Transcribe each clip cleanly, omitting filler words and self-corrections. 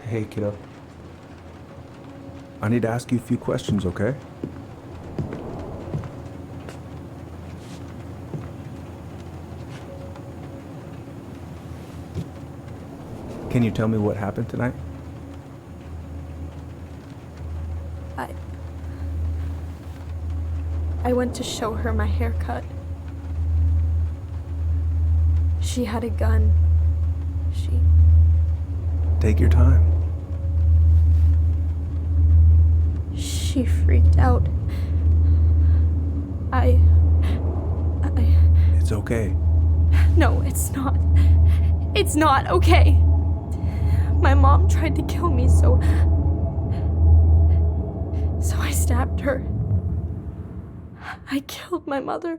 Hey, kiddo. I need to ask you a few questions, okay? Can you tell me what happened tonight? I... I went to show her my haircut. She had a gun. Take your time. She freaked out. It's okay. No, it's not. It's not okay. My mom tried to kill me, so I stabbed her. I killed my mother.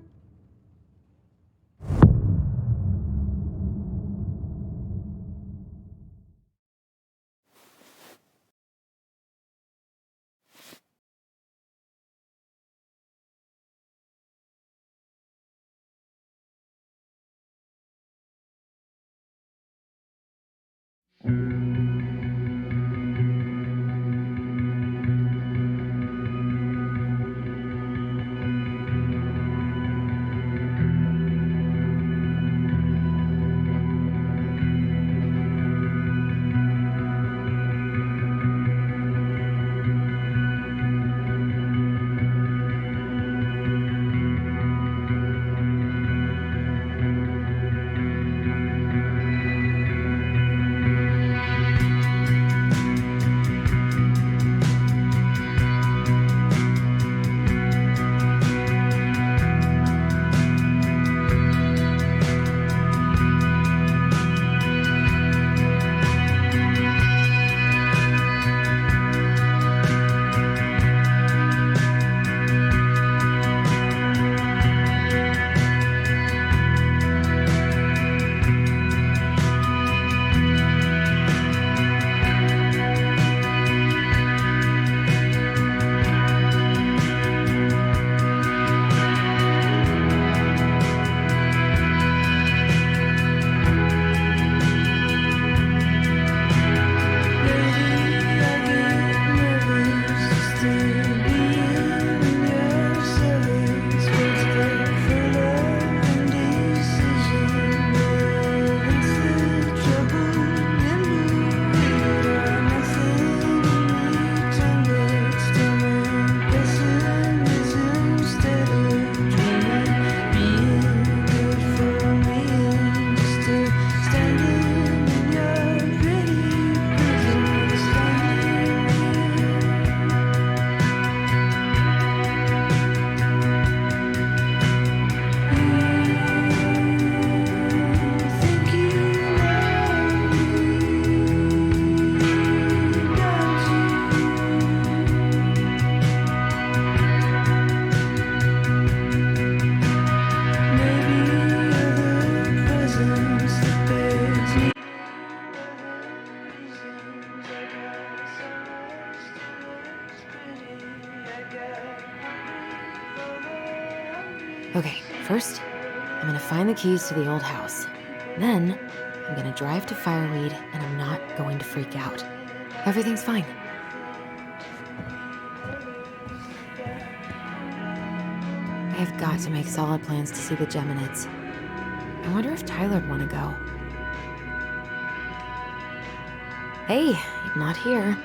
Okay, first, I'm gonna find the keys to the old house. Then, I'm gonna drive to Fireweed, and I'm not going to freak out. Everything's fine. I have got to make solid plans to see the Geminids. I wonder if Tyler'd want to go. Hey, not here.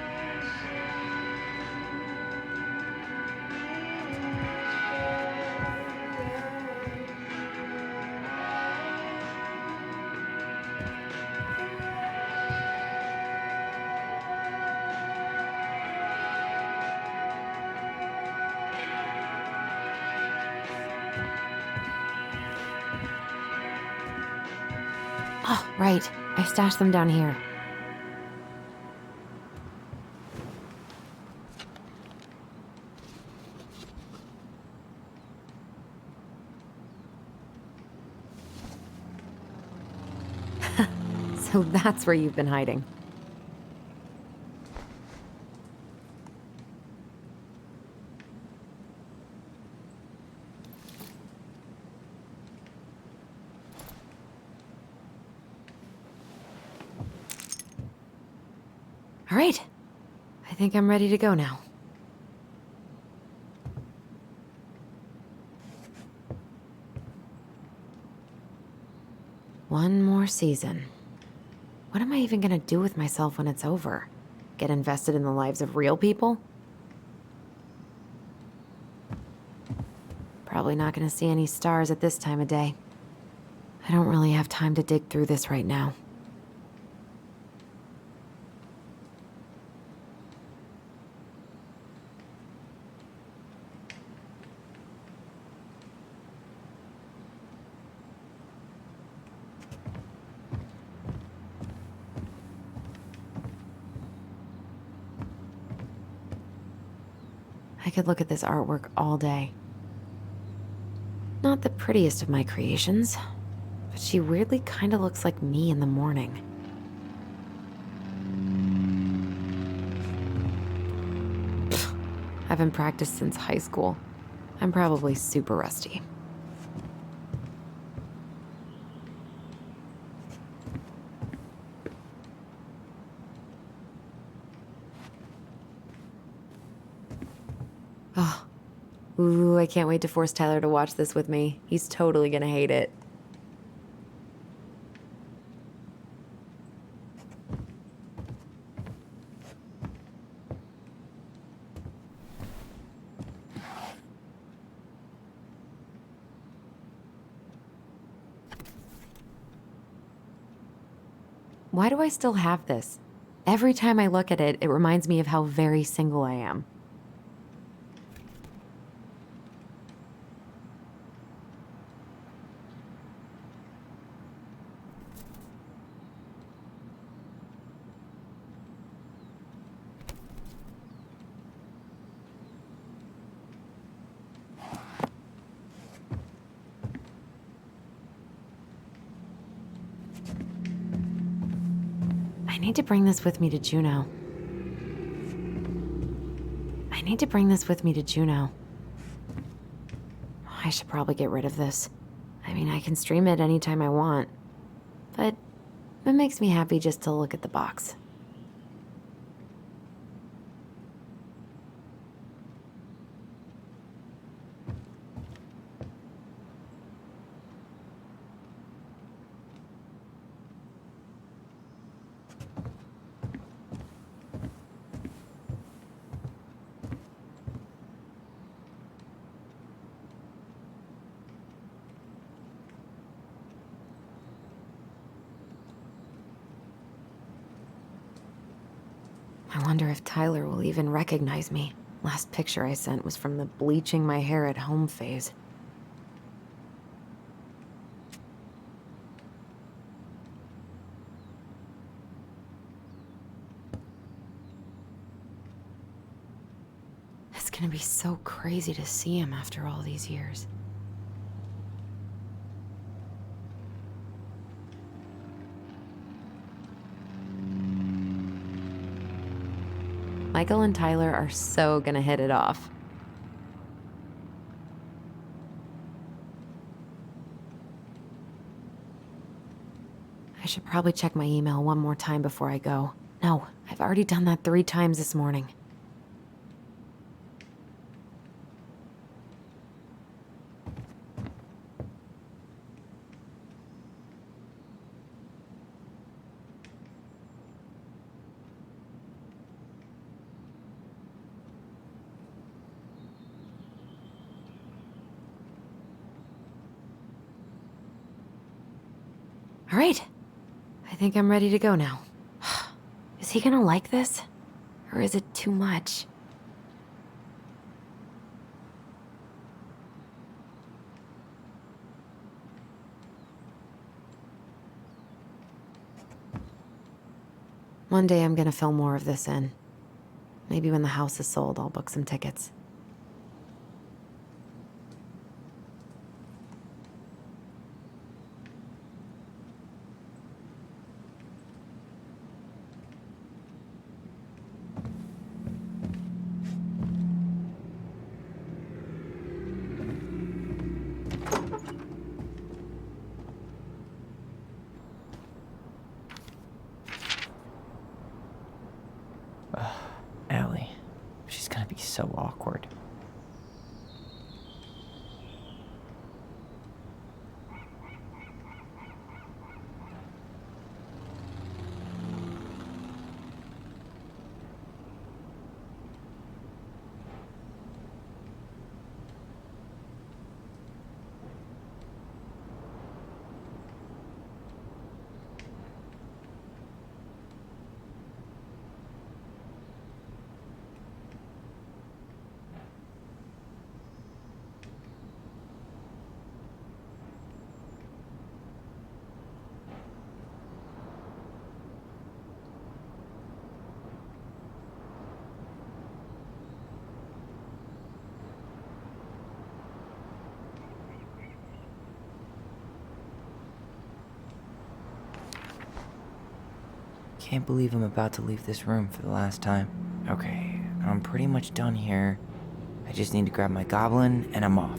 Oh, right. I stashed them down here. So that's where you've been hiding. All right. I think I'm ready to go now. One more season. What am I even gonna do with myself when it's over? Get invested in the lives of real people? Probably not gonna see any stars at this time of day. I don't really have time to dig through this right now. I could look at this artwork all day. Not the prettiest of my creations, but she weirdly kind of looks like me in the morning. Pfft, I haven't practiced since high school. I'm probably super rusty. Oh, ooh, I can't wait to force Tyler to watch this with me. He's totally gonna hate it. Why do I still have this? Every time I look at it, it reminds me of how very single I am. I need to bring this with me to Juneau. I should probably get rid of this. I mean, I can stream it anytime I want, but it makes me happy just to look at the box. I wonder if Tyler will even recognize me. Last picture I sent was from the bleaching my hair at home phase. It's gonna be so crazy to see him after all these years. Michael and Tyler are so gonna hit it off. I should probably check my email one more time before I go. No, I've already done that 3 times this morning. All right, I think I'm ready to go now. Is he gonna like this? Or is it too much? One day I'm gonna fill more of this in. Maybe when the house is sold, I'll book some tickets. be so awkward. Can't believe I'm about to leave this room for the last time. Okay, I'm pretty much done here. I just need to grab my goblin and I'm off.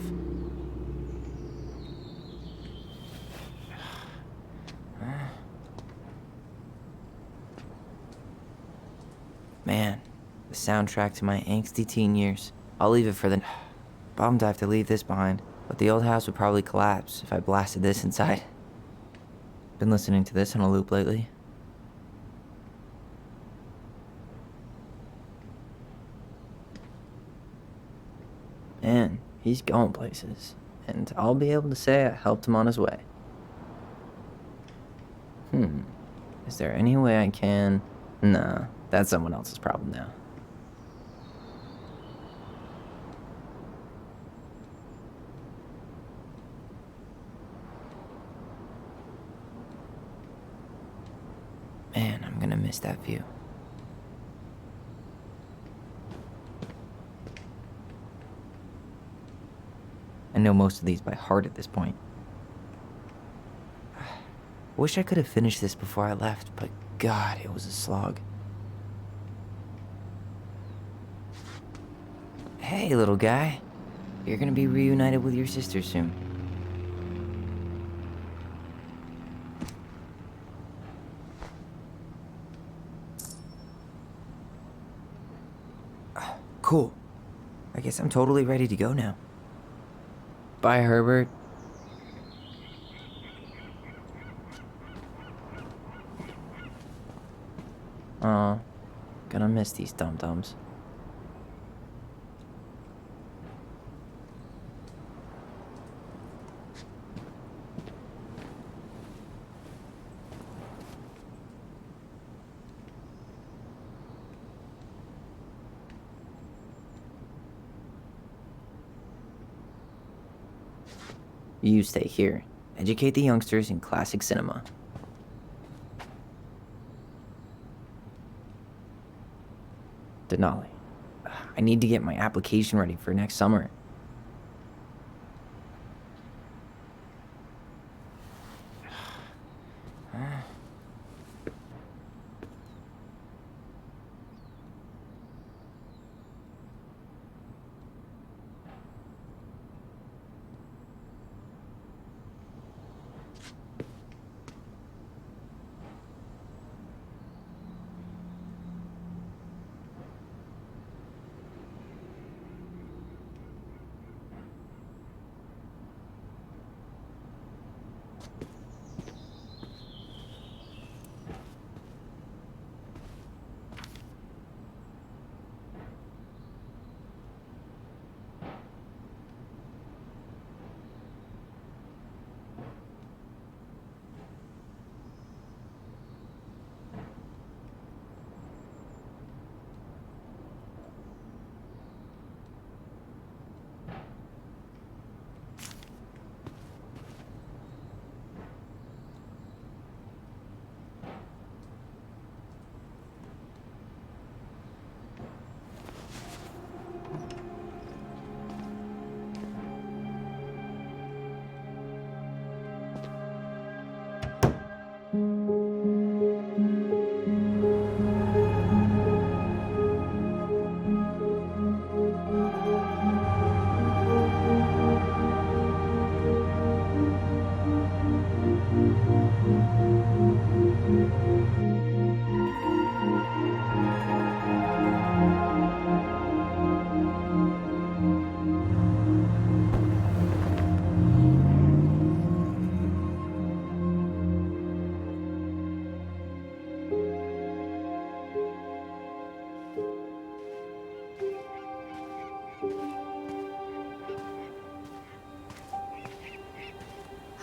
Man, the soundtrack to my angsty teen years. I'll leave it for the... Bummed I have to leave this behind, but the old house would probably collapse if I blasted this inside. Been listening to this on a loop lately. Man, he's going places, and I'll be able to say I helped him on his way. Is there any way I can... Nah, that's someone else's problem now. Man, I'm gonna miss that view. I know most of these by heart at this point. Wish I could have finished this before I left, but God, it was a slog. Hey, little guy. You're gonna be reunited with your sister soon. Cool. I guess I'm totally ready to go now. Bye, Herbert. Aw, gonna miss these dum-dums. You stay here. Educate the youngsters in classic cinema. Denali. I need to get my application ready for next summer.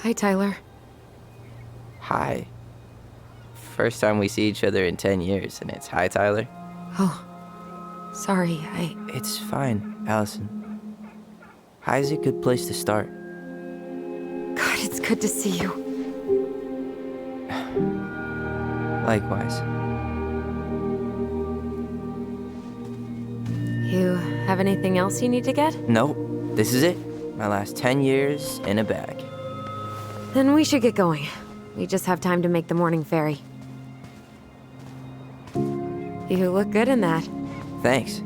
Hi, Tyler. Hi. First time we see each other in 10 years, and it's hi, Tyler. Oh, sorry, It's fine, Allison. Hi's a good place to start. God, it's good to see you. Likewise. You have anything else you need to get? Nope, this is it. My last 10 years in a bag. Then we should get going. We just have time to make the morning ferry. You look good in that. Thanks.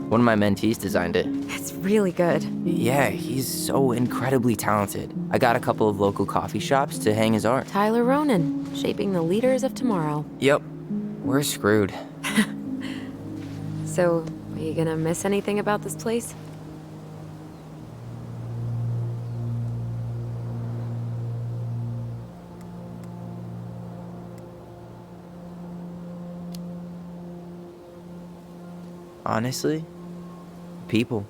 One of my mentees designed it. It's really good. Yeah, he's so incredibly talented. I got a couple of local coffee shops to hang his art. Tyler Ronan, shaping the leaders of tomorrow. Yep, we're screwed. So, are you gonna miss anything about this place? Honestly, people.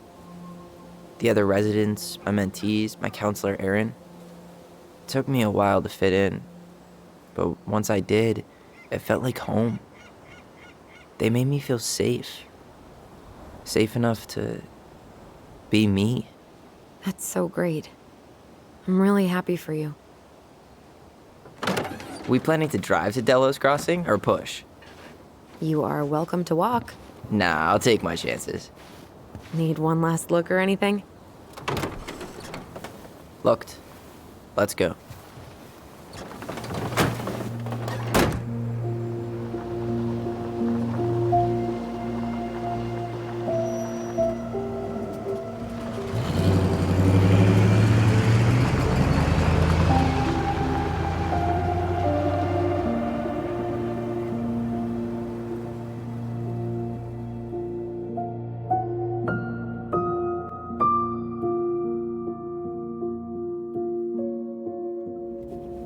The other residents, my mentees, my counselor Aaron. It took me a while to fit in, but once I did, it felt like home. They made me feel safe. Safe enough to be me. That's so great. I'm really happy for you. We planning to drive to Delos Crossing or push? You are welcome to walk. Nah, I'll take my chances. Need one last look or anything? Looked. Let's go.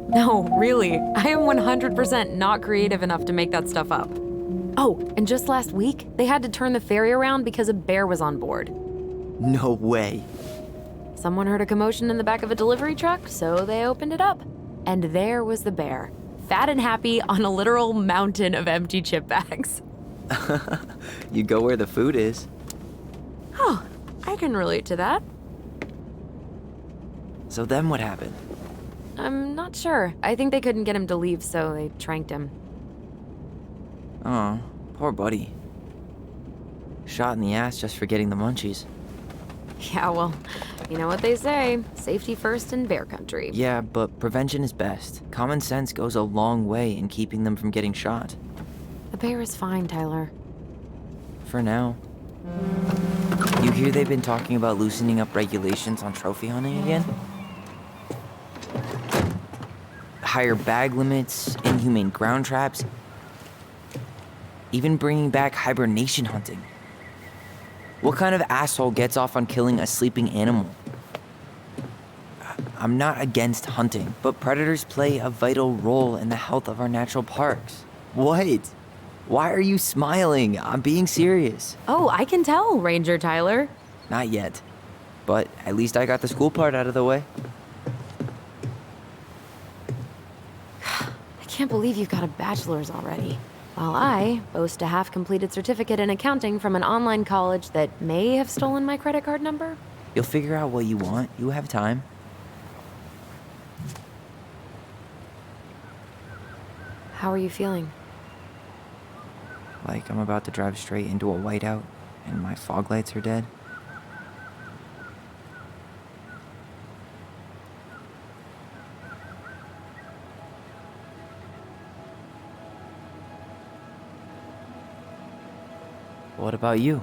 No, really. I am 100% not creative enough to make that stuff up. Oh, and just last week, they had to turn the ferry around because a bear was on board. No way. Someone heard a commotion in the back of a delivery truck, so they opened it up. And there was the bear, fat and happy on a literal mountain of empty chip bags. You go where the food is. Oh, I can relate to that. So then what happened? I'm not sure. I think they couldn't get him to leave, so they tranked him. Oh, poor buddy. Shot in the ass just for getting the munchies. Yeah, well, you know what they say. Safety first in bear country. Yeah, but prevention is best. Common sense goes a long way in keeping them from getting shot. The bear is fine, Tyler. For now. You hear they've been talking about loosening up regulations on trophy hunting again? Higher bag limits, inhumane ground traps, even bringing back hibernation hunting. What kind of asshole gets off on killing a sleeping animal? I'm not against hunting, but predators play a vital role in the health of our natural parks. What? Why are you smiling? I'm being serious. Oh, I can tell, Ranger Tyler. Not yet, but at least I got the school part out of the way. I can't believe you've got a bachelor's already. While I boast a half-completed certificate in accounting from an online college that may have stolen my credit card number. You'll figure out what you want. You have time. How are you feeling? Like I'm about to drive straight into a whiteout and my fog lights are dead. What about you?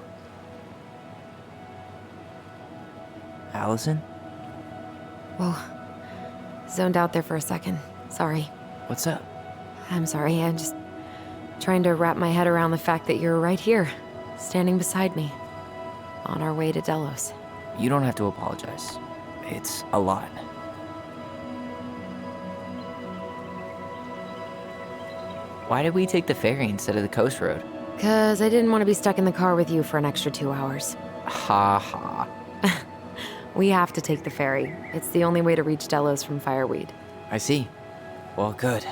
Allison? Whoa. Zoned out there for a second. Sorry. What's up? I'm sorry. I'm just trying to wrap my head around the fact that you're right here, standing beside me, on our way to Delos. You don't have to apologize. It's a lot. Why did we take the ferry instead of the coast road? 'Cause I didn't want to be stuck in the car with you for an extra 2 hours. Ha ha. We have to take the ferry. It's the only way to reach Delos from Fireweed. I see. Well, good.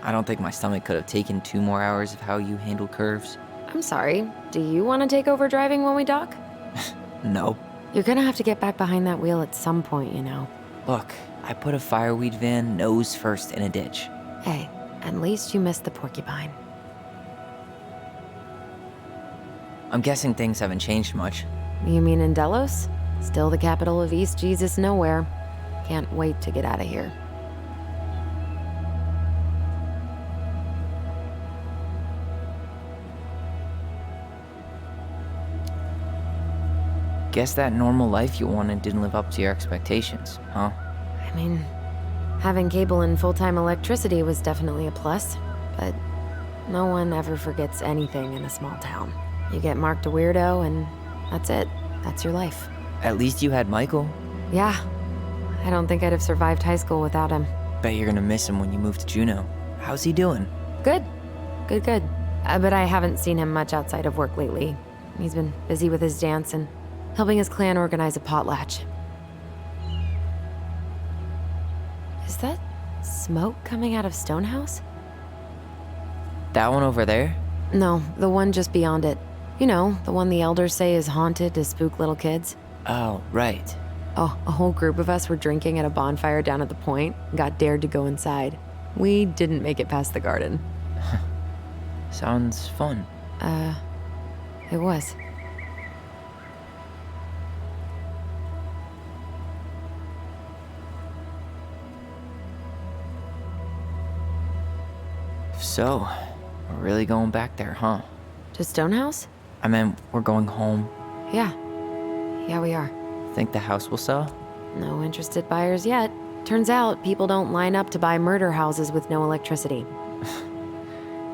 I don't think my stomach could have taken 2 more hours of how you handle curves. I'm sorry. Do you want to take over driving when we dock? No. You're gonna have to get back behind that wheel at some point, you know. Look, I put a fireweed van nose first in a ditch. Hey, at least you missed the porcupine. I'm guessing things haven't changed much. You mean in Delos? Still the capital of East Jesus Nowhere. Can't wait to get out of here. Guess that normal life you wanted didn't live up to your expectations, huh? I mean, having cable and full-time electricity was definitely a plus, but no one ever forgets anything in a small town. You get marked a weirdo and that's it. That's your life. At least you had Michael. Yeah. I don't think I'd have survived high school without him. Bet you're gonna miss him when you move to Juneau. How's he doing? Good. Good. But I haven't seen him much outside of work lately. He's been busy with his dance and helping his clan organize a potlatch. Is that smoke coming out of Stonehouse? That one over there? No, the one just beyond it. You know, the one the elders say is haunted to spook little kids. Oh, right. Oh, a whole group of us were drinking at a bonfire down at the point and got dared to go inside. We didn't make it past the garden. Sounds fun. It was. So, we're really going back there, huh? To Stonehouse? I meant, we're going home. Yeah. Yeah, we are. Think the house will sell? No interested buyers yet. Turns out people don't line up to buy murder houses with no electricity.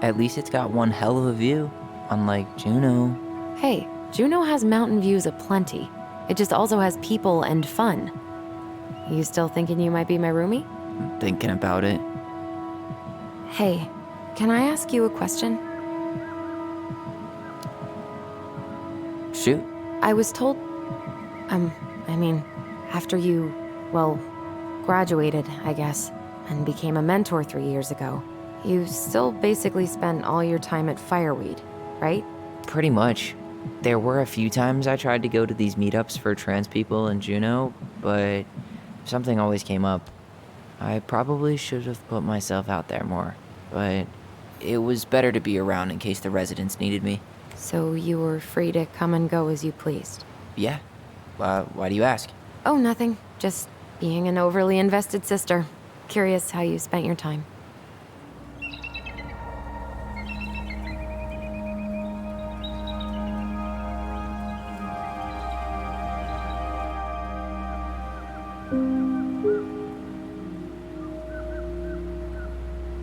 At least it's got one hell of a view, unlike Juneau. Hey, Juneau has mountain views aplenty. It just also has people and fun. You still thinking you might be my roomie? I'm thinking about it. Hey, can I ask you a question? Shoot. I was told... after you, well, graduated, I guess, and became a mentor 3 years ago, you still basically spent all your time at Fireweed, right? Pretty much. There were a few times I tried to go to these meetups for trans people in Juneau, but something always came up. I probably should have put myself out there more, but it was better to be around in case the residents needed me. So you were free to come and go as you pleased? Yeah. Why do you ask? Oh, nothing. Just being an overly invested sister. Curious how you spent your time.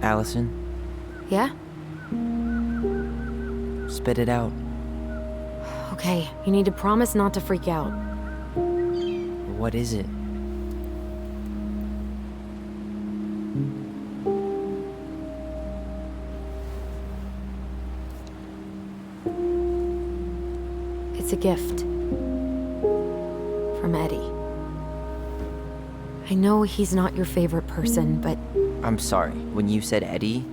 Allison, Yeah? spit it out. Okay, you need to promise not to freak out. What is it? It's a gift. From Eddie. I know he's not your favorite person, but I'm sorry. When you said Eddie,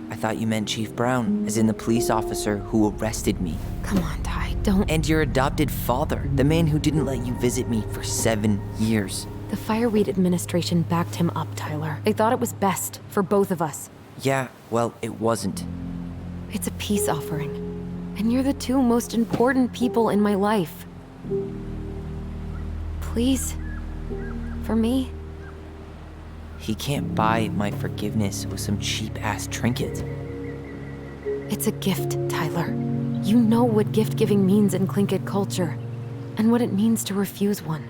I thought you meant Chief Brown, as in the police officer who arrested me. come on, Ty, don't... And your adopted father, the man who didn't let you visit me for 7 years. The Fireweed administration backed him up, Tyler. They thought it was best for both of us. Yeah, well, it wasn't. It's a peace offering. And you're the two most important people in my life. Please. For me. He can't buy my forgiveness with some cheap-ass trinket. It's a gift, Tyler. You know what gift-giving means in Tlingit culture, and what it means to refuse one.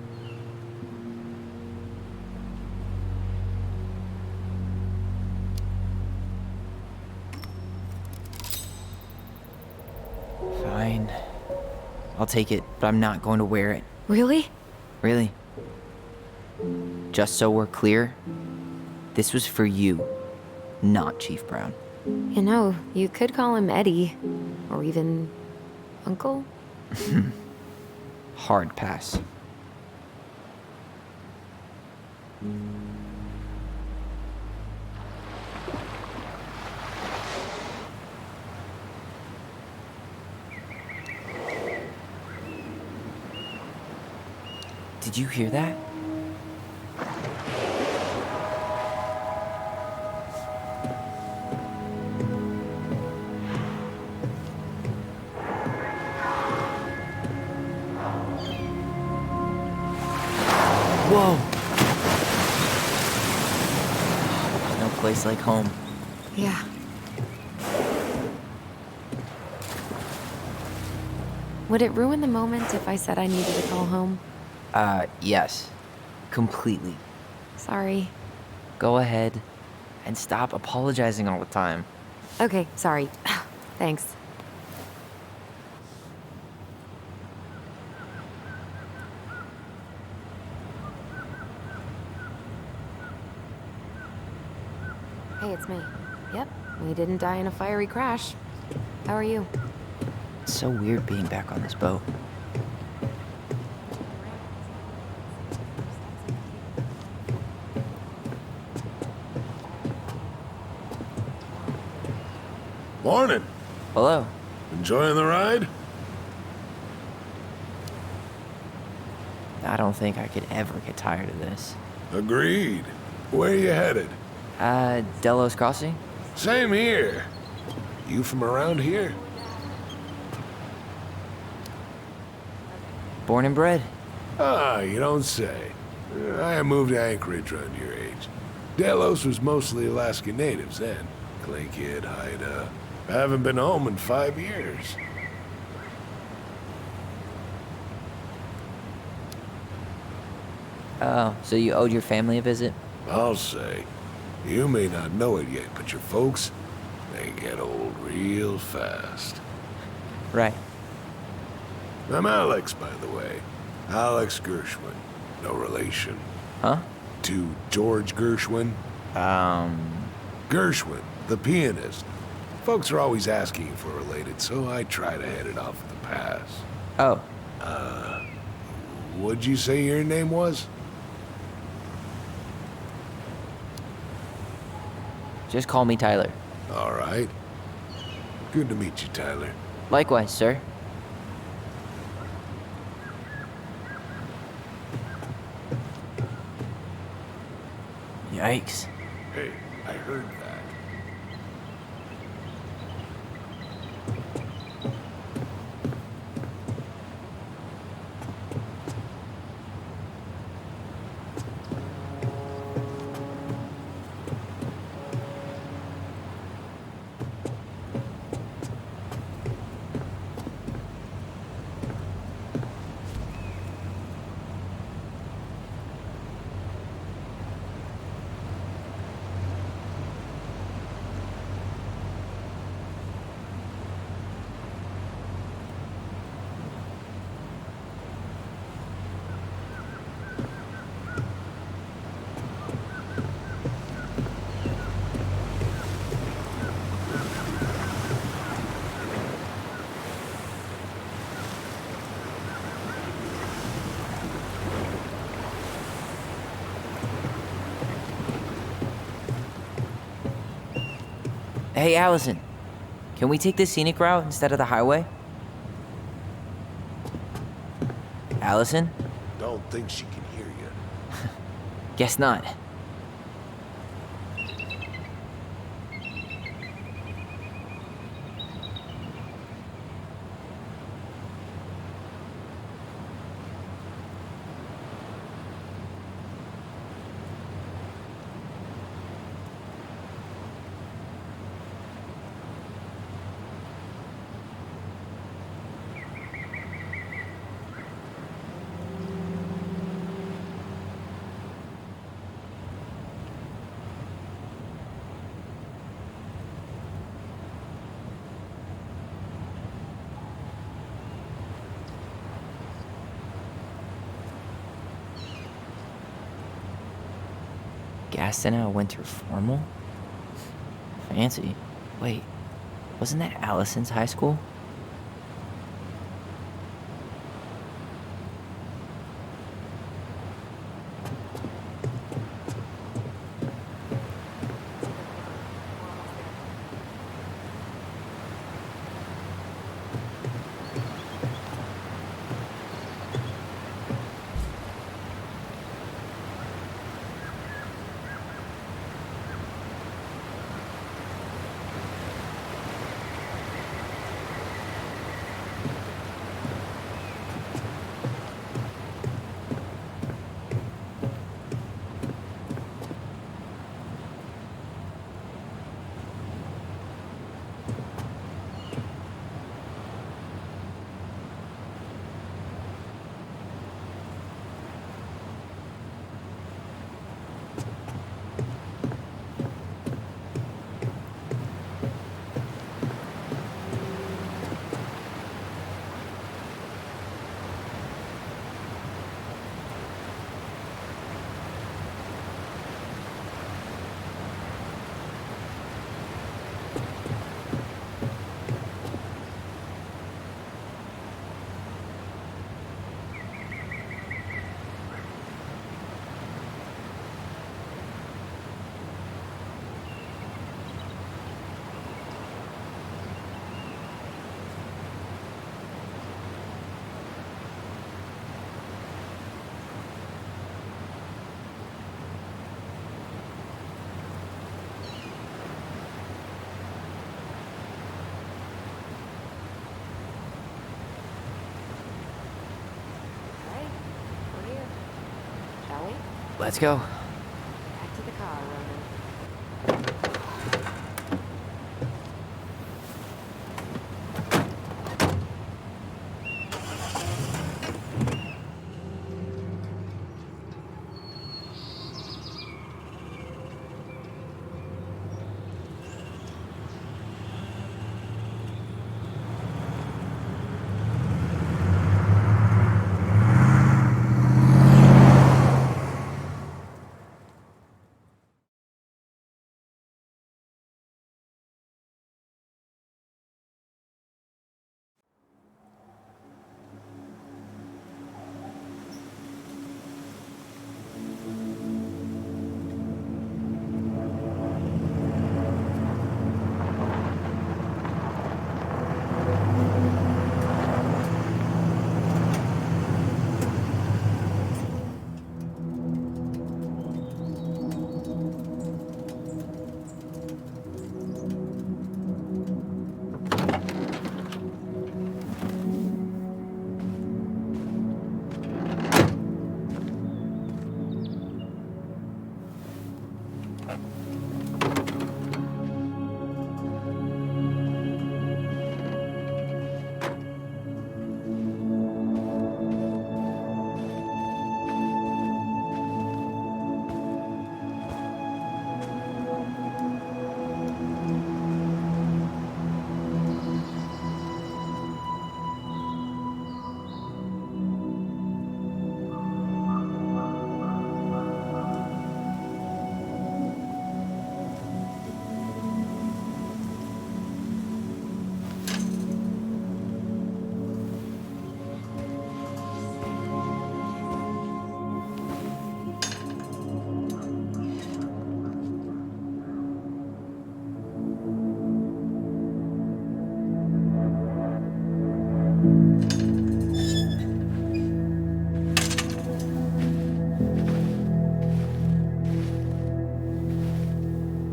Fine. I'll take it, but I'm not going to wear it. Really? Really. Just so we're clear, this was for you, not Chief Brown. You know, you could call him Eddie, or even Uncle. Hard pass. Did you hear that? Whoa! No place like home. Yeah. Would it ruin the moment if I said I needed to call home? Yes. Completely. Sorry. Go ahead and stop apologizing all the time. Okay, sorry. Thanks. Hey, it's me. Yep, we didn't die in a fiery crash. How are you? It's so weird being back on this boat. Morning. Hello. Enjoying the ride? I don't think I could ever get tired of this. Agreed. Where are you headed? Delos Crossing? Same here. You from around here? Born and bred. Ah, you don't say. I moved to Anchorage around your age. Delos was mostly Alaska natives then. Clay Kid, Haida. I haven't been home in 5 years. Oh, so you owed your family a visit? I'll say. You may not know it yet, but your folks, they get old real fast. Right. I'm Alex, by the way. Alex Gershwin. No relation. Huh? To George Gershwin. Gershwin, the pianist. Folks are always asking if we're related, so I try to head it off at the pass. Oh, What'd you say your name was? just call me Tyler. All right. Good to meet you, Tyler. Likewise, sir. Yikes. Hey, I heard that. Hey, Allison. Can we take the scenic route instead of the highway? Allison? Don't think she can hear you. Guess not. Gaston at a winter formal? Fancy. Wait, wasn't that Allison's high school? Let's go. Back to the car, Ronan.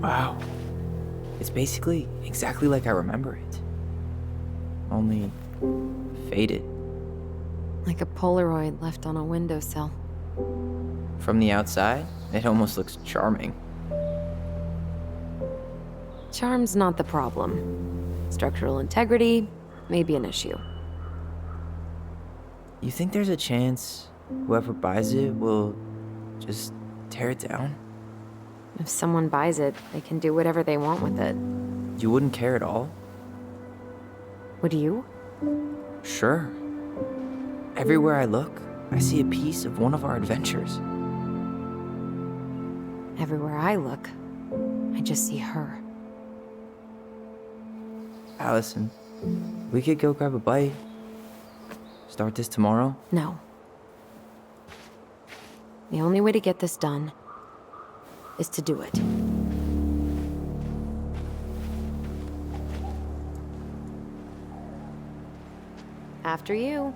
Wow. It's basically exactly like I remember it. Only faded. Like a Polaroid left on a windowsill. From the outside, it almost looks charming. Charm's not the problem. Structural integrity may be an issue. You think there's a chance whoever buys it will just tear it down? If someone buys it, they can do whatever they want with it. You wouldn't care at all? Would you? Sure. Everywhere I look, I see a piece of one of our adventures. Everywhere I look, I just see her. Allison, we could go grab a bite. Start this tomorrow? No. The only way to get this done is to do it. After you.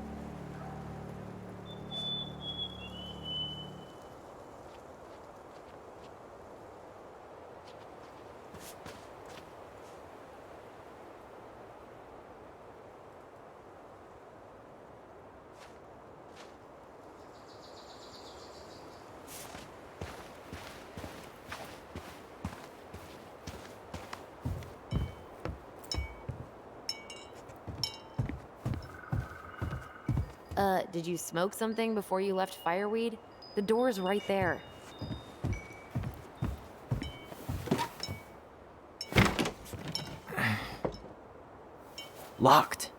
Did you smoke something before you left Fireweed? The door's right there. Locked.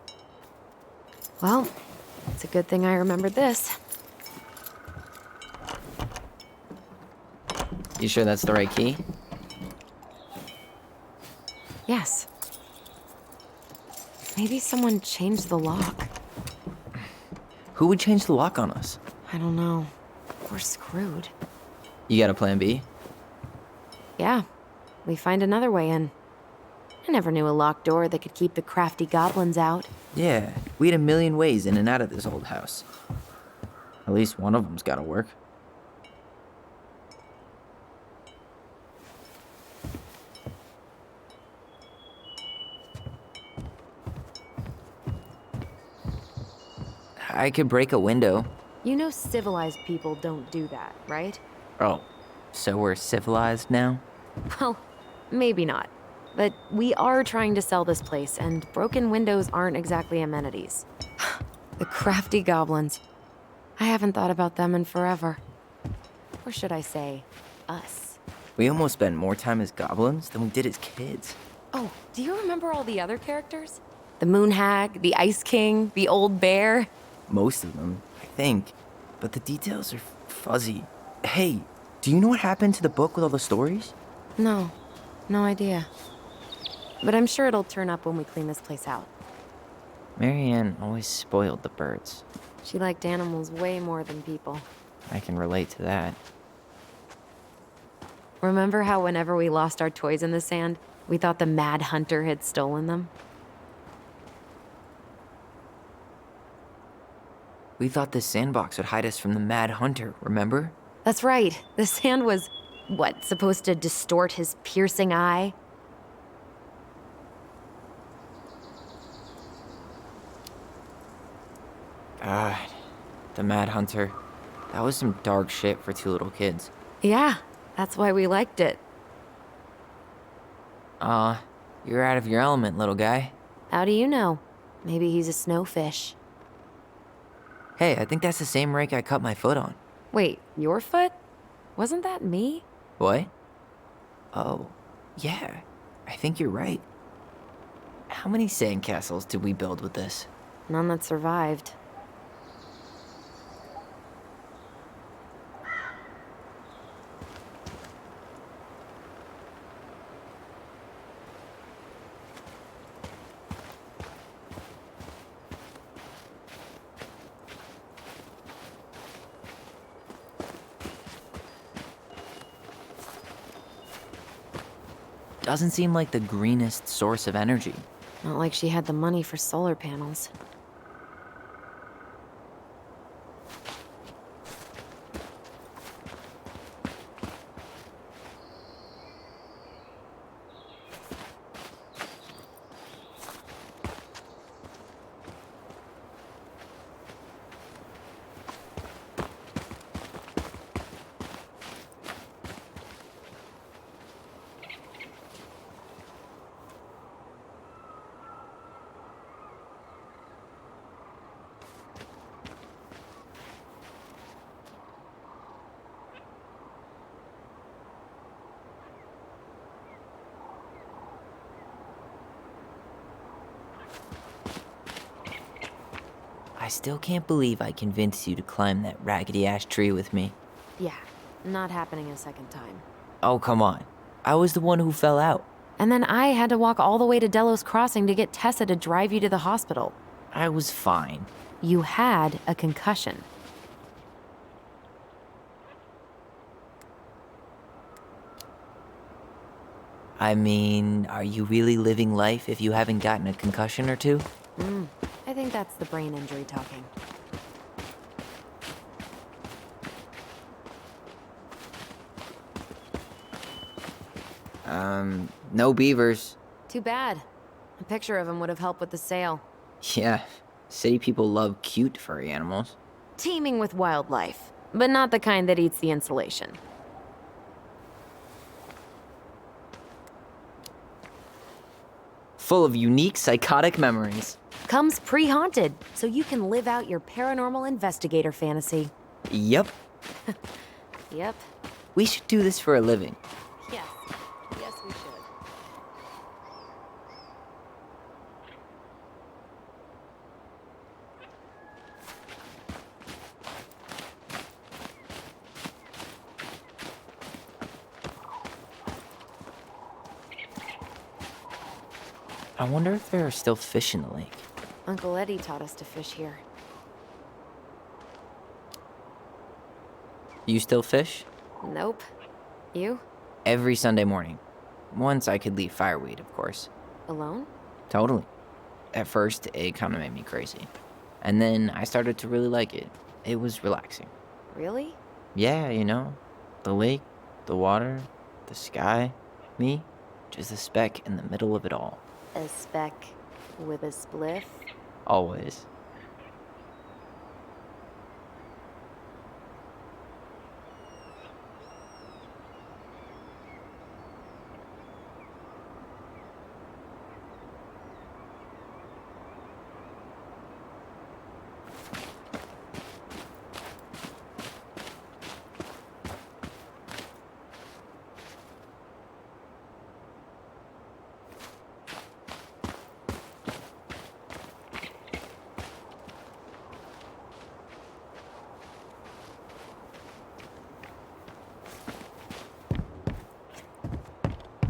Well, it's a good thing I remembered this. You sure that's the right key? Yes. Maybe someone changed the lock. Who would change the lock on us? I don't know. We're screwed. You got a plan B? Yeah, we find another way in. I never knew a locked door that could keep the crafty goblins out. Yeah, we had a million ways in and out of this old house. At least one of them's gotta work. I could break a window. You know civilized people don't do that, right? Oh, so we're civilized now? Well, maybe not. But we are trying to sell this place, and broken windows aren't exactly amenities. The crafty goblins. I haven't thought about them in forever. Or should I say, us. We almost spent more time as goblins than we did as kids. Oh, do you remember all the other characters? The Moon Hag, the Ice King, the Old Bear? Most of them, I think. But the details are fuzzy. Hey, do you know what happened to the book with all the stories? No, no idea. But I'm sure it'll turn up when we clean this place out. Marianne always spoiled the birds. She liked animals way more than people. I can relate to that. Remember how whenever we lost our toys in the sand, we thought the Mad Hunter had stolen them? We thought this sandbox would hide us from the Mad Hunter, remember? That's right. The sand was, what, supposed to distort his piercing eye? God, the Mad Hunter. That was some dark shit for two little kids. Yeah, that's why we liked it. You're out of your element, little guy. How do you know? Maybe he's a snowfish. Hey, I think that's the same rake I cut my foot on. Wait, your foot? Wasn't that me? What? Oh, yeah. I think you're right. How many sandcastles did we build with this? None that survived. Doesn't seem like the greenest source of energy. Not like she had the money for solar panels. I still can't believe I convinced you to climb that raggedy ash tree with me. Yeah, not happening a second time. Oh, come on. I was the one who fell out. And then I had to walk all the way to Delos Crossing to get Tessa to drive you to the hospital. I was fine. You had a concussion. I mean, are you really living life if you haven't gotten a concussion or two? I think that's the brain injury talking. No beavers. Too bad. A picture of him would have helped with the sale. Yeah, city people love cute furry animals. Teeming with wildlife, but not the kind that eats the insulation. Full of unique psychotic memories. Comes pre-haunted, so you can live out your paranormal investigator fantasy. Yep, Yep. we should do this for a living. Yes. Yes, we should. I wonder if there are still fish in the lake. Uncle Eddie taught us to fish here. You still fish? Nope. You? Every Sunday morning. Once I could leave fireweed, of course. Alone? Totally. At first, it kind of made me crazy. And then I started to really like it. It was relaxing. Really? Yeah, you know, the lake, the water, the sky, me, just a speck in the middle of it all. A speck with a spliff? Always.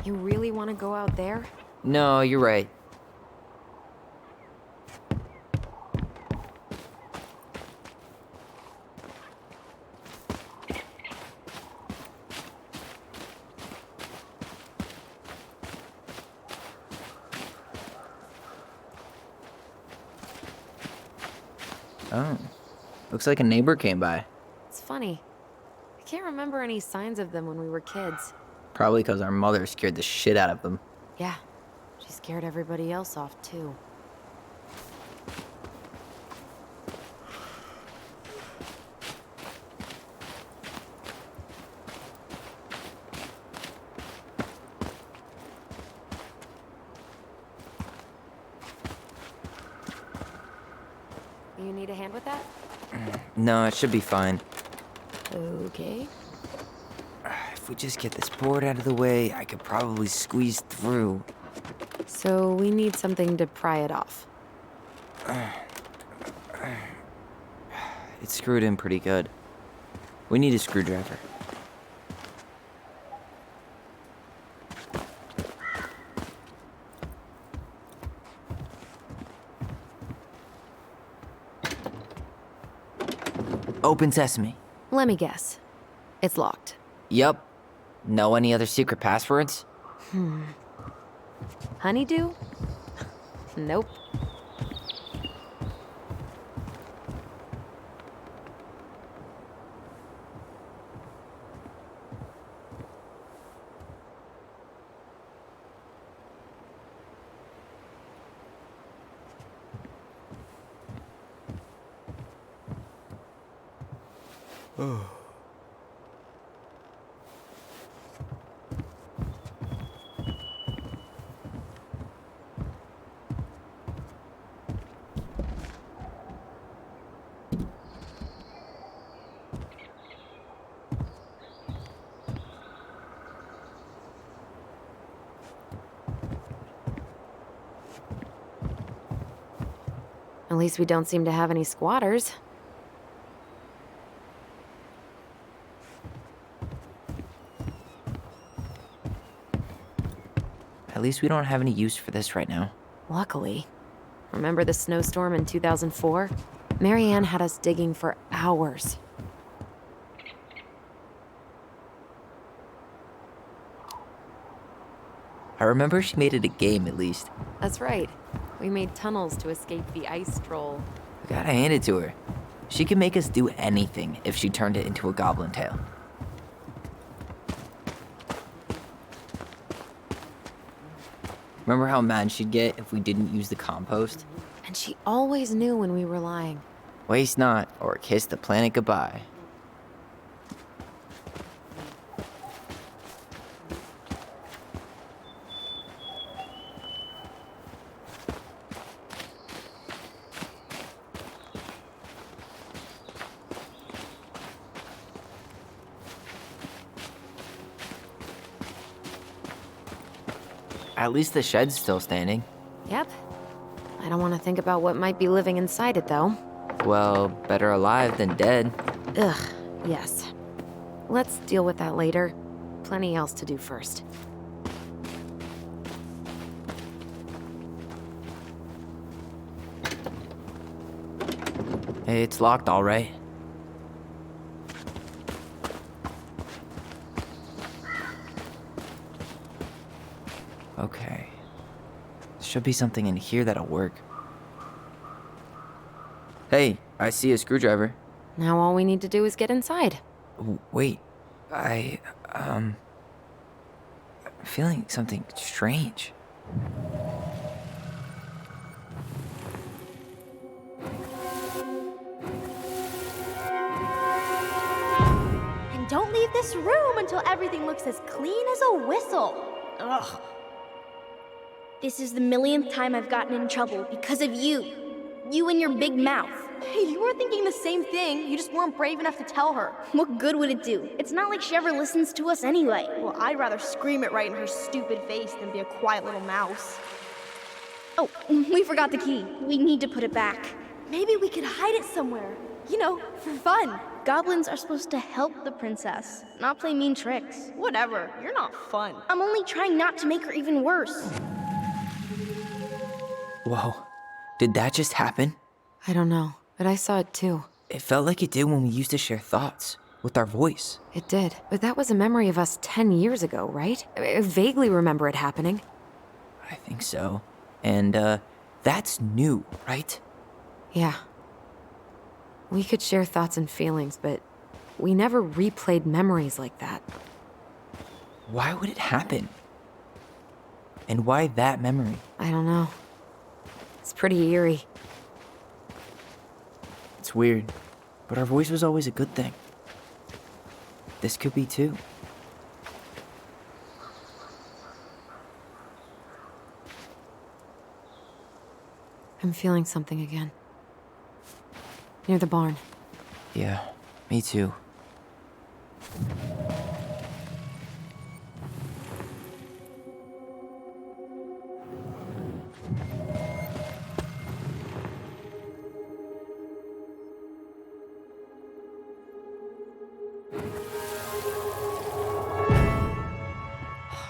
You really want to go out there? No, you're right. Oh, looks like a neighbor came by. It's funny. I can't remember any signs of them when we were kids. Probably because our mother scared the shit out of them. Yeah, she scared everybody else off too. You need a hand with that? No, it should be fine. Okay. If we just get this board out of the way, I could probably squeeze through. So we need something to pry it off. It's screwed in pretty good. We need a screwdriver. Open sesame. Let me guess. It's locked. Yup. Know any other secret passwords? Honeydew? Nope. At least we don't seem to have any squatters. At least we don't have any use for this right now. Luckily. Remember the snowstorm in 2004? Marianne had us digging for hours. I remember she made it a game at least. That's right. We made tunnels to escape the ice troll. I gotta hand it to her. She could make us do anything if she turned it into a goblin tail. Remember how mad she'd get if we didn't use the compost? And she always knew when we were lying. Waste not, or kiss the planet goodbye. At least the shed's still standing. Yep. I don't want to think about what might be living inside it, though. Well, better alive than dead. Ugh, yes. Let's deal with that later. Plenty else to do first. Hey, it's locked all right. Okay. Should be something in here that'll work. Hey, I see a screwdriver. Now all we need to do is get inside. Wait, I'm feeling something strange. And don't leave this room until everything looks as clean as a whistle. Ugh. This is the millionth time I've gotten in trouble because of you. You and your big mouth. Hey, you were thinking the same thing. You just weren't brave enough to tell her. What good would it do? It's not like she ever listens to us anyway. Well, I'd rather scream it right in her stupid face than be a quiet little mouse. Oh, we forgot the key. We need to put it back. Maybe we could hide it somewhere. You know, for fun. Goblins are supposed to help the princess, not play mean tricks. Whatever, you're not fun. I'm only trying not to make her even worse. Whoa. Did that just happen? I don't know, but I saw it too. It felt like it did when we used to share thoughts with our voice. It did, but that was a memory of us 10 years ago, right? I vaguely remember it happening. I think so. And, that's new, right? Yeah. We could share thoughts and feelings, but we never replayed memories like that. Why would it happen? And why that memory? I don't know. It's pretty eerie. It's weird, but our voice was always a good thing. This could be too. I'm feeling something again. Near the barn. Yeah, me too.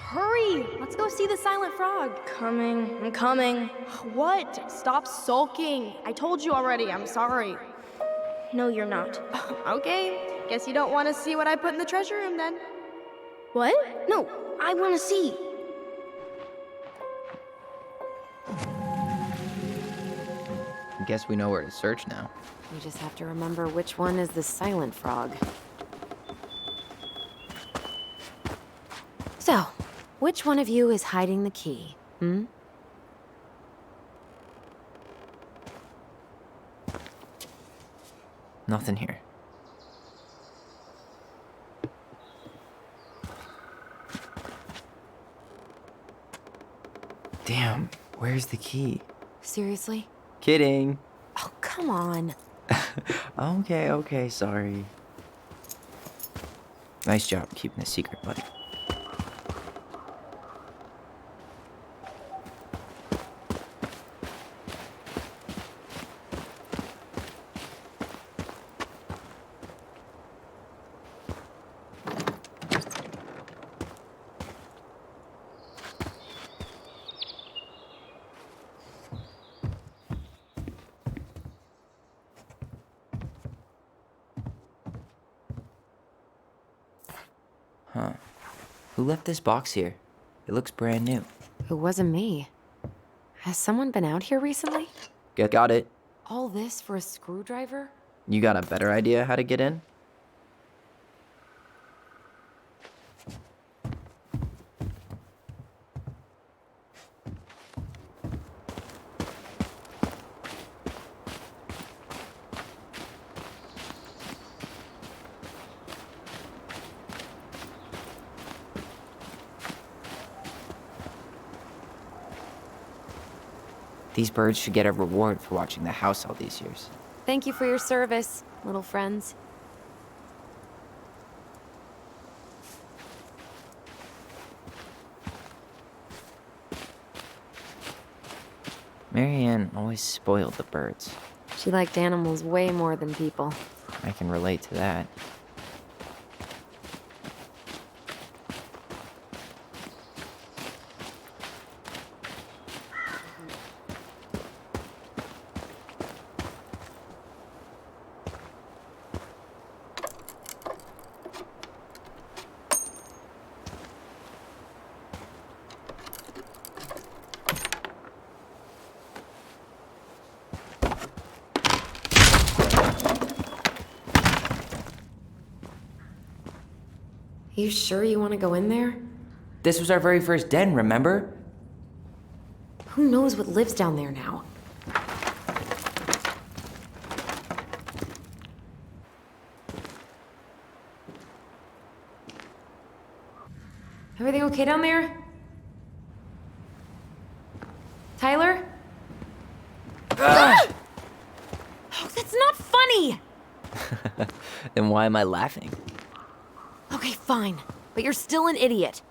Hurry! Let's go see the silent frog. I'm coming. What? Stop sulking. I told you already, I'm sorry. No, you're not. Okay, guess you don't want to see what I put in the treasure room then. What? No, I want to see. Guess we know where to search now. We just have to remember which one is the silent frog. So, which one of you is hiding the key? Nothing here. Damn, where's the key? Seriously? Kidding. Oh, come on. Okay, sorry. Nice job keeping a secret, buddy. Huh. Who left this box here? It looks brand new. It wasn't me. Has someone been out here recently? Got it. All this for a screwdriver? You got a better idea how to get in? These birds should get a reward for watching the house all these years. Thank you for your service, little friends. Marianne always spoiled the birds. She liked animals way more than people. I can relate to that. You sure you want to go in there? This was our very first den, remember? Who knows what lives down there now? Everything okay down there? Tyler? Oh, that's not funny! Then why am I laughing? Okay, fine. But you're still an idiot.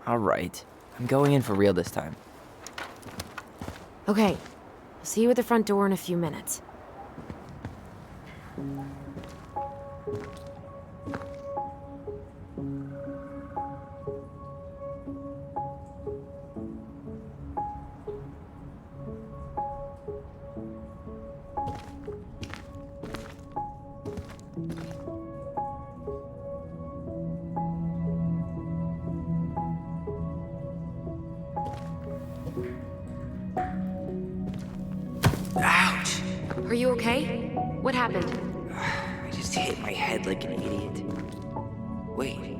All right. I'm going in for real this time. Okay. I'll see you at the front door in a few minutes. Ouch! Are you okay? What happened? I just hit my head like an idiot. Wait.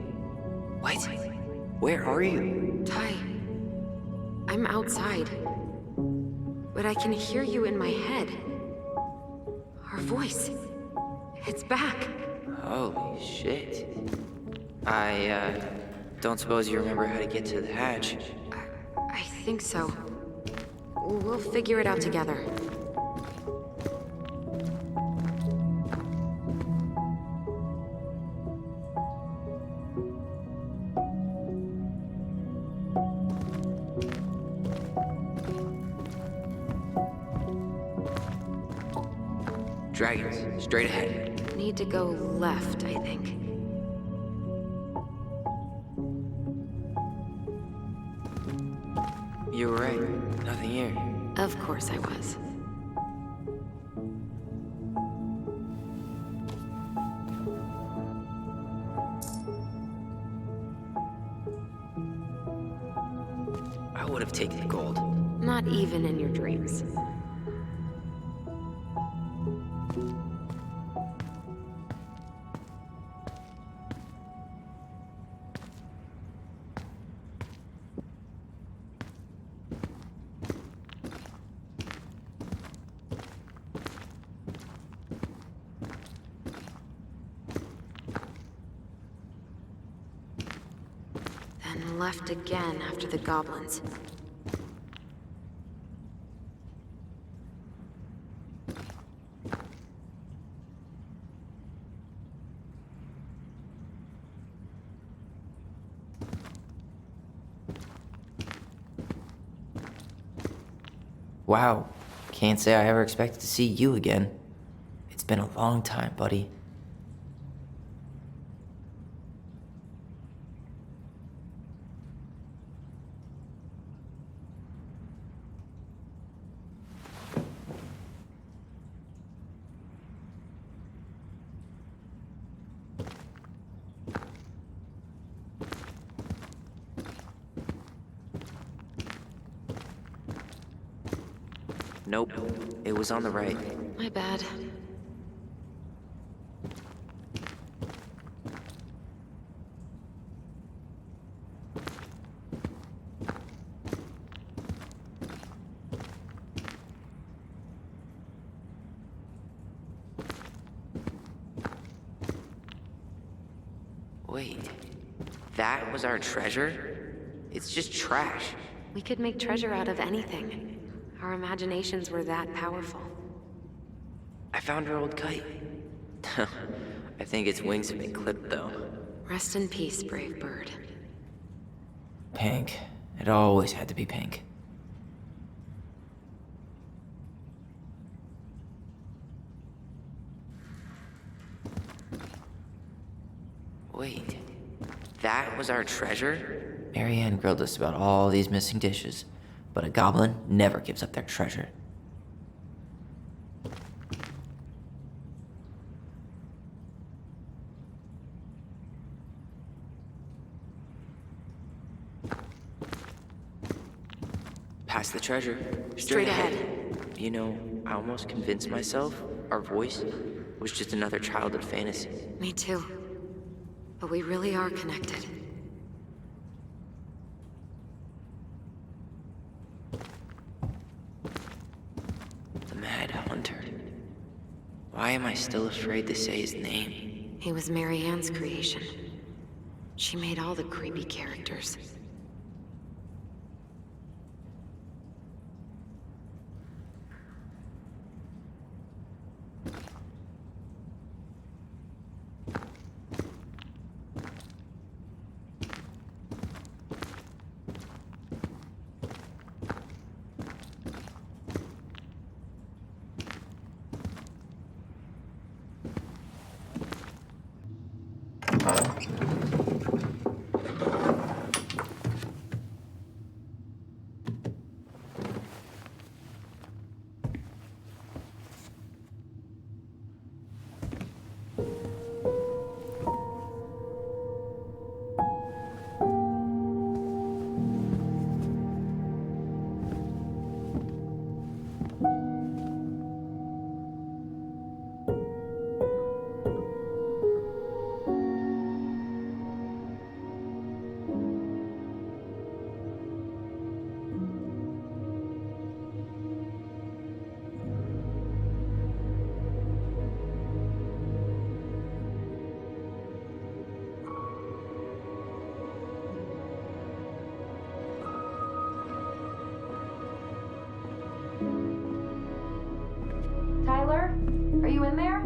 What? Where are you? Ty, I'm outside. But I can hear you in my head. Our voice. It's back. Holy shit. I, don't suppose you remember how to get to the hatch. I think so. We'll figure it out together. Dragons, straight ahead. Need to go left, I think. You were right. Nothing here. Of course I was. I would have taken the gold. Not even in your dreams. Then left again after the goblins. Wow. Can't say I ever expected to see you again. It's been a long time, buddy. Nope. It was on the right. My bad. Wait. That was our treasure? It's just trash. We could make treasure out of anything. Our imaginations were that powerful. I found our old kite. I think its wings have been clipped, though. Rest in peace, brave bird. Pink. It always had to be pink. Wait. That was our treasure? Marianne grilled us about all these missing dishes, but a goblin never gives up their treasure. Past the treasure. Straight ahead. You know, I almost convinced myself our voice was just another childhood fantasy. Me too. But we really are connected. The Mad Hunter. Why am I still afraid to say his name? He was Marianne's creation. She made all the creepy characters. Tyler, are you in there?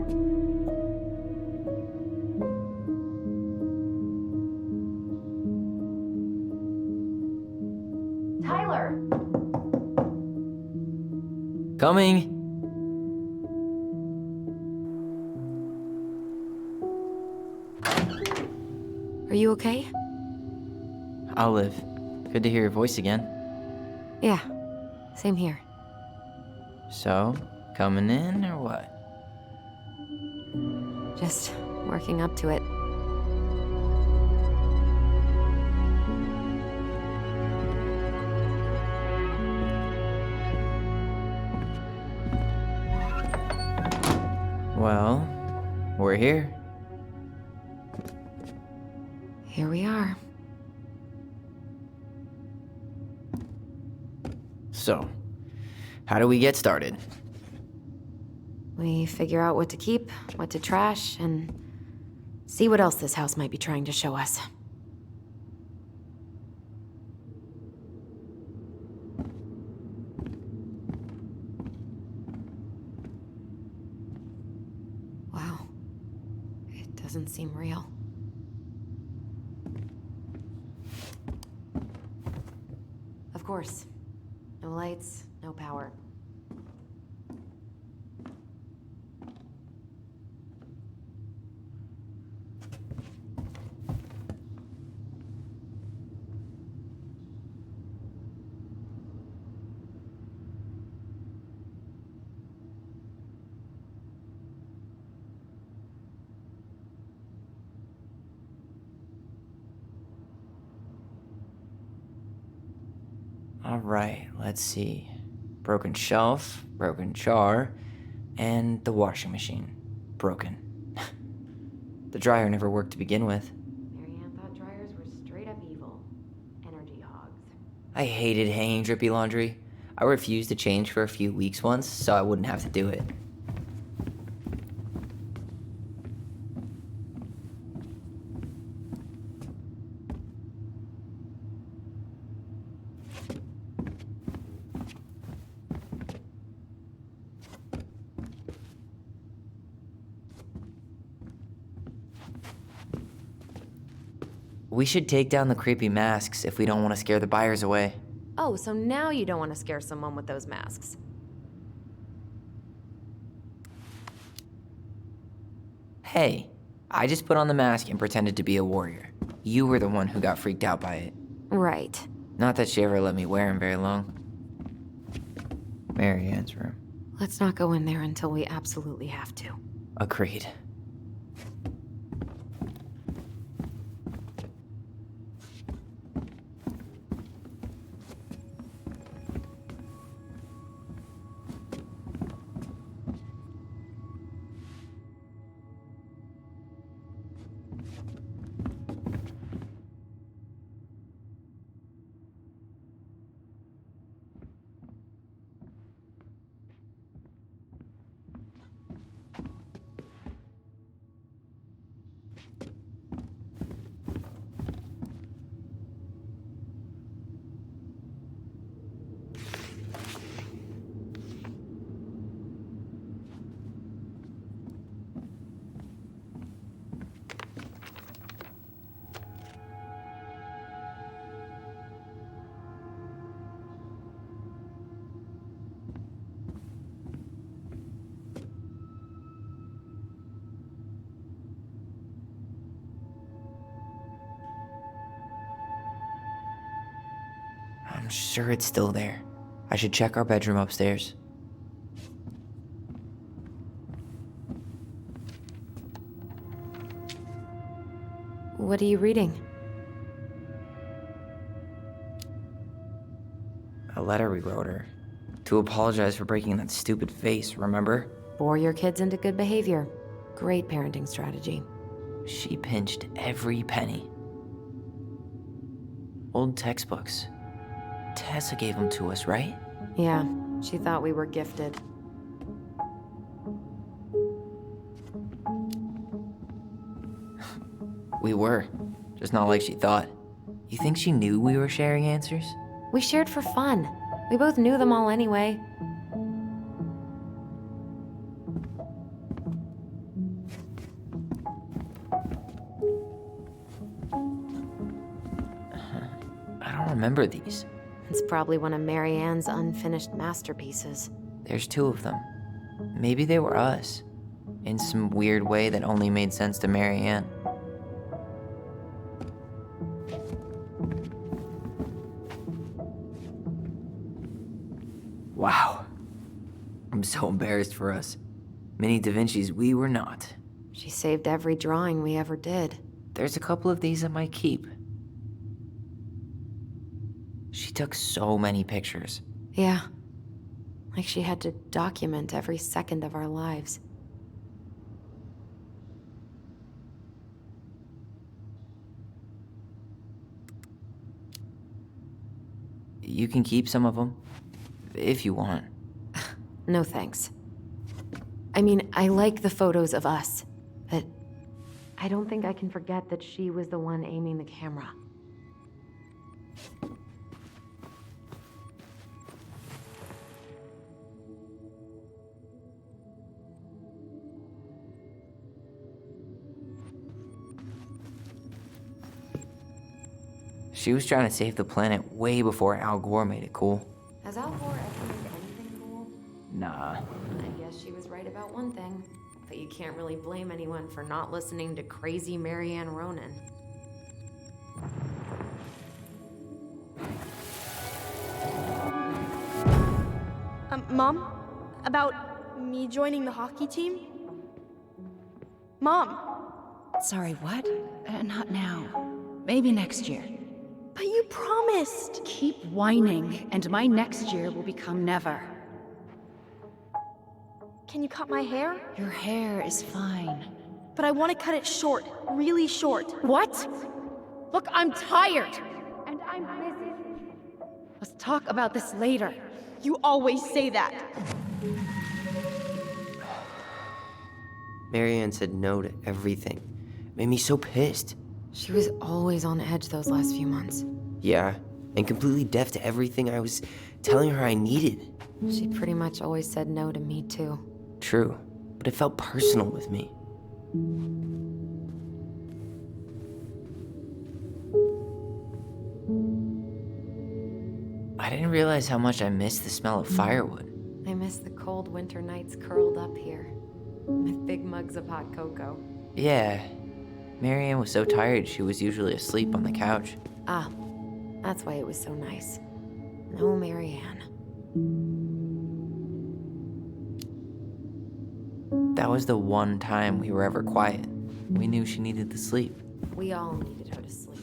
Tyler! Coming! Are you okay? Olive, good to hear your voice again. Yeah, same here. So, coming in or what? Just working up to it. Well, we're here. Here we are. So, how do we get started? We figure out what to keep, what to trash, and see what else this house might be trying to show us. Wow. It doesn't seem real. Of course. No lights, no power. Alright, let's see. Broken shelf, broken jar, and the washing machine. Broken. The dryer never worked to begin with. Marianne thought dryers were straight up evil. Energy hogs. I hated hanging drippy laundry. I refused to change for a few weeks once, so I wouldn't have to do it. We should take down the creepy masks if we don't want to scare the buyers away. Oh, so now you don't want to scare someone with those masks. Hey, I just put on the mask and pretended to be a warrior. You were the one who got freaked out by it. Right. Not that she ever let me wear him very long. Marianne's room. Let's not go in there until we absolutely have to. Agreed. I'm sure it's still there. I should check our bedroom upstairs. What are you reading? A letter we wrote her. To apologize for breaking that stupid face, remember? Bore your kids into good behavior. Great parenting strategy. She pinched every penny. Old textbooks. Tessa gave them to us, right? Yeah, she thought we were gifted. We were. Just not like she thought. You think she knew we were sharing answers? We shared for fun. We both knew them all anyway. I don't remember these. It's probably one of Marianne's unfinished masterpieces. There's 2 of them. Maybe they were us. In some weird way that only made sense to Marianne. Wow. I'm so embarrassed for us. Mini Da Vinci's we were not. She saved every drawing we ever did. There's a couple of these I might keep. She took so many pictures. Yeah. Like she had to document every second of our lives. You can keep some of them, if you want. No thanks. I mean, I like the photos of us, but I don't think I can forget that she was the one aiming the camera. She was trying to save the planet way before Al Gore made it cool. Has Al Gore ever made anything cool? Nah. I guess she was right about one thing, but you can't really blame anyone for not listening to crazy Marianne Ronan. Mom? About me joining the hockey team? Mom! Sorry, what? Not now. Maybe next year. But you promised! Keep whining, and my next year will become never. Can you cut my hair? Your hair is fine. But I want to cut it short, really short. What? Look, I'm tired! And I'm busy. Let's talk about this later. You always say that. Marianne said no to everything. Made me so pissed. She was always on edge those last few months. Yeah, and completely deaf to everything I was telling her I needed. She pretty much always said no to me, too. True, but it felt personal with me. I didn't realize how much I missed the smell of firewood. I miss the cold winter nights curled up here, with big mugs of hot cocoa. Yeah, Marianne was so tired she was usually asleep on the couch. Ah, that's why it was so nice. No Marianne. That was the one time we were ever quiet. We knew she needed to sleep. We all needed her to sleep.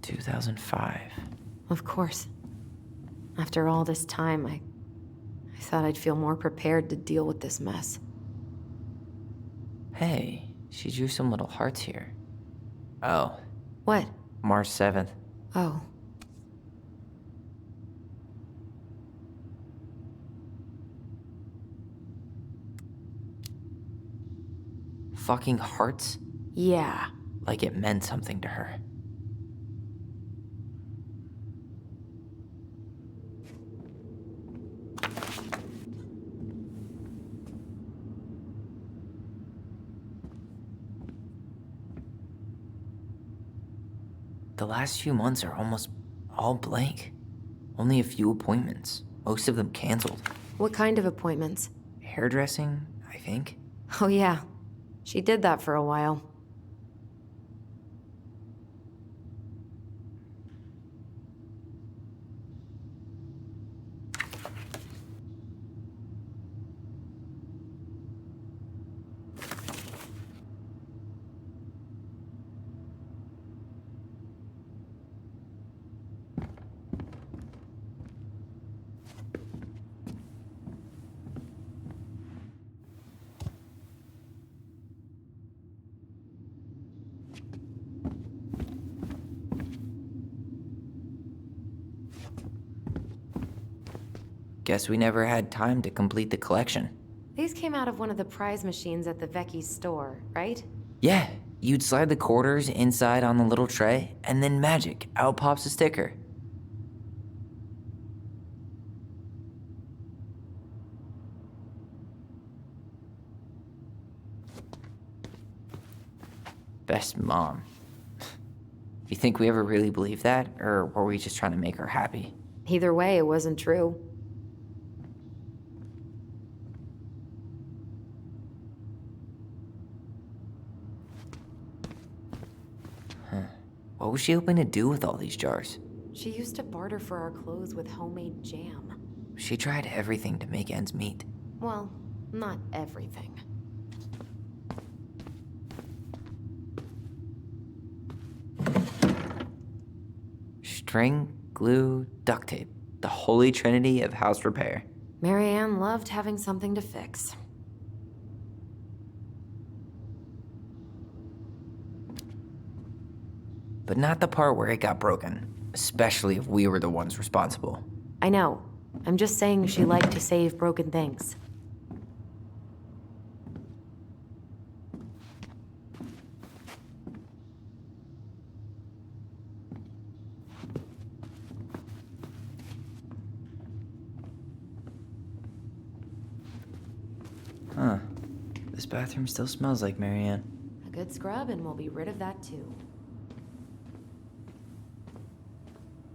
– 2005. Of course. After all this time, I thought I'd feel more prepared to deal with this mess. Hey, she drew some little hearts here. Oh, What? March 7th. Oh. Fucking hearts? Yeah. Like it meant something to her. The last few months are almost all blank. Only a few appointments, most of them canceled. What kind of appointments? Hairdressing, I think. Oh yeah. She did that for a while. Guess we never had time to complete the collection. These came out of one of the prize machines at the Vecchi's store, right? Yeah, you'd slide the quarters inside on the little tray, and then magic, out pops a sticker. Best mom. You think we ever really believed that, or were we just trying to make her happy? Either way, it wasn't true. What was she hoping to do with all these jars? She used to barter for our clothes with homemade jam. She tried everything to make ends meet. Well, not everything. String, glue, duct tape. The holy trinity of house repair. Marianne loved having something to fix. But not the part where it got broken, especially if we were the ones responsible. I know. I'm just saying she liked to save broken things. Huh. This bathroom still smells like Marianne. A good scrub and we'll be rid of that too.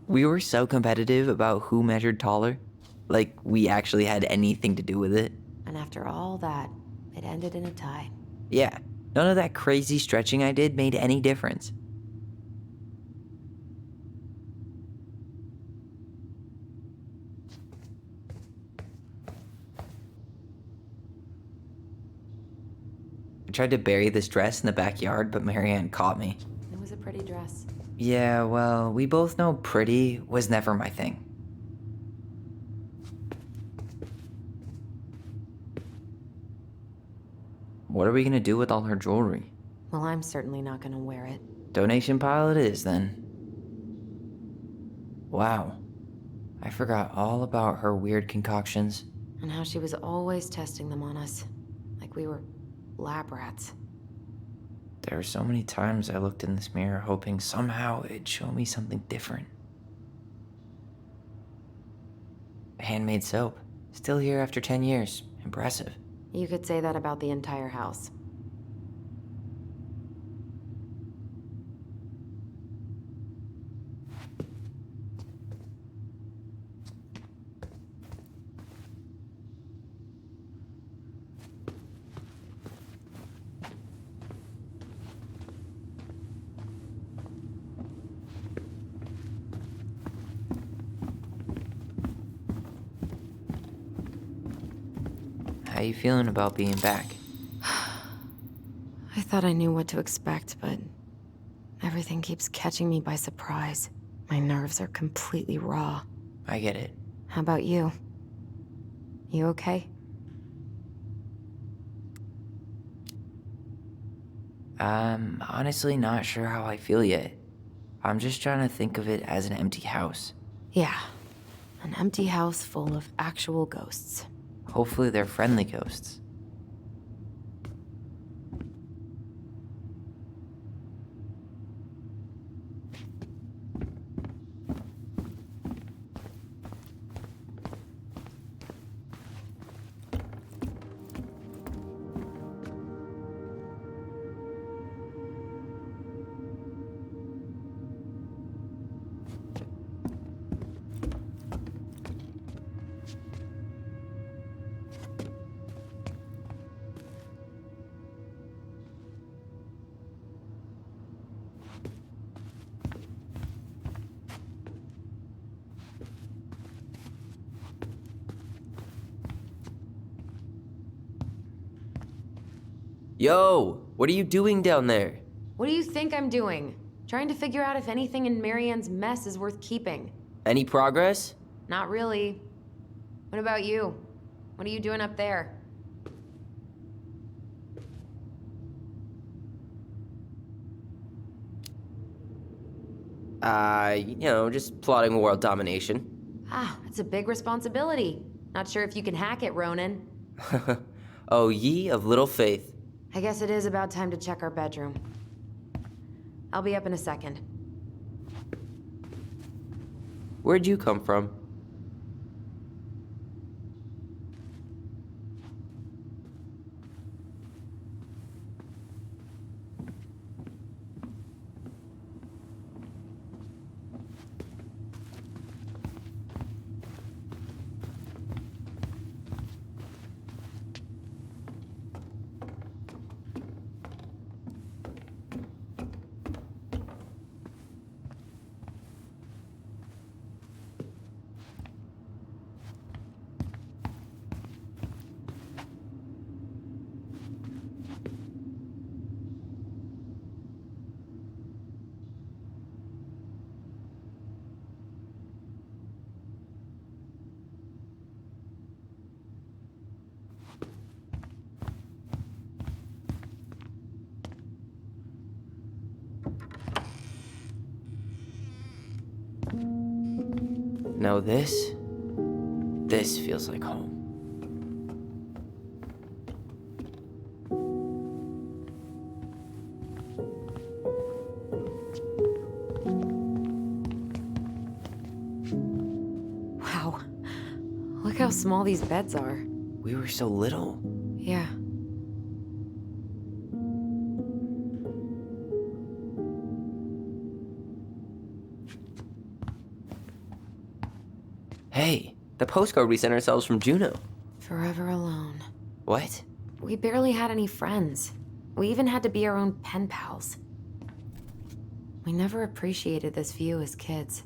We were so competitive about who measured taller. Like we actually had anything to do with it. And after all that, it ended in a tie. Yeah, none of that crazy stretching I did made any difference. I tried to bury this dress in the backyard, but Marianne caught me. It was a pretty dress. Yeah, well, we both know pretty was never my thing. What are we gonna do with all her jewelry? Well, I'm certainly not gonna wear it. Donation pile it is, then. Wow. I forgot all about her weird concoctions. And how she was always testing them on us. Like we were lab rats. There were so many times I looked in this mirror hoping somehow it'd show me something different. Handmade soap. Still here after 10 years. Impressive. You could say that about the entire house. How you feeling about being back? I thought I knew what to expect, but everything keeps catching me by surprise. My nerves are completely raw. I get it. How about you? You okay? I'm honestly not sure how I feel yet. I'm just trying to think of it as an empty house. Yeah. An empty house full of actual ghosts. Hopefully they're friendly ghosts. Yo, what are you doing down there? What do you think I'm doing? Trying to figure out if anything in Marianne's mess is worth keeping. Any progress? Not really. What about you? What are you doing up there? Just plotting world domination. Ah, it's a big responsibility. Not sure if you can hack it, Ronan. Oh, ye of little faith. I guess it is about time to check our bedroom. I'll be up in a second. Where'd you come from? Now this feels like home. Wow. Look how small these beds are. We were so little. Yeah. Hey, the postcard we sent ourselves from Juno. Forever alone. What? We barely had any friends. We even had to be our own pen pals. We never appreciated this view as kids.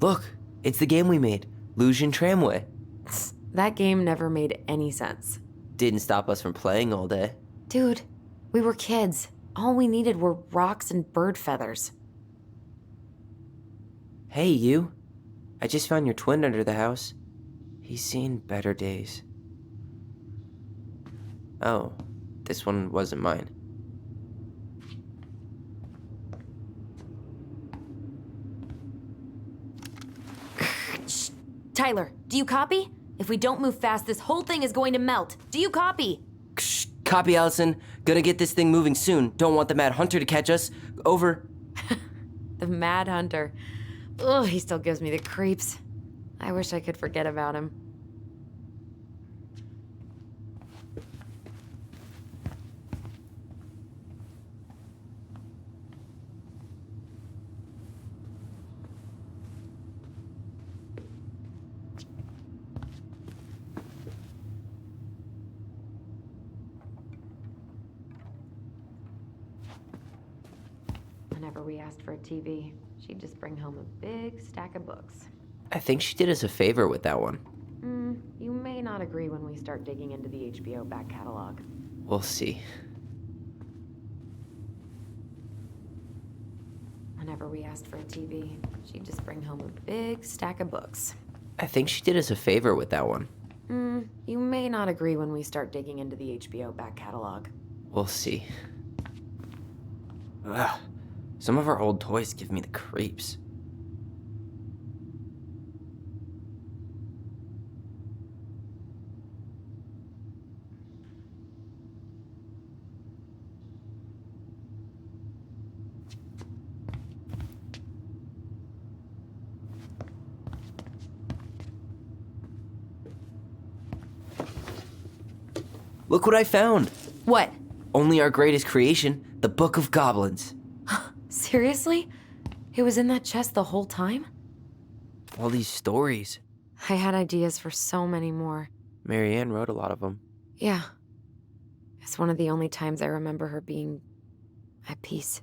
Look, it's the game we made, Lusion Tramway. That game never made any sense. Didn't stop us from playing all day. Dude, we were kids. All we needed were rocks and bird feathers. Hey, you. I just found your twin under the house. He's seen better days. Oh, this one wasn't mine. Tyler, do you copy? If we don't move fast, this whole thing is going to melt. Do you copy? Shh, copy, Allison. Gonna get this thing moving soon. Don't want the Mad Hunter to catch us. Over. The Mad Hunter. Ugh, he still gives me the creeps. I wish I could forget about him. Whenever we asked for a TV, she'd just bring home a big stack of books. I think she did us a favor with that one. You may not agree when we start digging into the HBO back catalog. We'll see. Whenever we asked for a TV, she'd just bring home a big stack of books. I think she did us a favor with that one. You may not agree when we start digging into the HBO back catalog. We'll see. Ugh. Some of our old toys give me the creeps. Look what I found! What? Only our greatest creation, The Book of Goblins. Seriously? It was in that chest the whole time? All these stories. I had ideas for so many more. Marianne wrote a lot of them. Yeah. It's one of the only times I remember her being at peace.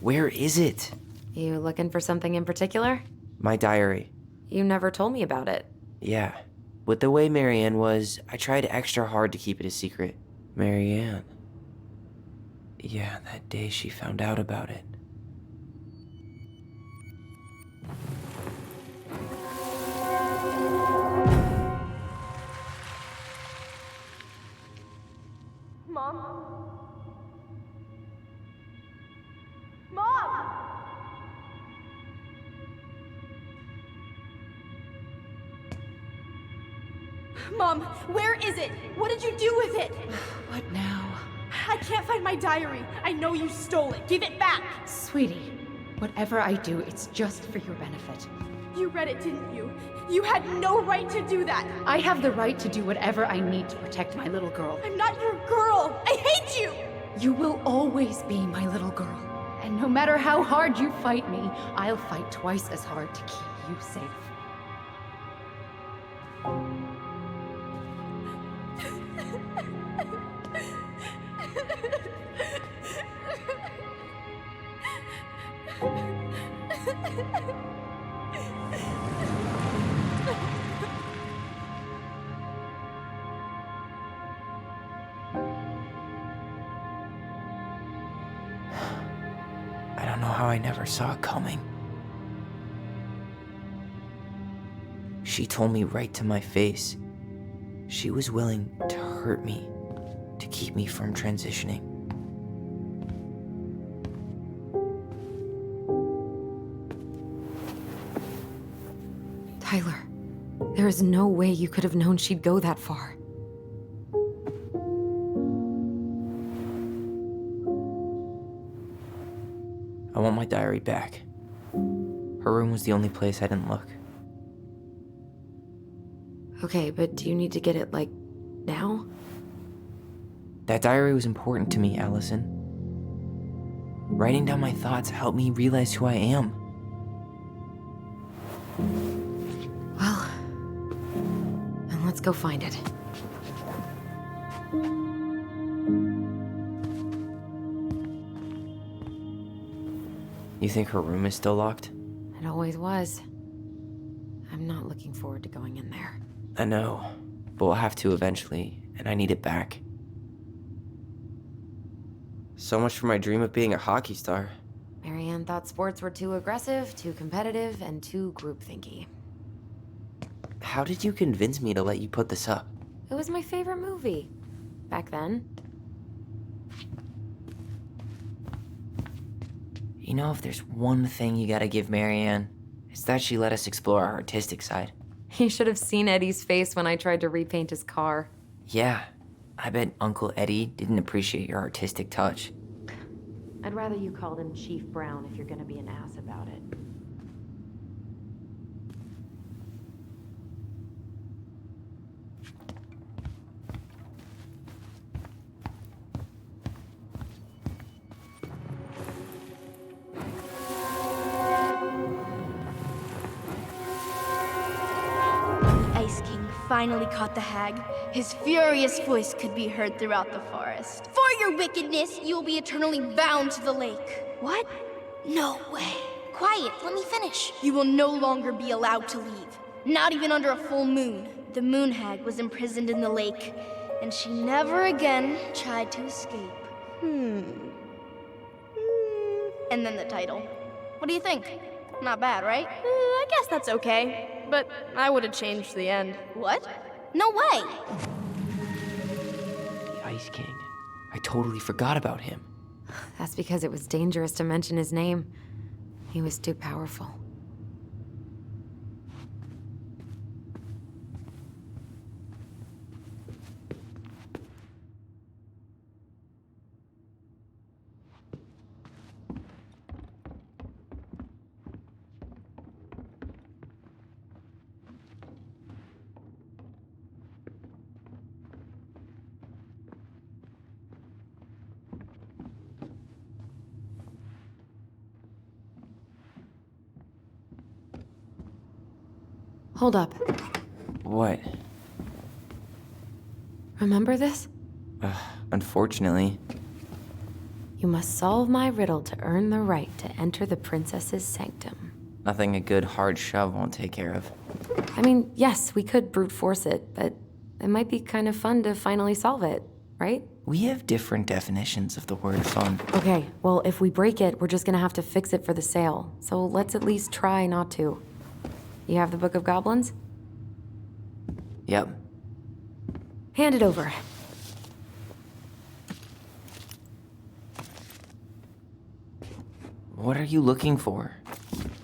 Where is it? You looking for something in particular? My diary. You never told me about it. Yeah. With the way Marianne was, I tried extra hard to keep it a secret. Marianne. Yeah, that day she found out about it. Mom? Mom! Mom, where is it? What did you do with it? What now? I can't find my diary. I know you stole it. Give it back. Sweetie, whatever I do, it's just for your benefit. You read it, didn't you? You had no right to do that. I have the right to do whatever I need to protect my little girl. I'm not your girl. I hate you. You will always be my little girl. And no matter how hard you fight me, I'll fight twice as hard to keep you safe. I don't know how I never saw it coming. She told me right to my face. She was willing to hurt me to keep me from transitioning. Tyler, there is no way you could have known she'd go that far. I want my diary back. Her room was the only place I didn't look. Okay, but do you need to get it, like, now? That diary was important to me, Allison. Writing down my thoughts helped me realize who I am. Well, then let's go find it. You think her room is still locked? It always was. I'm not looking forward to going in there. I know, but we'll have to eventually, and I need it back. So much for my dream of being a hockey star. Marianne thought sports were too aggressive, too competitive, and too groupthinky. How did you convince me to let you put this up? It was my favorite movie. Back then. You know, if there's one thing you gotta give Marianne, it's that she let us explore our artistic side. You should have seen Eddie's face when I tried to repaint his car. Yeah, I bet Uncle Eddie didn't appreciate your artistic touch. I'd rather you called him Chief Brown if you're gonna be an ass about it. Ice King finally caught the hag. His furious voice could be heard throughout the forest. For your wickedness, you will be eternally bound to the lake. What? No way. Quiet, let me finish. You will no longer be allowed to leave. Not even under a full moon. The moon hag was imprisoned in the lake, and she never again tried to escape. And then the title. What do you think? Not bad, right? I guess that's okay, but I would have changed the end. What? No way! The Ice King. I totally forgot about him. That's because it was dangerous to mention his name. He was too powerful. Hold up. What? Remember this? Unfortunately. You must solve my riddle to earn the right to enter the princess's sanctum. Nothing a good hard shove won't take care of. I mean, yes, we could brute force it, but it might be kind of fun to finally solve it, right? We have different definitions of the word fun. Okay, well, if we break it, we're just gonna have to fix it for the sale. So let's at least try not to. You have the Book of Goblins? Yep. Hand it over. What are you looking for?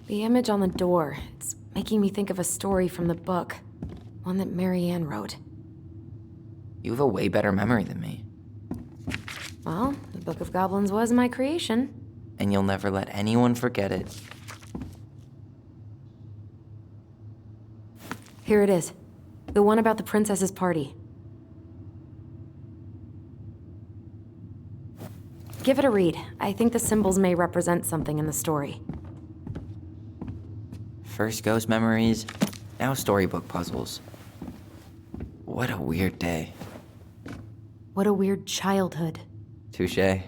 The image on the door. It's making me think of a story from the book. One that Marianne wrote. You have a way better memory than me. Well, the Book of Goblins was my creation. And you'll never let anyone forget it. Here it is. The one about the princess's party. Give it a read. I think the symbols may represent something in the story. First ghost memories, now storybook puzzles. What a weird day. What a weird childhood. Touché.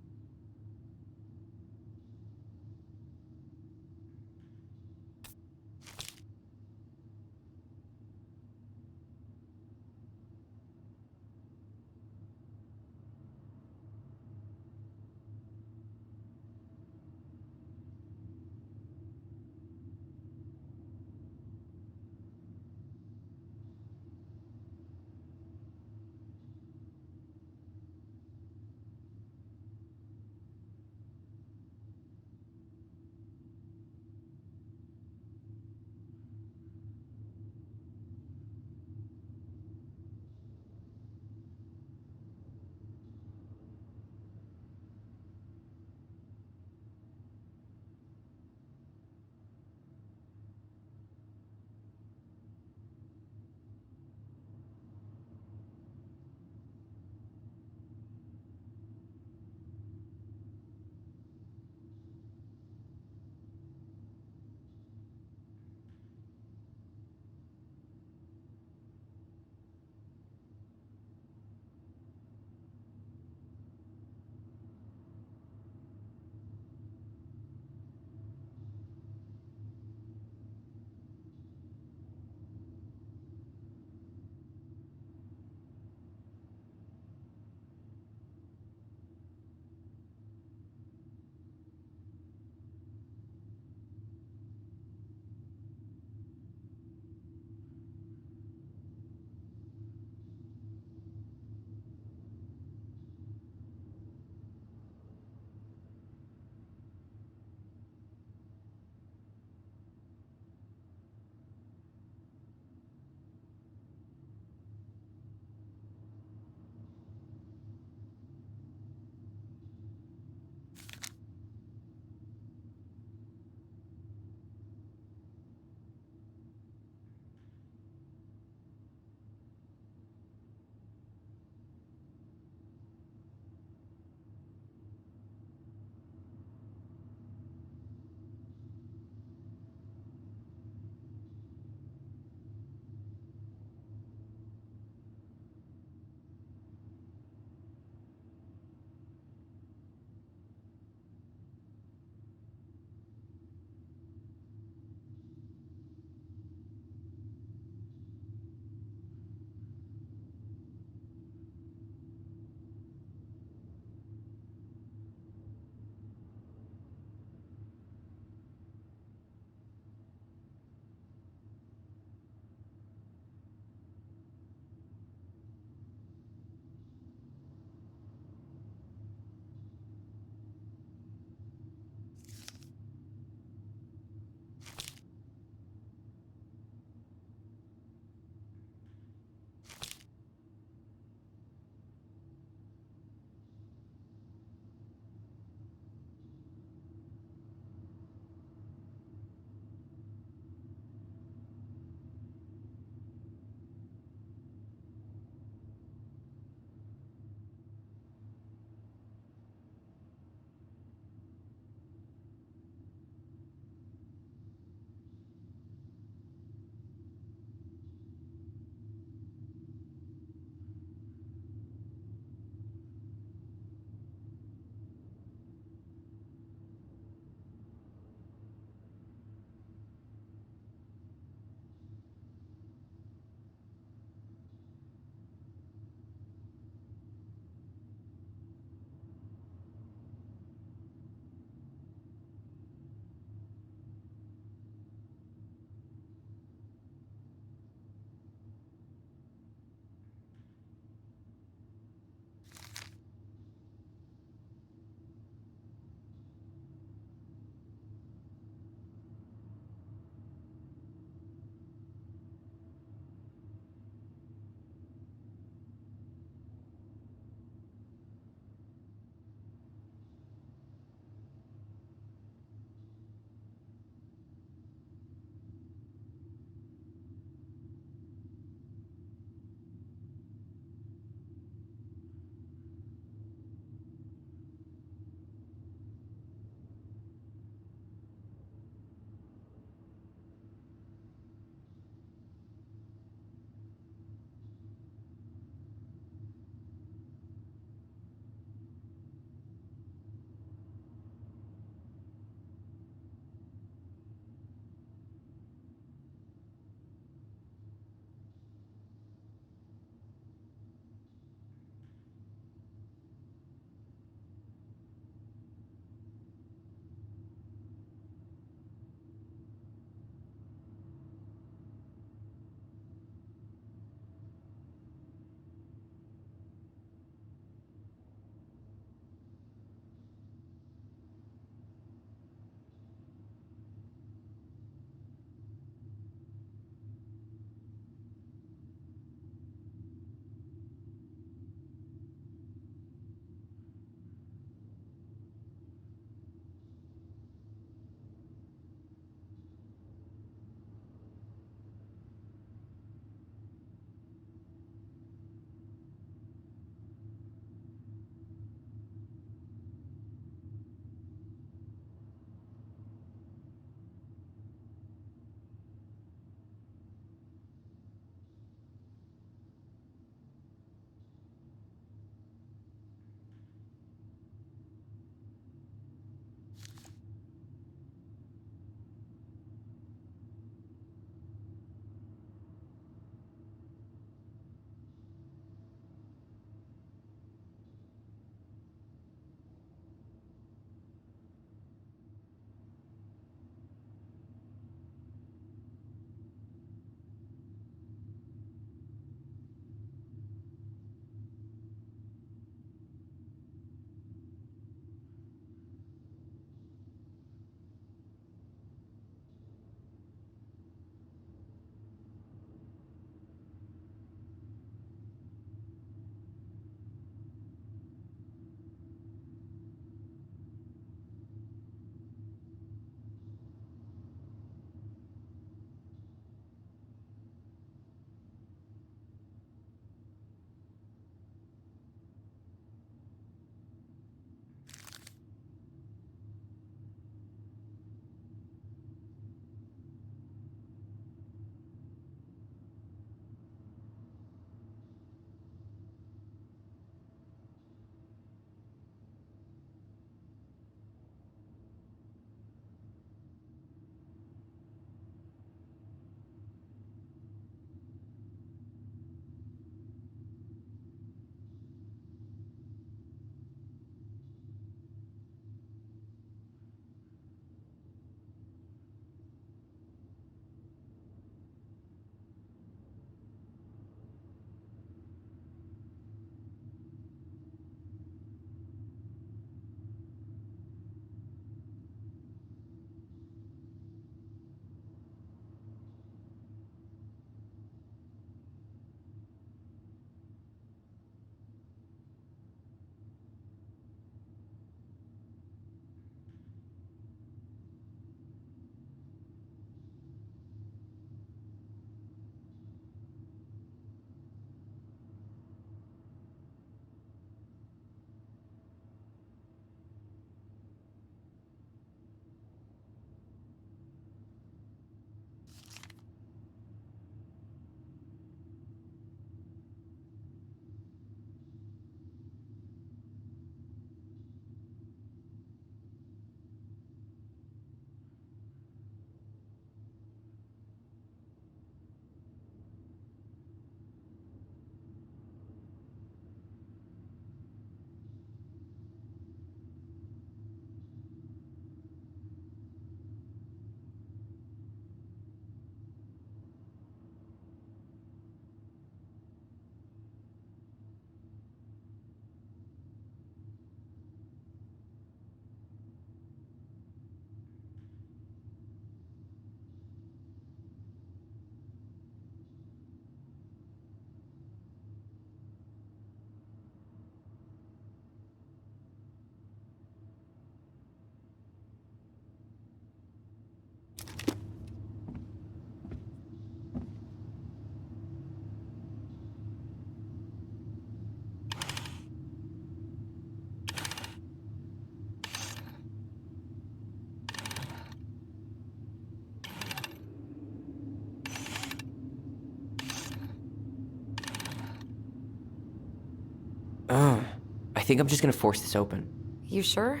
I think I'm just gonna force this open. You sure?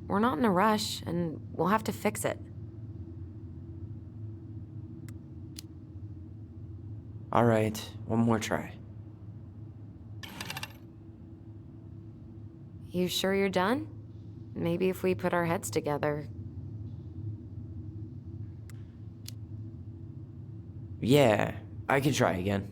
We're not in a rush, and we'll have to fix it. Alright, one more try. You sure you're done? Maybe if we put our heads together. Yeah, I can try again.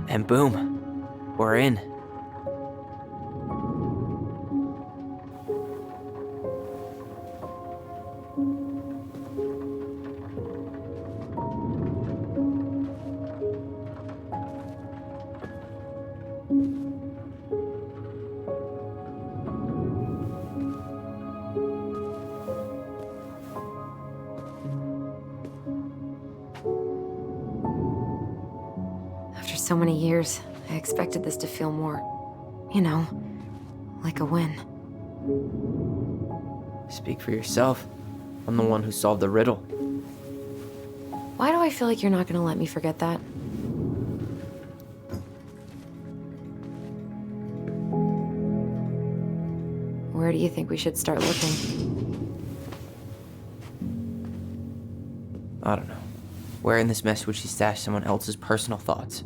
And boom, we're in. After so many years, I expected this to feel more, you know, like a win. Speak for yourself. I'm the one who solved the riddle. Why do I feel like you're not gonna let me forget that? Where do you think we should start looking? I don't know. Where in this mess would she stash someone else's personal thoughts?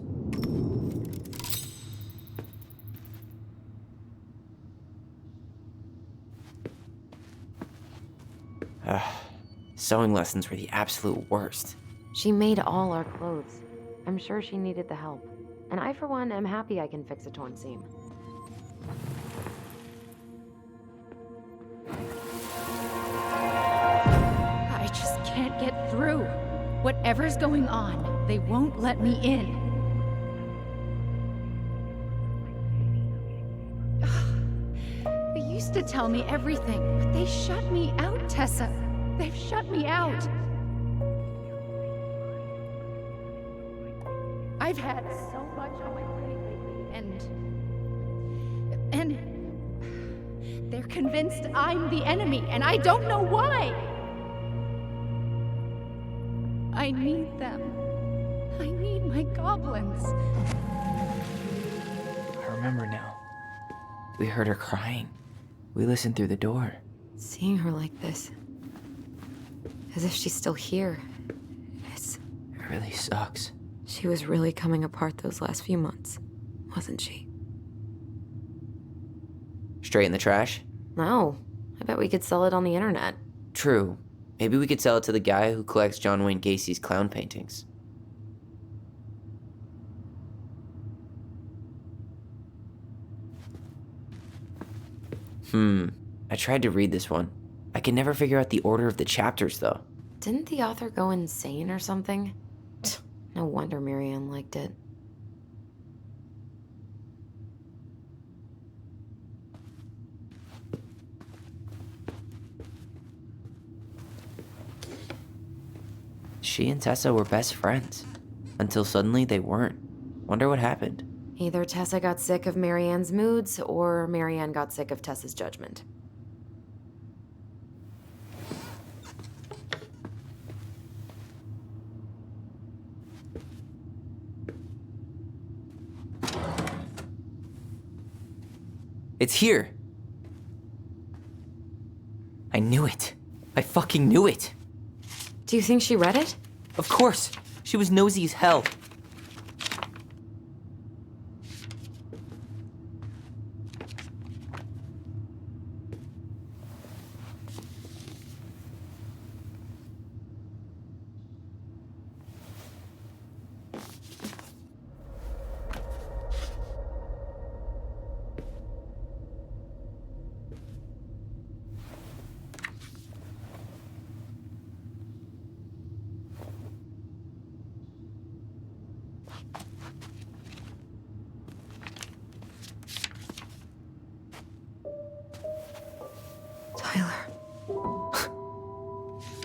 Sewing lessons were the absolute worst. She made all our clothes. I'm sure she needed the help. And I, for one, am happy I can fix a torn seam. I just can't get through. Whatever's going on, they won't let me in. They used to tell me everything, but they shut me out, Tessa. They've shut me out. I've had so much on my plate lately, and they're convinced I'm the enemy, and I don't know why. I need them. I need my goblins. I remember now. We heard her crying. We listened through the door. Seeing her like this, as if she's still here, It really sucks. she was really coming apart those last few months, wasn't she? Straight in the trash? No, I bet we could sell it on the internet. True. Maybe we could sell it to the guy who collects John Wayne Gacy's clown paintings. I tried to read this one. I can never figure out the order of the chapters, though. Didn't the author go insane or something? No wonder Marianne liked it. She and Tessa were best friends. Until suddenly they weren't. Wonder what happened. Either Tessa got sick of Marianne's moods, or Marianne got sick of Tessa's judgment. It's here. I knew it. I fucking knew it. Do you think she read it? Of course. She was nosy as hell.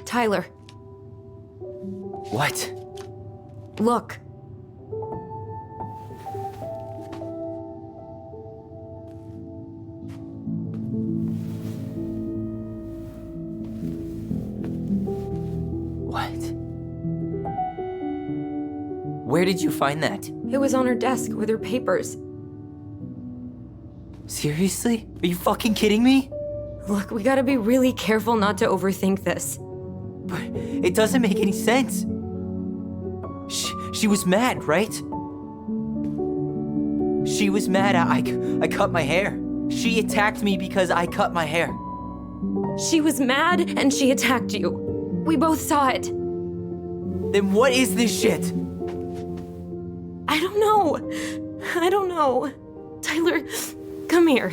Tyler. What? Look. What? Where did you find that? It was on her desk with her papers. Seriously? Are you fucking kidding me? Look, we gotta be really careful not to overthink this. But it doesn't make any sense. She was mad, right? She was mad I cut my hair. She attacked me because I cut my hair. She was mad and she attacked you. We both saw it. Then what is this shit? I don't know. Tyler, come here.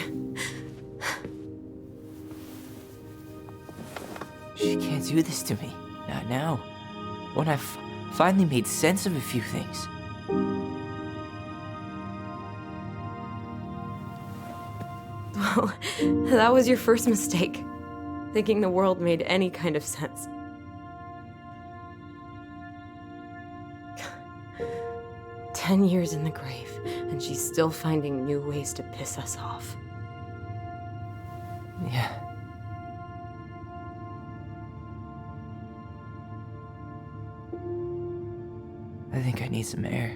She can't do this to me. Not now. When I've finally made sense of a few things. Well, that was your first mistake. Thinking the world made any kind of sense. "10 years in the grave, and she's still finding new ways to piss us off." Yeah. I think I need some air.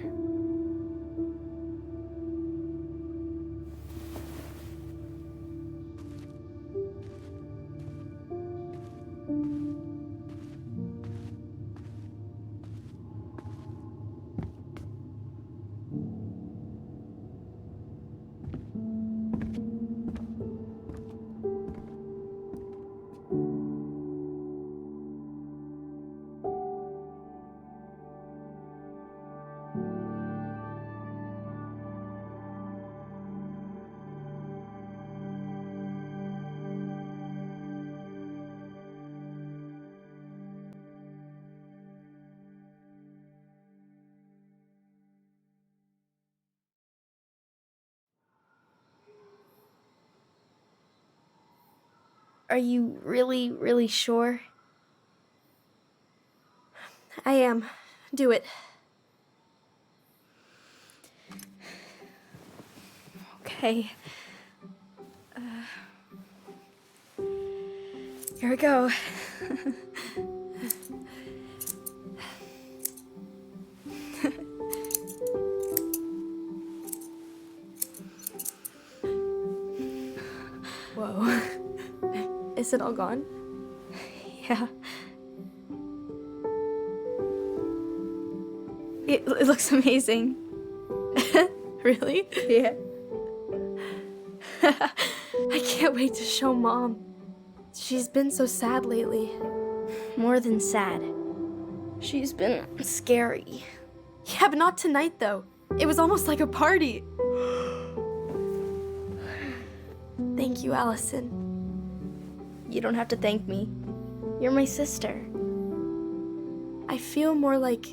Are you really, really sure? I am. Do it. Okay. Here we go. Whoa. Is it all gone? Yeah. It looks amazing. Really? Yeah. I can't wait to show Mom. She's been so sad lately. More than sad. She's been scary. Yeah, but not tonight, though. It was almost like a party. Thank you, Allison. You don't have to thank me. You're my sister. I feel more like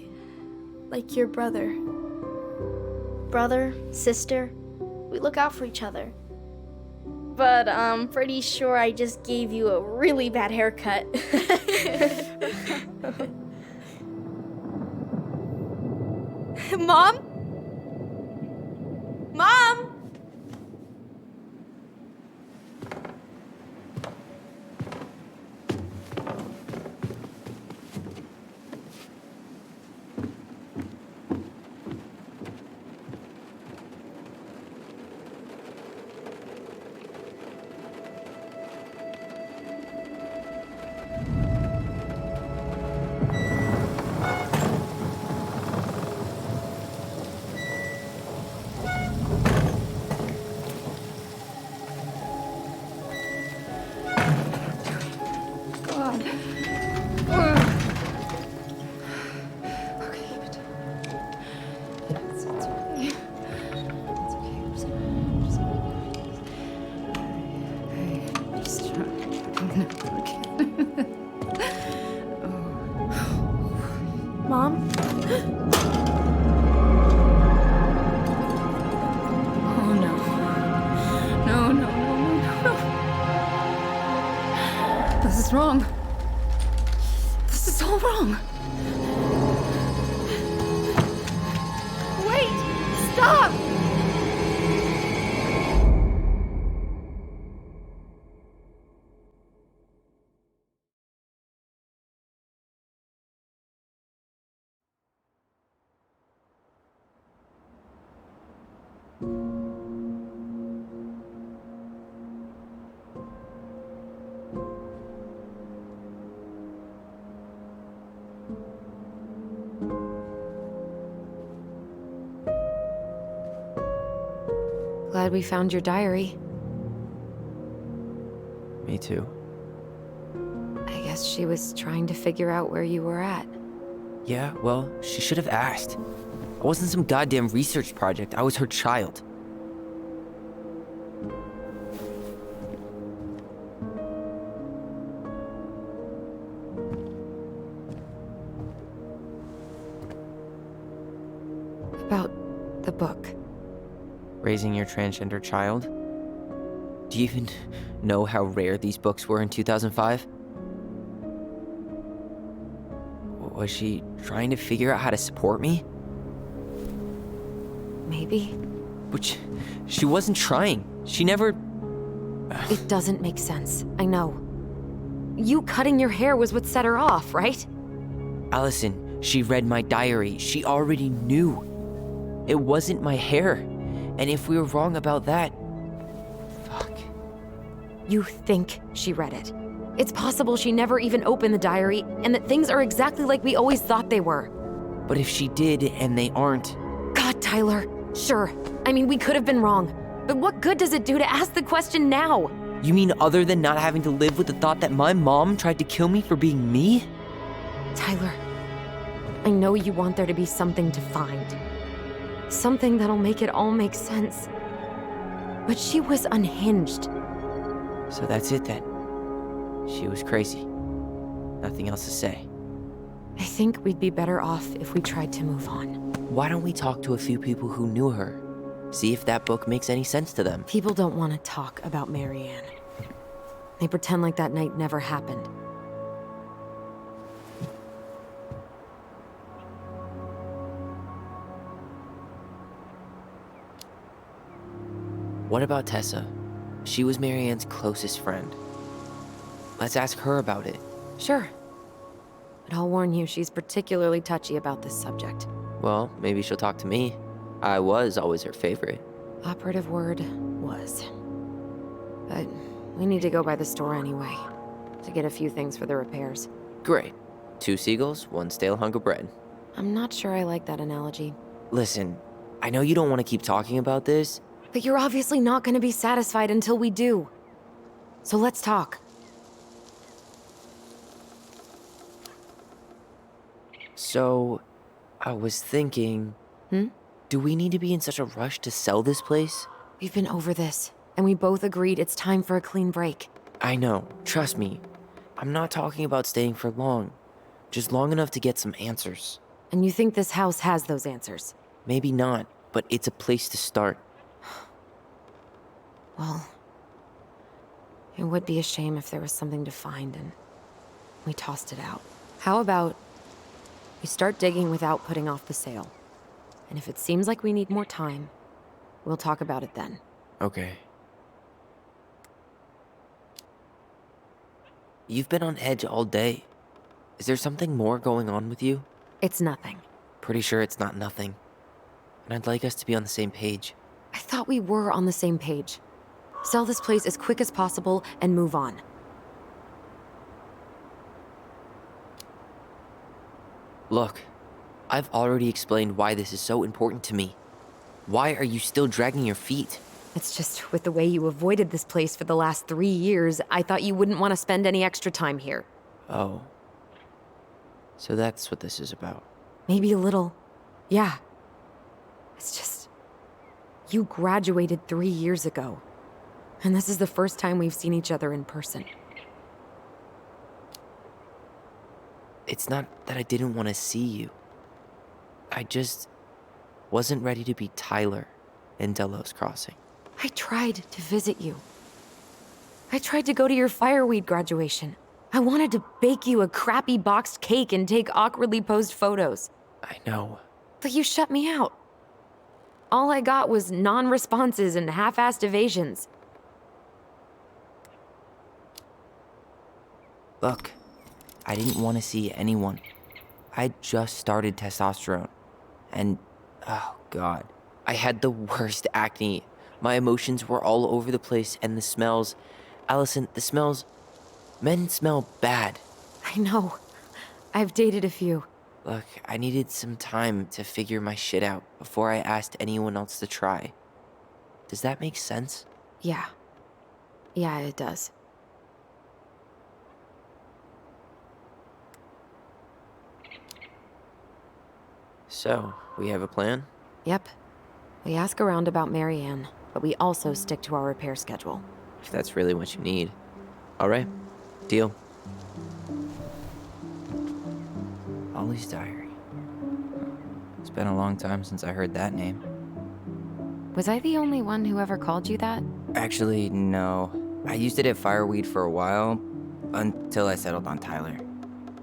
your brother. Brother, sister, we look out for each other. But I'm pretty sure I just gave you a really bad haircut. Mom? Mom? God. Ugh. Okay, but it's okay. It's okay. I'm just okay. Mom? Oh no. No, no, no, no, no. This is wrong. This is all wrong. Wait! Stop! Glad we found your diary. Me too. I guess she was trying to figure out where you were at. Yeah, well, she should have asked. I wasn't some goddamn research project. I was her child. About the book. Raising your transgender child? Do you even know how rare these books were in 2005? Was she trying to figure out how to support me? Maybe. Which, she wasn't trying. She never... It doesn't make sense. I know. You cutting your hair was what set her off, right? Allison, she read my diary. She already knew. It wasn't my hair. And if we were wrong about that... Fuck. You think she read it. It's possible she never even opened the diary, and that things are exactly like we always thought they were. But if she did, and they aren't... God, Tyler. Sure. I mean, we could have been wrong. But what good does it do to ask the question now? You mean other than not having to live with the thought that my mom tried to kill me for being me? Tyler, I know you want there to be something to find. Something that'll make it all make sense. But she was unhinged. So that's it then. She was crazy. Nothing else to say. I think we'd be better off if we tried to move on. Why don't we talk to a few people who knew her? See if that book makes any sense to them. People don't want to talk about Marianne. They pretend like that night never happened. What about Tessa? She was Marianne's closest friend. Let's ask her about it. Sure. But I'll warn you, she's particularly touchy about this subject. Well, maybe she'll talk to me. I was always her favorite. Operative word was. But we need to go by the store anyway, to get a few things for the repairs. Great. 2 seagulls, 1 stale hunk of bread. I'm not sure I like that analogy. Listen, I know you don't want to keep talking about this. But you're obviously not going to be satisfied until we do. So let's talk. So, I was thinking... Do we need to be in such a rush to sell this place? We've been over this, and we both agreed it's time for a clean break. I know, trust me. I'm not talking about staying for long. Just long enough to get some answers. And you think this house has those answers? Maybe not, but it's a place to start. Well, it would be a shame if there was something to find and we tossed it out. How about we start digging without putting off the sale? And if it seems like we need more time, we'll talk about it then. Okay. You've been on edge all day. Is there something more going on with you? It's nothing. Pretty sure it's not nothing. And I'd like us to be on the same page. I thought we were on the same page. Sell this place as quick as possible and move on. Look, I've already explained why this is so important to me. Why are you still dragging your feet? It's just with the way you avoided this place for the last 3 years, I thought you wouldn't want to spend any extra time here. Oh. So that's what this is about. Maybe a little. Yeah. It's just... You graduated 3 years ago. And this is the first time we've seen each other in person. It's not that I didn't want to see you. I just wasn't ready to be Tyler in Delos Crossing. I tried to visit you. I tried to go to your fireweed graduation. I wanted to bake you a crappy boxed cake and take awkwardly posed photos. I know. But you shut me out. All I got was non-responses and half-assed evasions. Look, I didn't want to see anyone. I just started testosterone. And, oh god, I had the worst acne. My emotions were all over the place, and the smells... Allison, the smells... Men smell bad. I know. I've dated a few. Look, I needed some time to figure my shit out before I asked anyone else to try. Does that make sense? Yeah. Yeah, it does. So, we have a plan? Yep. We ask around about Marianne, but we also stick to our repair schedule. If that's really what you need. Alright, deal. Ollie's Diary. It's been a long time since I heard that name. Was I the only one who ever called you that? Actually, no. I used it at Fireweed for a while, until I settled on Tyler.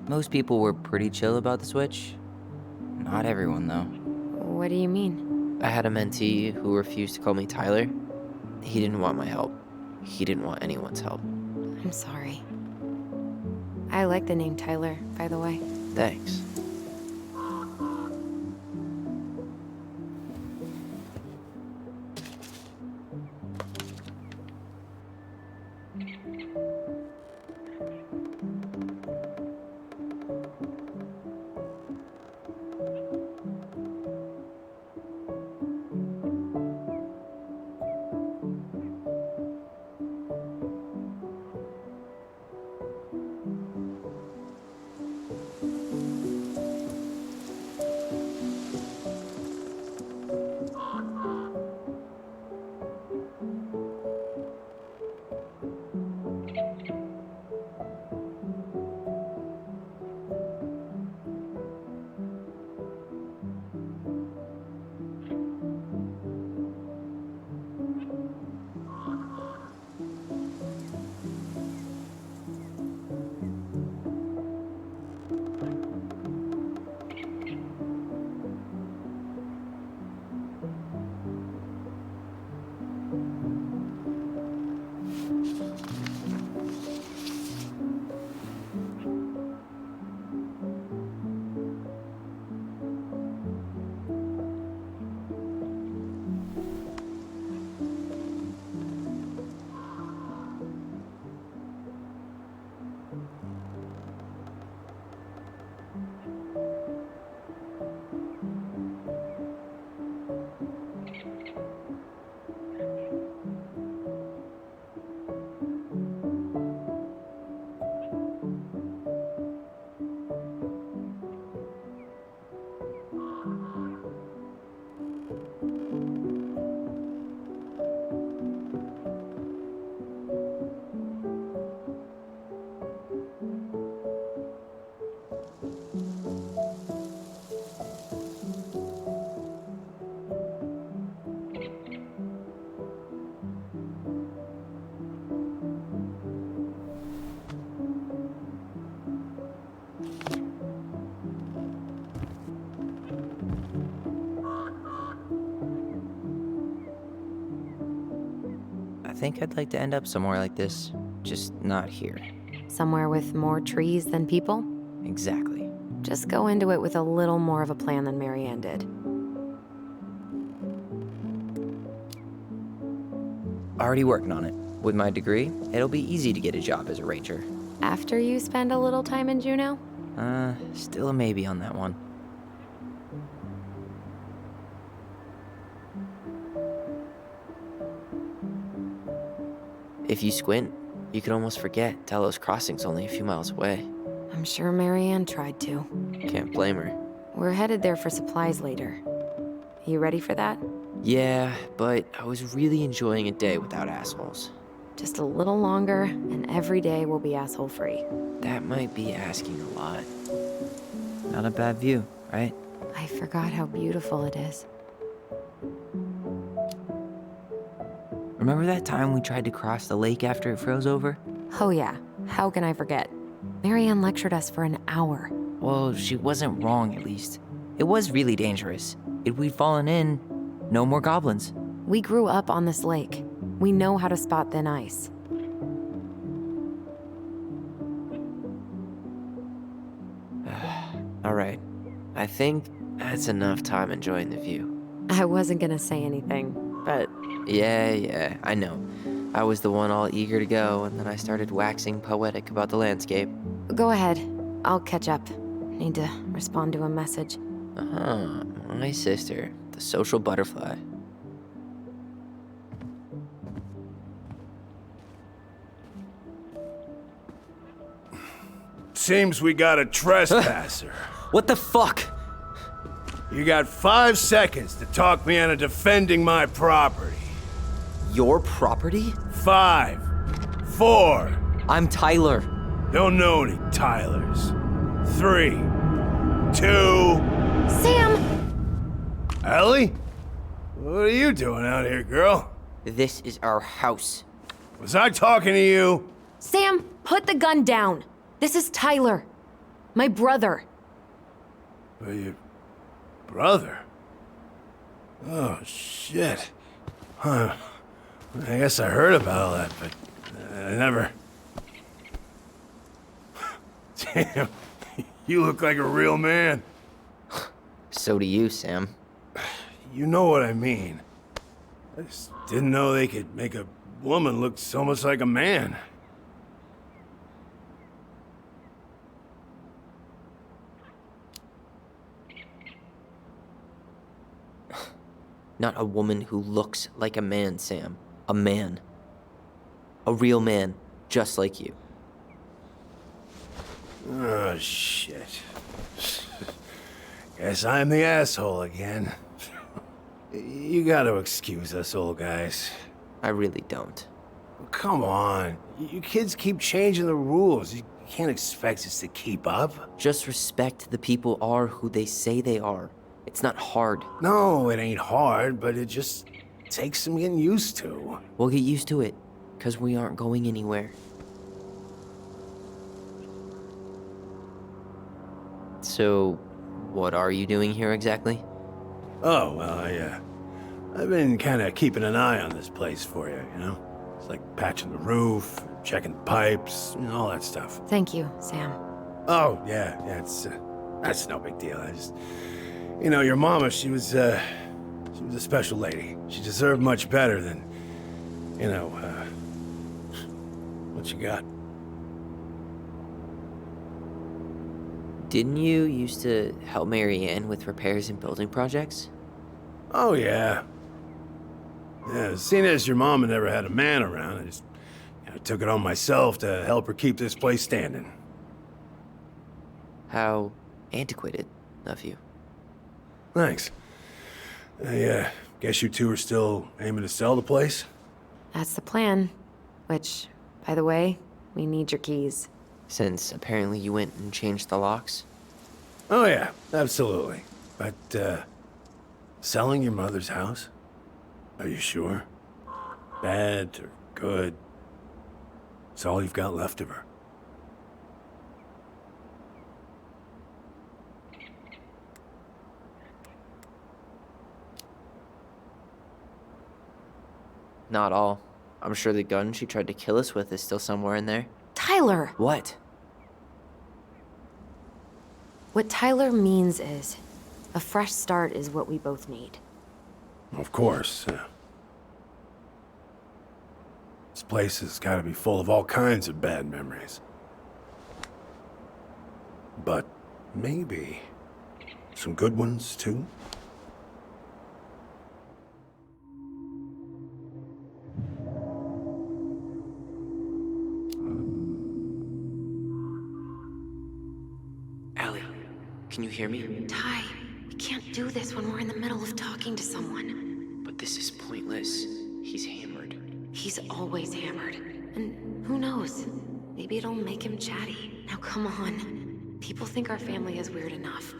Most people were pretty chill about the switch. Not everyone, though. What do you mean? I had a mentee who refused to call me Tyler. He didn't want my help. He didn't want anyone's help. I'm sorry. I like the name Tyler, by the way. Thanks. think I'd like to end up somewhere like this, just not here. Somewhere with more trees than people? Exactly. Just go into it with a little more of a plan than Marianne did. Already working on it. With my degree, it'll be easy to get a job as a ranger. After you spend a little time in Juneau? Still a maybe on that one. If you squint, you could almost forget Delos Crossing's only a few miles away. I'm sure Marianne tried to. Can't blame her. We're headed there for supplies later. You ready for that? Yeah, but I was really enjoying a day without assholes. Just a little longer, and every day will be asshole-free. That might be asking a lot. Not a bad view, right? I forgot how beautiful it is. Remember that time we tried to cross the lake after it froze over? Oh yeah, how can I forget? Marianne lectured us for an hour. Well, she wasn't wrong, at least. It was really dangerous. If we'd fallen in, no more goblins. We grew up on this lake. We know how to spot thin ice. All right. I think that's enough time enjoying the view. I wasn't gonna say anything, but Yeah, I know. I was the one all eager to go, and then I started waxing poetic about the landscape. go ahead. I'll catch up. Need to respond to a message. My sister, the social butterfly. Seems we got a trespasser. What the fuck? You got 5 seconds to talk me into defending my property. Your property? 5, 4, I'm Tyler. don't know any Tylers. 3, 2, Sam! Ellie? What are you doing out here, girl? This is our house. Was I talking to you? Sam, put the gun down. This is Tyler. My brother. Or your brother? Oh, shit. Huh. I guess I heard about all that, but I never... Damn, you look like a real man. So do you, Sam. You know what I mean. I just didn't know they could make a woman look so much like a man. Not a woman who looks like a man, Sam. A man. A real man, just like you. Oh, shit. Guess I'm the asshole again. You gotta excuse us old guys. I really don't. Come on. You kids keep changing the rules. You can't expect us to keep up. Just respect the people are who they say they are. It's not hard. No, it ain't hard, but it just takes some getting used to. We'll get used to it, because we aren't going anywhere. So, what are you doing here exactly? Oh, well, I've been kind of keeping an eye on this place for you, you know? It's like patching the roof, checking the pipes, and all that stuff. Thank you, Sam. Oh, yeah, that's no big deal. I just, you know, your mama, she was a special lady. She deserved much better than, you know, what you got. Didn't you used to help Marianne with repairs and building projects? Oh, yeah. Yeah, seeing as your mama never had a man around, I just took it on myself to help her keep this place standing. How antiquated of you. Thanks. I guess you two are still aiming to sell the place? That's the plan. Which, by the way, we need your keys. Since apparently you went and changed the locks? Oh, yeah, absolutely. But, selling your mother's house? Are you sure? Bad or good? It's all you've got left of her. Not all. I'm sure the gun she tried to kill us with is still somewhere in there. Tyler! What? What Tyler means is, a fresh start is what we both need. Of course. This place has got to be full of all kinds of bad memories. But maybe some good ones, too? Allie, can you hear me? Ty, we can't do this when we're in the middle of talking to someone. But this is pointless. He's hammered. He's always hammered. And who knows? Maybe it'll make him chatty. Now come on. People think our family is weird enough.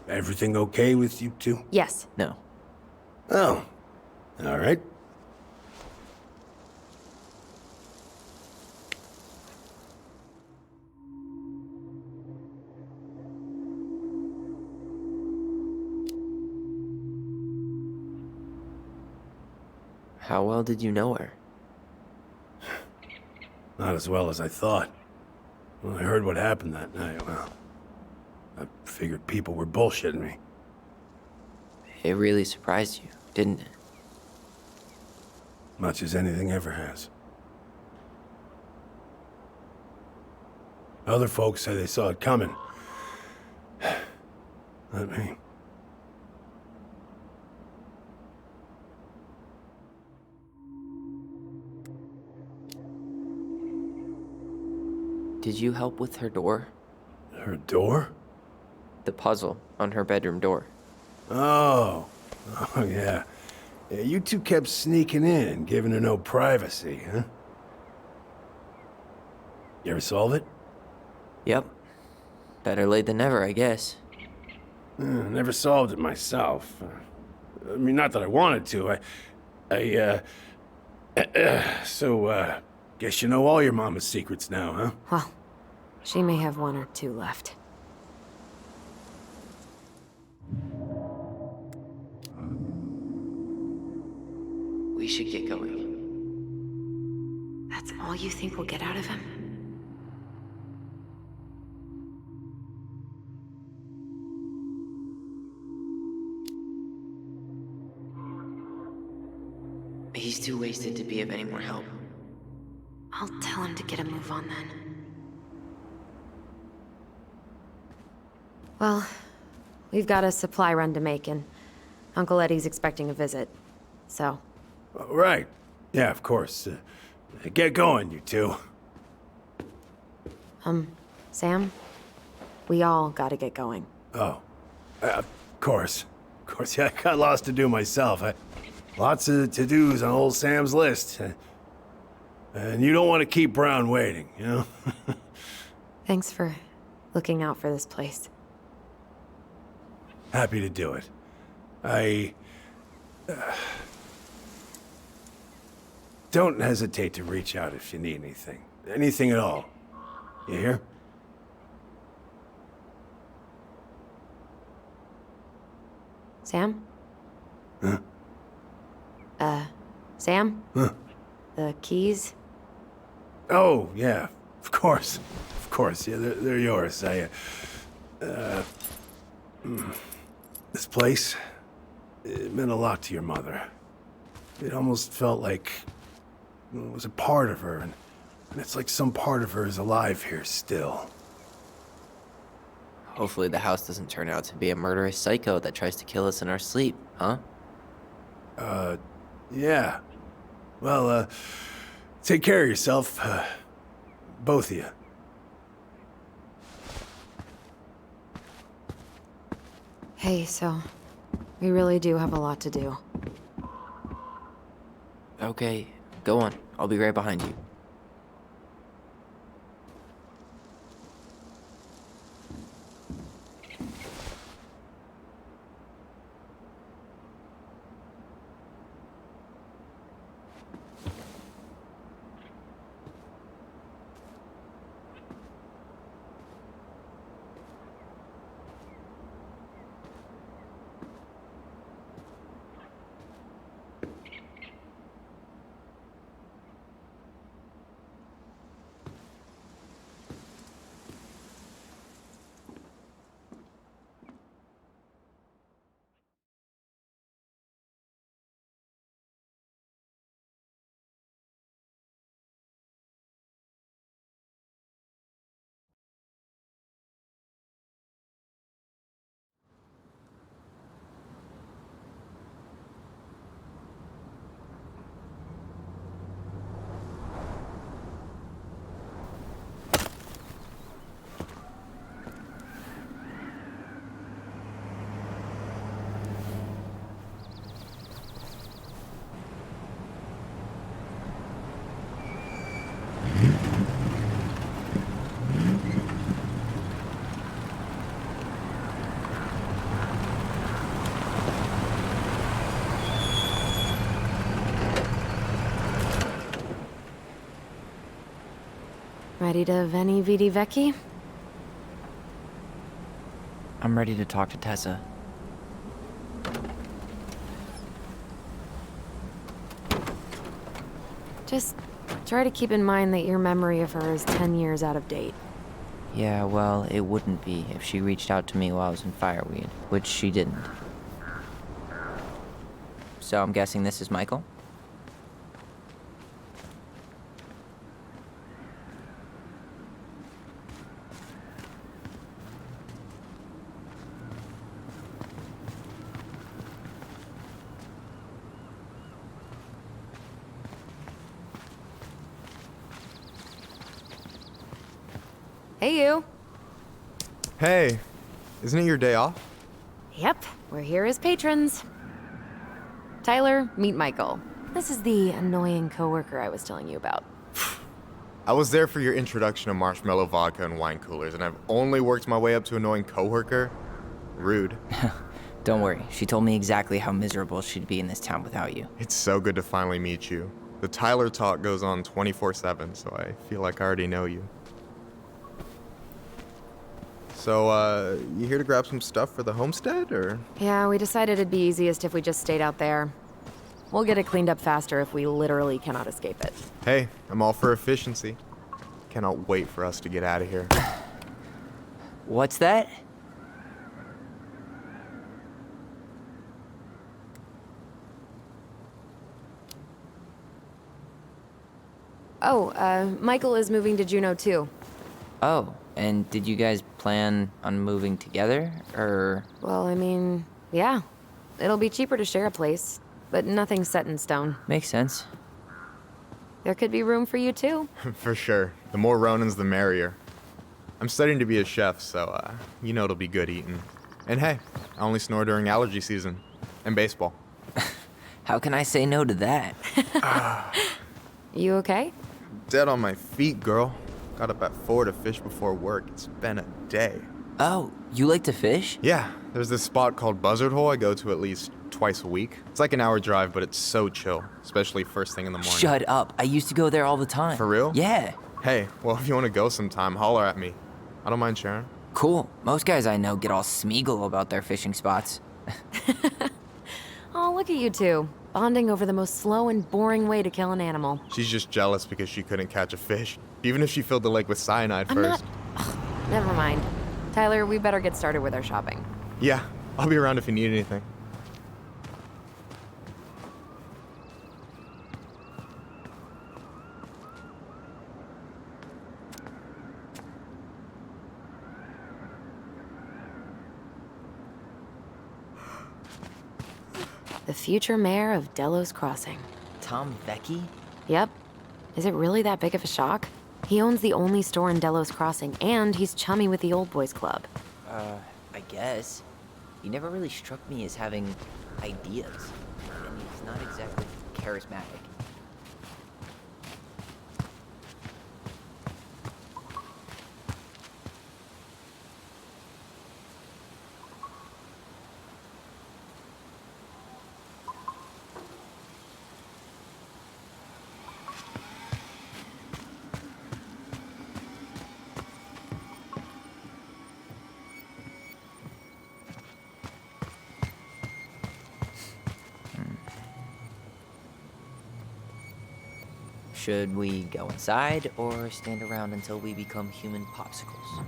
Everything okay with you two? Yes. No. Oh, all right. How well did you know her? Not as well as I thought. When I heard what happened that night, well, I figured people were bullshitting me. It really surprised you, didn't it? Much as anything ever has. Other folks say they saw it coming. Not me. Did you help with her door? Her door? The puzzle on her bedroom door. Oh. Oh, yeah. Yeah, you two kept sneaking in, giving her no privacy, huh? You ever solve it? Yep. Better late than never, I guess. Never solved it myself. I mean, not that I wanted to. Guess you know all your mama's secrets now, huh? Well, she may have one or two left. We should get going. That's all you think we'll get out of him? He's too wasted to be of any more help. I'll tell him to get a move on then. Well, we've got a supply run to make, and Uncle Eddie's expecting a visit. So, Right. Yeah, of course. Get going, you two. Sam, we all gotta get going. Oh. Of course. Of course, yeah, I got lots to do myself. Lots of to-dos on old Sam's list. And you don't want to keep Brown waiting, you know? Thanks for looking out for this place. Happy to do it. Don't hesitate to reach out if you need anything. Anything at all. You hear? Sam? Huh? Sam? Huh? The keys? Oh, yeah. Of course. Of course. Yeah, they're yours. This place, it meant a lot to your mother. It almost felt like it was a part of her, and it's like some part of her is alive here still. Hopefully the house doesn't turn out to be a murderous psycho that tries to kill us in our sleep, huh? Yeah. Well, take care of yourself. Both of you. Hey, so we really do have a lot to do. Okay, go on. I'll be right behind you. Ready to Veni Vidi Vici? I'm ready to talk to Tessa. Just try to keep in mind that your memory of her is 10 years out of date. Yeah, well, it wouldn't be if she reached out to me while I was in Fireweed, which she didn't. So I'm guessing this is Michael? Hey, you. Hey, isn't it your day off? Yep, we're here as patrons. Tyler, meet Michael. This is the annoying coworker I was telling you about. I was there for your introduction to marshmallow vodka and wine coolers, and I've only worked my way up to annoying coworker. Rude. Don't worry, she told me exactly how miserable she'd be in this town without you. It's so good to finally meet you. The Tyler talk goes on 24/7, so I feel like I already know you. So, you here to grab some stuff for the homestead, or? Yeah, we decided it'd be easiest if we just stayed out there. We'll get it cleaned up faster if we literally cannot escape it. Hey, I'm all for efficiency. Cannot wait for us to get out of here. What's that? Oh, Michael is moving to Juneau too. Oh, and did you guys plan on moving together, or? Well, I mean, yeah. It'll be cheaper to share a place, but nothing's set in stone. Makes sense. There could be room for you too. For sure. The more Ronins, the merrier. I'm studying to be a chef, so, you know it'll be good eating. And hey, I only snore during allergy season. And baseball. How can I say no to that? You okay? Dead on my feet, girl. Got up at 4 to fish before work. It's been a day. Oh, you like to fish? Yeah, there's this spot called Buzzard Hole I go to at least twice a week. It's like an hour drive, but it's so chill, especially first thing in the morning. Shut up. I used to go there all the time. For real? Yeah. Hey, well, if you want to go sometime, holler at me. I don't mind sharing. Cool. Most guys I know get all Smeagol about their fishing spots. Oh, look at you two. Bonding over the most slow and boring way to kill an animal. She's just jealous because she couldn't catch a fish, even if she filled the lake with cyanide I'm first. Ugh, never mind. Tyler, we better get started with our shopping. Yeah, I'll be around if you need anything. The future mayor of Delos Crossing. Tom Vecchi? Yep. Is it really that big of a shock? He owns the only store in Delos Crossing, and he's chummy with the Old Boys Club. I guess. He never really struck me as having ideas. And he's not exactly charismatic. Should we go inside or stand around until we become human popsicles?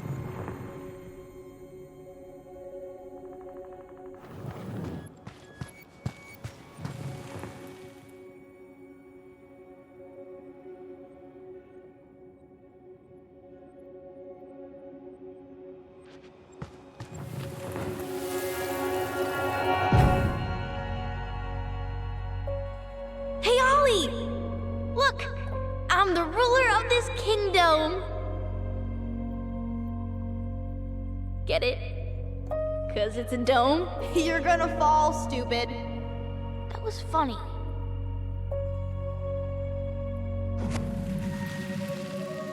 Hey, Ollie! Look! I'm the ruler of this kingdom! Get it? 'Cause it's a dome? You're gonna fall, stupid. That was funny.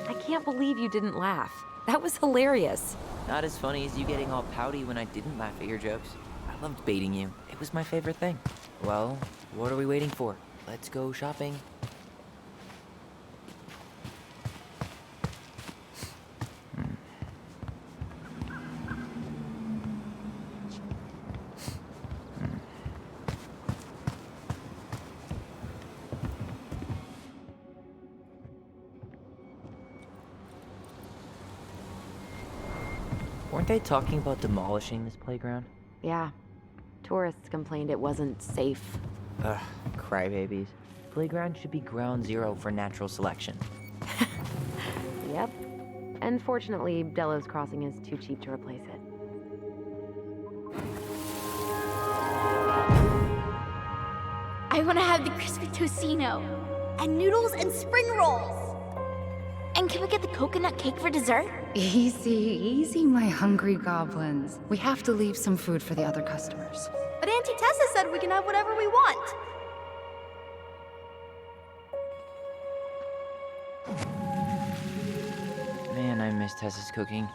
I can't believe you didn't laugh. That was hilarious. Not as funny as you getting all pouty when I didn't laugh at your jokes. I loved baiting you. It was my favorite thing. Well, what are we waiting for? Let's go shopping. Weren't they talking about demolishing this playground? Yeah. Tourists complained it wasn't safe. Ugh, crybabies. Playground should be ground zero for natural selection. Yep. And fortunately, Delos Crossing is too cheap to replace it. I want to have the crispy tocino, and noodles and spring rolls. And can we get the coconut cake for dessert? Easy, easy, my hungry goblins. We have to leave some food for the other customers. But Auntie Tessa said we can have whatever we want. Man, I miss Tessa's cooking.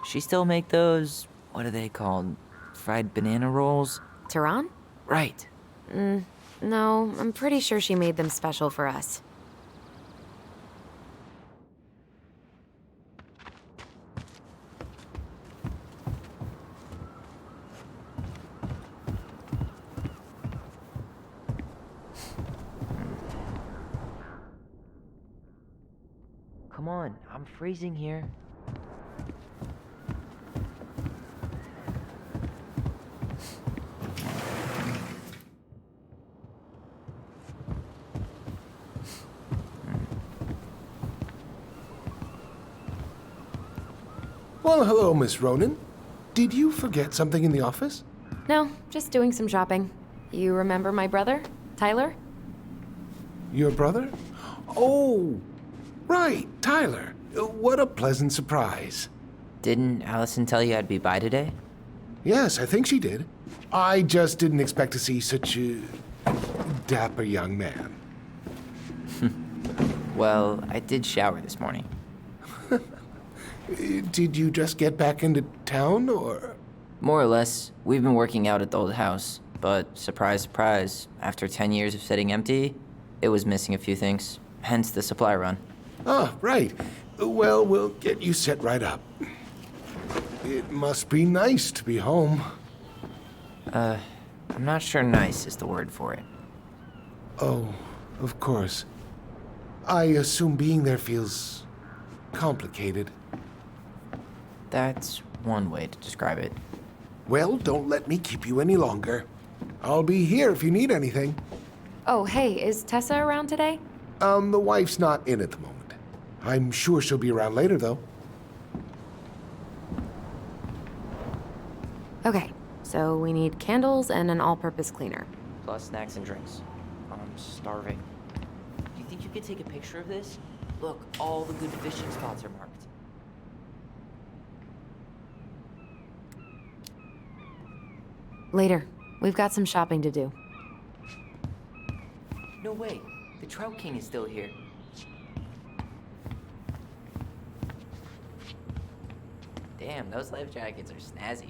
She still make those, what are they called? Fried banana rolls? Tehran? Right. No, I'm pretty sure she made them special for us. Come on, I'm freezing here. Well, hello, Miss Ronan. Did you forget something in the office? No, just doing some shopping. You remember my brother, Tyler? Your brother? Oh, right, Tyler. What a pleasant surprise. Didn't Allison tell you I'd be by today? Yes, I think she did. I just didn't expect to see such a dapper young man. Well, I did shower this morning. Did you just get back into town, or? More or less, we've been working out at the old house, but surprise, surprise, after 10 years of sitting empty, it was missing a few things, hence the supply run. Ah, right. Well, we'll get you set right up. It must be nice to be home. I'm not sure nice is the word for it. Oh, of course. I assume being there feels complicated. That's one way to describe it. Well, don't let me keep you any longer. I'll be here if you need anything. Oh, hey, is Tessa around today? The wife's not in at the moment. I'm sure she'll be around later, though. Okay, so we need candles and an all-purpose cleaner. Plus snacks and drinks. I'm starving. Do you think you could take a picture of this? Look, all the good fishing spots are marked. Later. We've got some shopping to do. No way. The Trout King is still here. Damn, those life jackets are snazzy.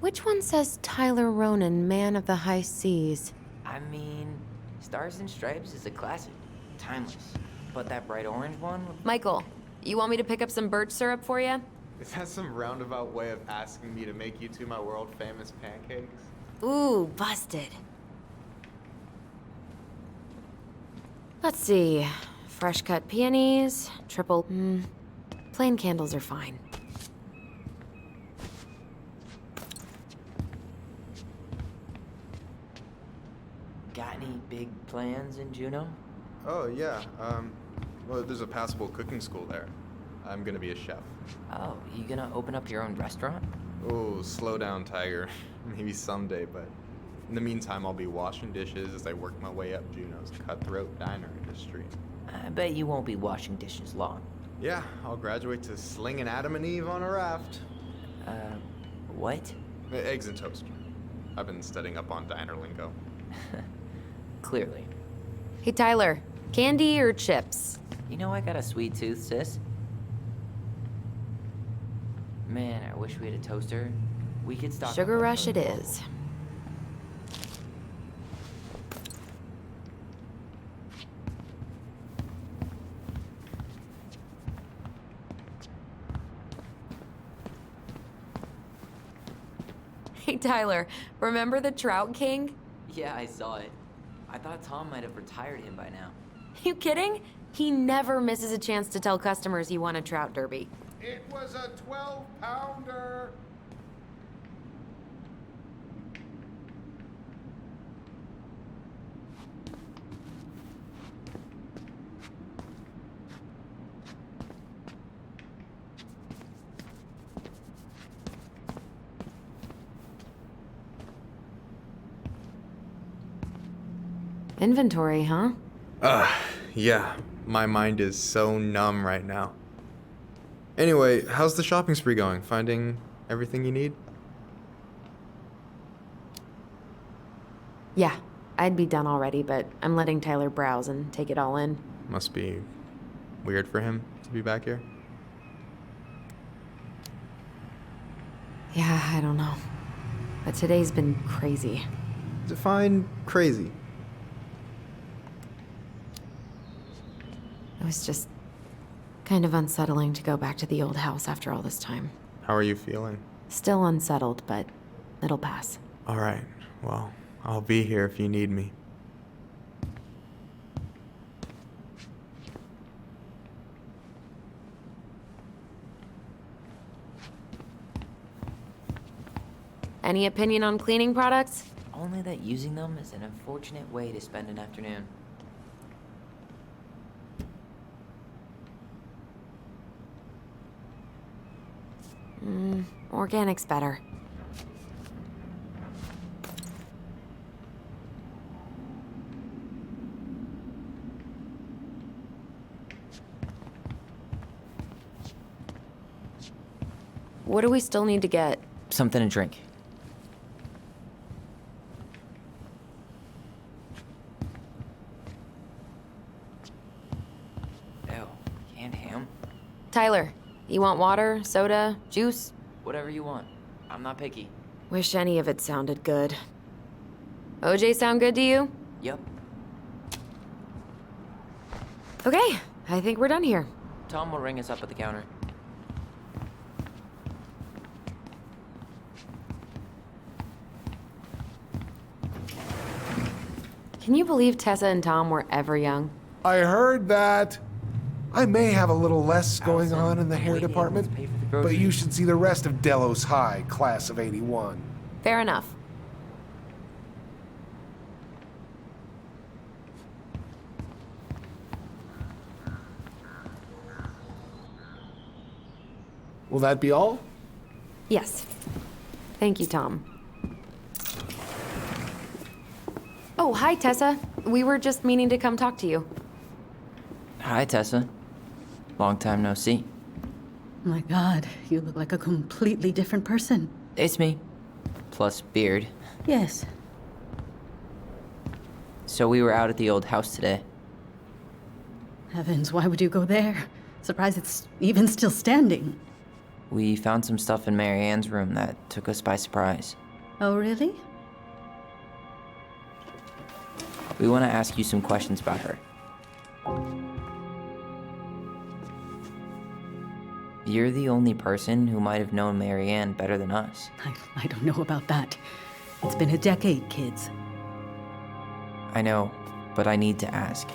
Which one says Tyler Ronan, man of the high seas? I mean, Stars and Stripes is a classic. Timeless. But that bright orange one? Michael, you want me to pick up some birch syrup for you? Is that some roundabout way of asking me to make you two my world famous pancakes? Ooh, busted. Let's see. Fresh cut peonies, triple... plain candles are fine. Got any big plans in Juneau? Oh, yeah. Well, there's a passable cooking school there. I'm gonna be a chef. Oh, you gonna open up your own restaurant? Oh, slow down, Tiger. Maybe someday, but in the meantime, I'll be washing dishes as I work my way up Juneau's cutthroat diner industry. I bet you won't be washing dishes long. Yeah, I'll graduate to slinging Adam and Eve on a raft. What? Eggs and toast. I've been studying up on diner lingo. Clearly. Hey, Tyler, candy or chips? You know I got a sweet tooth, sis. Man, I wish we had a toaster. We could stock Sugar up on rush it those is. Hey, Tyler, remember the Trout King? Yeah, I saw it. I thought Tom might have retired him by now. You kidding? He never misses a chance to tell customers he won a trout derby. It was a 12-pounder. Inventory, huh? Yeah. My mind is so numb right now. Anyway, how's the shopping spree going? Finding everything you need? Yeah, I'd be done already, but I'm letting Tyler browse and take it all in. Must be weird for him to be back here. Yeah, I don't know. But today's been crazy. Define crazy. It was just kind of unsettling to go back to the old house after all this time. How are you feeling? Still unsettled, but it'll pass. All right. Well, I'll be here if you need me. Any opinion on cleaning products? Only that using them is an unfortunate way to spend an afternoon. Organic's better. What do we still need to get? Something to drink. Ew, canned ham? Tyler, you want water, soda, juice? Whatever you want. I'm not picky. Wish any of it sounded good. OJ sound good to you? Yep. Okay, I think we're done here. Tom will ring us up at the counter. Can you believe Tessa and Tom were ever young? I heard that. I may have a little less going on in the hair department, but you should see the rest of Delos High, class of '81. Fair enough. Will that be all? Yes. Thank you, Tom. Oh, hi, Tessa. We were just meaning to come talk to you. Hi, Tessa. Long time no see. My God, you look like a completely different person. It's me. Plus beard. Yes. So we were out at the old house today. Heavens, why would you go there? Surprised it's even still standing. We found some stuff in Mary Ann's room that took us by surprise. Oh, really? We want to ask you some questions about her. You're the only person who might have known Mary Ann better than us. I don't know about that. It's been a decade, kids. I know, but I need to ask.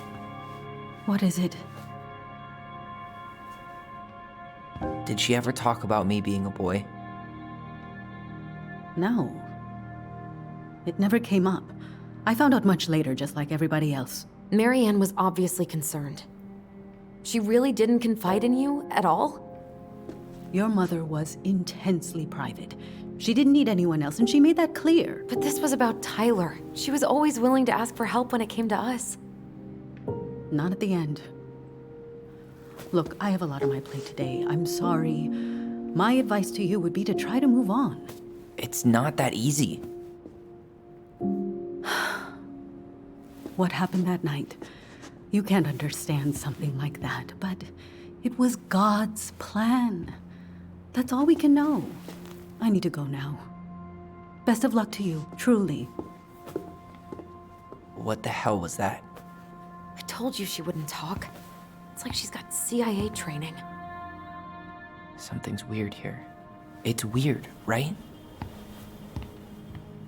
What is it? Did she ever talk about me being a boy? No. It never came up. I found out much later, just like everybody else. Mary Ann was obviously concerned. She really didn't confide in you at all? Your mother was intensely private. She didn't need anyone else, and she made that clear. But this was about Tyler. She was always willing to ask for help when it came to us. Not at the end. Look, I have a lot on my plate today. I'm sorry. My advice to you would be to try to move on. It's not that easy. What happened that night? You can't understand something like that, but it was God's plan. That's all we can know. I need to go now. Best of luck to you, truly. What the hell was that? I told you she wouldn't talk. It's like she's got CIA training. Something's weird here. It's weird, right?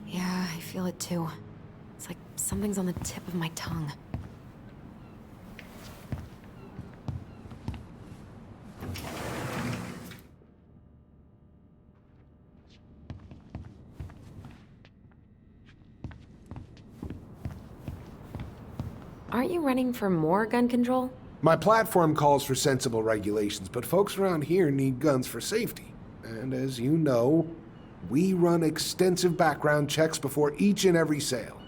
Yeah, I feel it too. It's like something's on the tip of my tongue. aren't you running for more gun control? My platform calls for sensible regulations, but folks around here need guns for safety. And as you know, we run extensive background checks before each and every sale.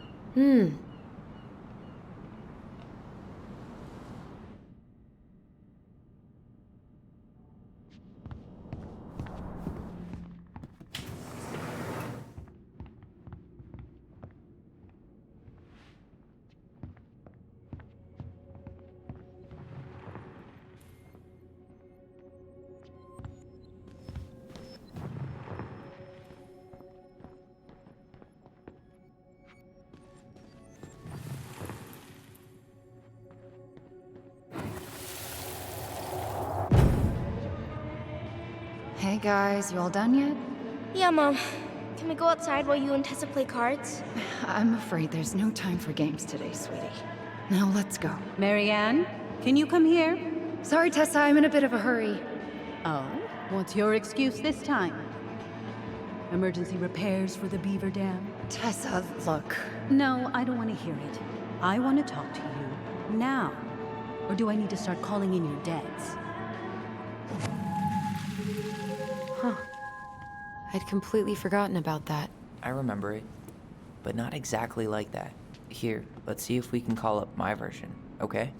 Hey guys, you all done yet? Yeah, Mom. Can we go outside while you and Tessa play cards? I'm afraid there's no time for games today, sweetie. Now let's go. Marianne, can you come here? Sorry, Tessa, I'm in a bit of a hurry. Oh, what's your excuse this time? Emergency repairs for the beaver dam? Tessa, look. No, I don't want to hear it. I want to talk to you now. Or do I need to start calling in your debts? I'd completely forgotten about that. I remember it, but not exactly like that. Here, let's see if we can call up my version, okay?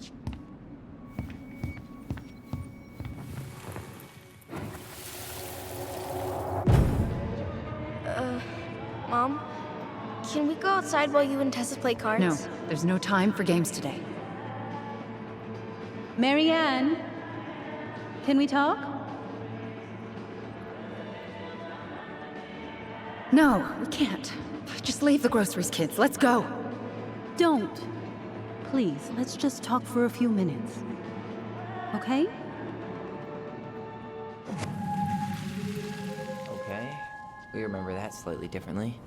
Mom? Can we go outside while you and Tessa play cards? No, there's no time for games today. Marianne, can we talk? No, we can't. Just leave the groceries, kids. Let's go. Don't. Please, let's just talk for a few minutes. Okay? Okay, we remember that slightly differently.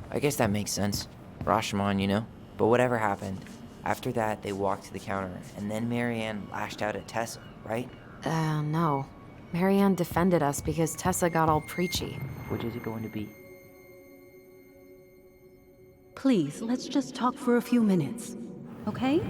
I guess that makes sense. Rashomon, you know? But whatever happened, after that they walked to the counter, and then Marianne lashed out at Tessa, right? No. Marianne defended us because Tessa got all preachy. Which is it going to be? Please, let's just talk for a few minutes. Okay?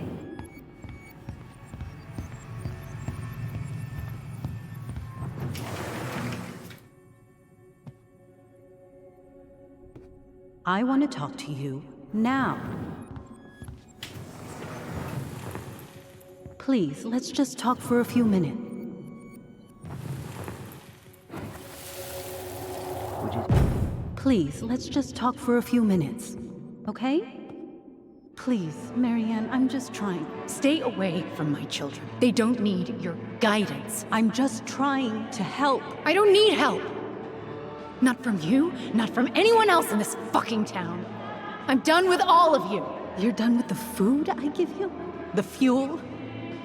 I want to talk to you now. Please, let's just talk for a few minutes. Please, let's just talk for a few minutes. Okay? Please, Marianne, I'm just trying. Stay away from my children. They don't need your guidance. I'm just trying to help. I don't need help. Not from you, not from anyone else in this fucking town. I'm done with all of you. You're done with the food I give you? The fuel?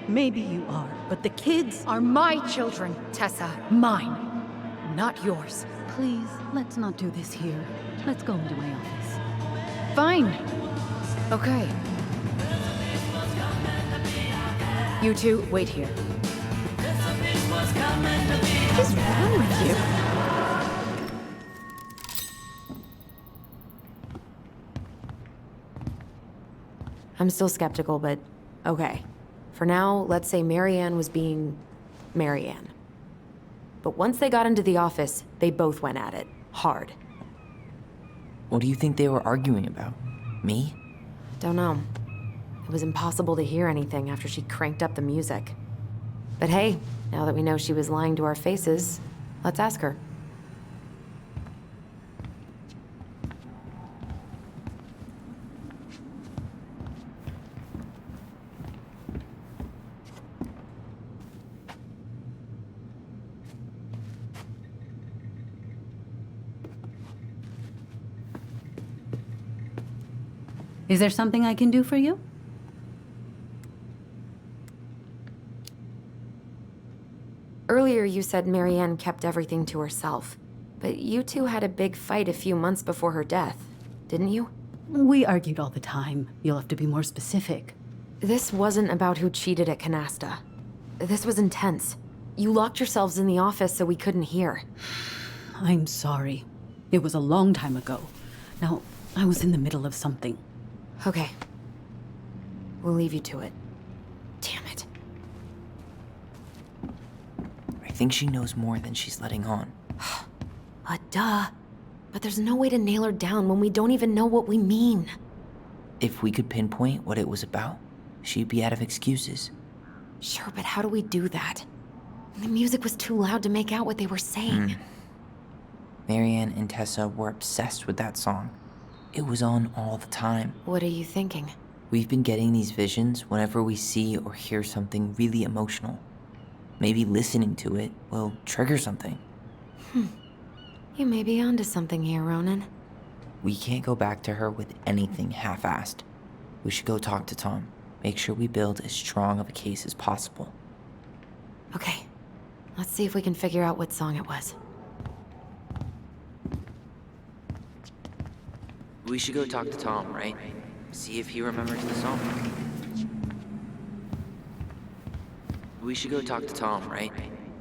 Maybe you are, but the kids Are my children, Tessa. Mine. Not yours. Please, let's not do this here. Let's go into my office. Fine. Okay. You two, wait here. What is wrong with you? I'm still skeptical, but okay. For now, let's say Marianne was being Marianne. But once they got into the office, they both went at it. Hard. What do you think they were arguing about? Me? Don't know. It was impossible to hear anything after she cranked up the music. But hey, now that we know she was lying to our faces, let's ask her. Is there something I can do for you? Earlier you said Marianne kept everything to herself. But you two had a big fight a few months before her death, didn't you? We argued all the time. You'll have to be more specific. This wasn't about who cheated at Canasta. This was intense. You locked yourselves in the office so we couldn't hear. I'm sorry. It was a long time ago. Now, I was in the middle of something. Okay. We'll leave you to it. Damn it. I think she knows more than she's letting on. Duh. But there's no way to nail her down when we don't even know what we mean. If we could pinpoint what it was about, she'd be out of excuses. Sure, but how do we do that? The music was too loud to make out what they were saying. Marianne and Tessa were obsessed with that song. It was on all the time. What are you thinking? We've been getting these visions whenever we see or hear something really emotional. Maybe listening to it will trigger something. You may be onto something here, Ronan. We can't go back to her with anything half-assed. We should go talk to Tom. Make sure we build as strong of a case as possible. Okay. Let's see if we can figure out what song it was. We should go talk to Tom, right? See if he remembers the song. We should go talk to Tom, right?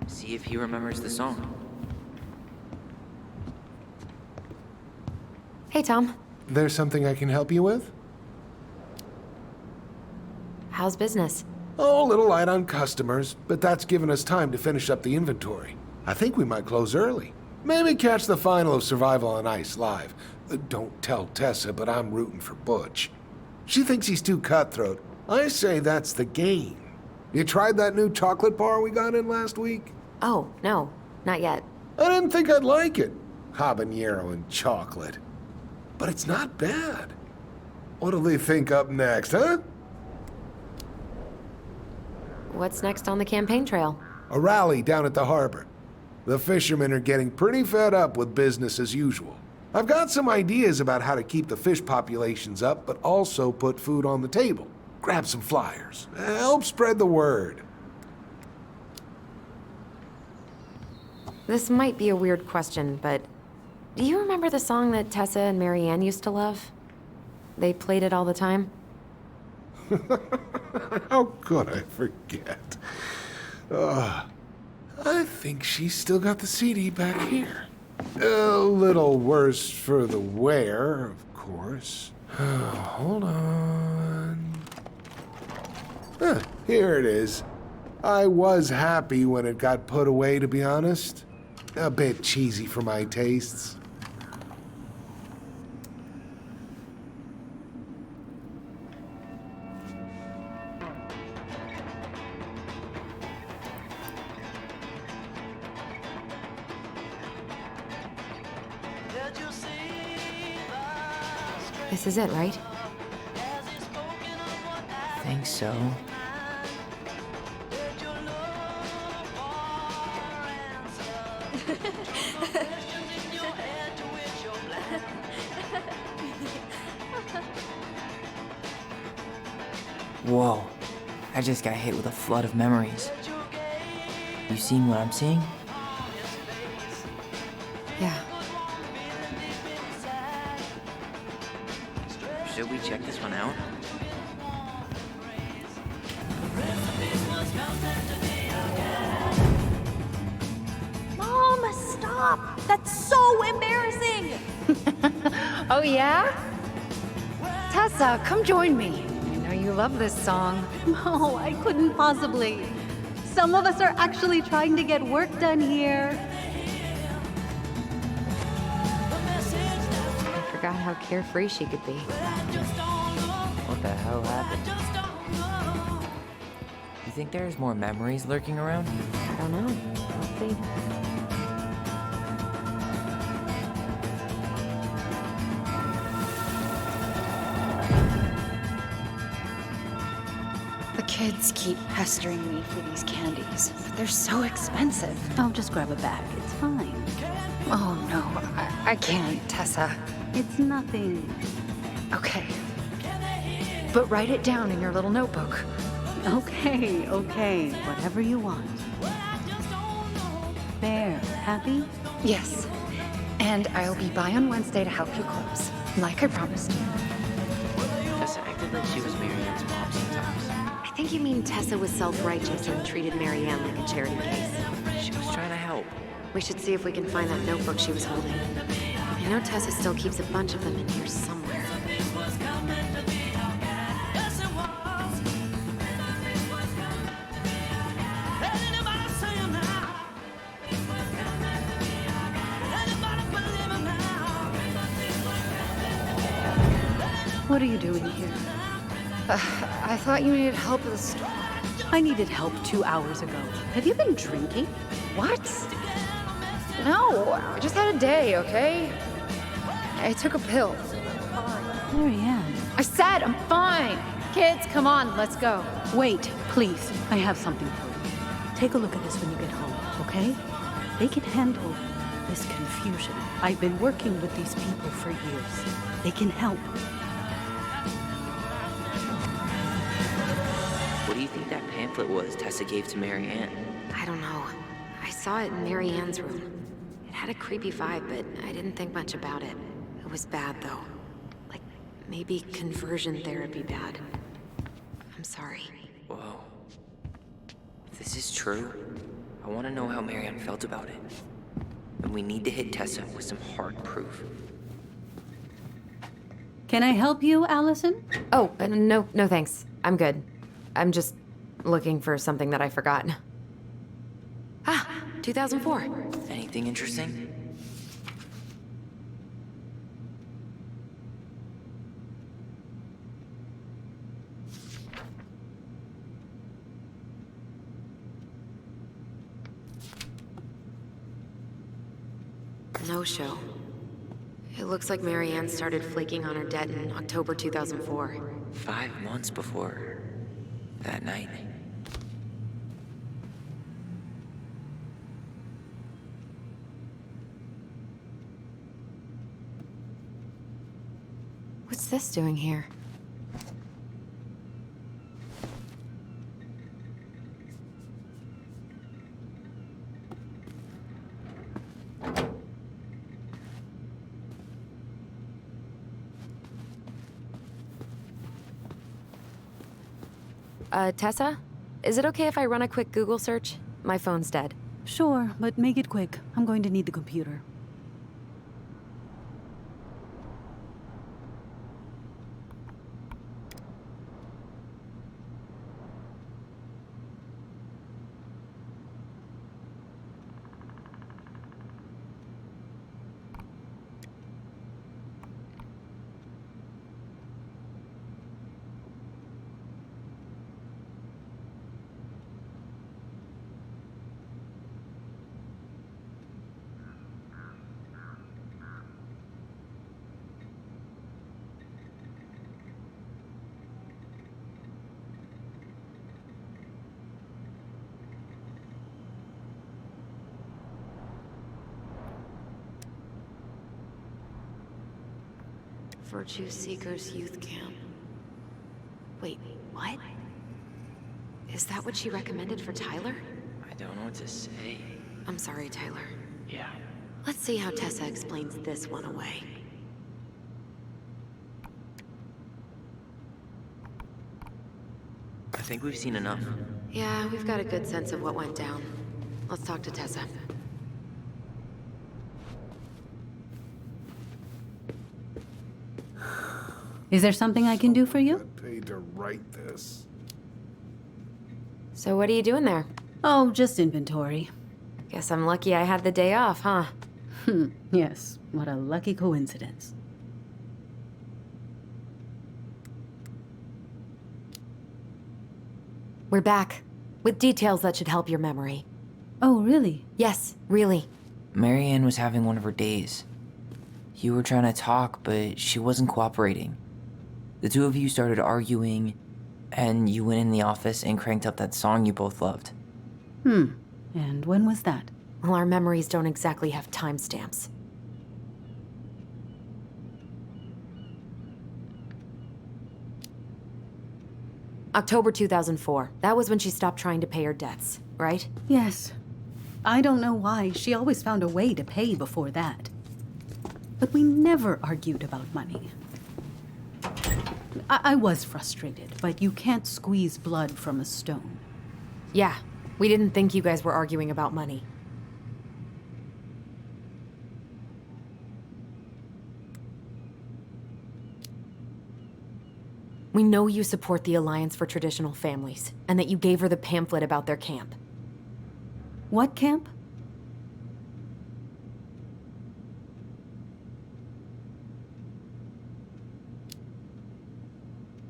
See if he remembers the song. Hey, Tom. There's something I can help you with? How's business? Oh, a little light on customers, but that's given us time to finish up the inventory. I think we might close early. Maybe catch the final of Survival on Ice live. Don't tell Tessa, but I'm rooting for Butch. She thinks he's too cutthroat. I say that's the game. You tried that new chocolate bar we got in last week? Oh, no. Not yet. I didn't think I'd like it. Habanero and chocolate. But it's not bad. What'll they think up next, huh? What's next on the campaign trail? A rally down at the harbor. The fishermen are getting pretty fed up with business as usual. I've got some ideas about how to keep the fish populations up, but also put food on the table. Grab some flyers. Help spread the word. This might be a weird question, but do you remember the song that Tessa and Marianne used to love? They played it all the time. How could I forget? I think she's still got the CD back here. A little worse for the wear, of course. Hold on. Here it is. I was happy when it got put away, to be honest. A bit cheesy for my tastes. This is it, right? Think so. Whoa. I just got hit with a flood of memories. You seen what I'm seeing? Yeah. Should we check this one out? Mom, stop! That's so embarrassing! Oh, yeah? Tessa, come join me. I know you love this song. No, I couldn't possibly. Some of us are actually trying to get work done here. I forgot how carefree she could be. What the hell happened? You think there's more memories lurking around? I don't know. Let's see. The kids keep pestering me for these candies, but they're so expensive. I'll just grab a bag. It's fine. Oh, no, I can't, Tessa. It's nothing. Okay. But write it down in your little notebook. Okay, okay. Whatever you want. There. Happy? Yes. And I'll be by on Wednesday to help you close, like I promised you. Tessa acted like she was Marianne's mom sometimes. I think you mean Tessa was self-righteous and treated Marianne like a charity case. She was trying to help. We should see if we can find that notebook she was holding. I know Tessa still keeps a bunch of them in here somewhere. What are you doing here? I thought you needed help with the store. I needed help 2 hours ago. Have you been drinking? What? No, I just had a day, okay? I took a pill. Marianne. I said I'm fine. Kids, come on, let's go. Wait, please. I have something for you. Take a look at this when you get home, okay? They can handle this confusion. I've been working with these people for years. They can help. What do you think that pamphlet was Tessa gave to Mary Ann? I don't know. I saw it in Mary Ann's room. It had a creepy vibe, but I didn't think much about it. It was bad, though. Like, maybe conversion therapy bad. I'm sorry. Whoa. If this is true, I want to know how Mary Ann felt about it. And we need to hit Tessa with some hard proof. Can I help you, Allison? Oh, no thanks. I'm good. I'm just looking for something that I forgot. 2004. Anything interesting? No show. It looks like Mary Ann started flaking on her debt in October 2004. 5 months before that night. What's this doing here? Tessa? Is it okay if I run a quick Google search? My phone's dead. Sure, but make it quick. I'm going to need the computer. Virtue Seekers Youth Camp. Wait, what? Is that what she recommended for Tyler? I don't know what to say. I'm sorry, Tyler. Yeah. Let's see how Tessa explains this one away. I think we've seen enough. Yeah, we've got a good sense of what went down. Let's talk to Tessa. Is there something I can do for you? I paid to write this. So what are you doing there? Oh, just inventory. Guess I'm lucky I had the day off, huh? Yes, what a lucky coincidence. We're back. With details that should help your memory. Oh, really? Yes, really. Mary Ann was having one of her days. You were trying to talk, but she wasn't cooperating. The two of you started arguing, and you went in the office and cranked up that song you both loved. And when was that? Well, our memories don't exactly have timestamps. October 2004. That was when she stopped trying to pay her debts, right? Yes. I don't know why. She always found a way to pay before that. But we never argued about money. I was frustrated, but you can't squeeze blood from a stone. Yeah, we didn't think you guys were arguing about money. We know you support the Alliance for Traditional Families, and that you gave her the pamphlet about their camp. What camp?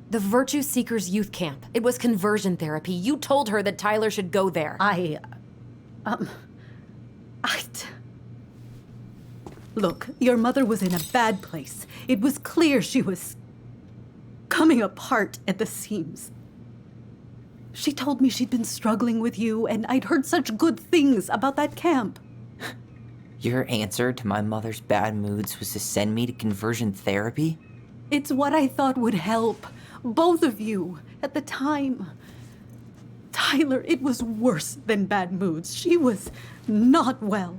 The Virtue Seekers Youth Camp. It was conversion therapy. You told her that Tyler should go there. Look, your mother was in a bad place. It was clear she was coming apart at the seams. She told me she'd been struggling with you, and I'd heard such good things about that camp. Your answer to my mother's bad moods was to send me to conversion therapy? It's what I thought would help both of you at the time. Tyler, it was worse than bad moods. She was not well.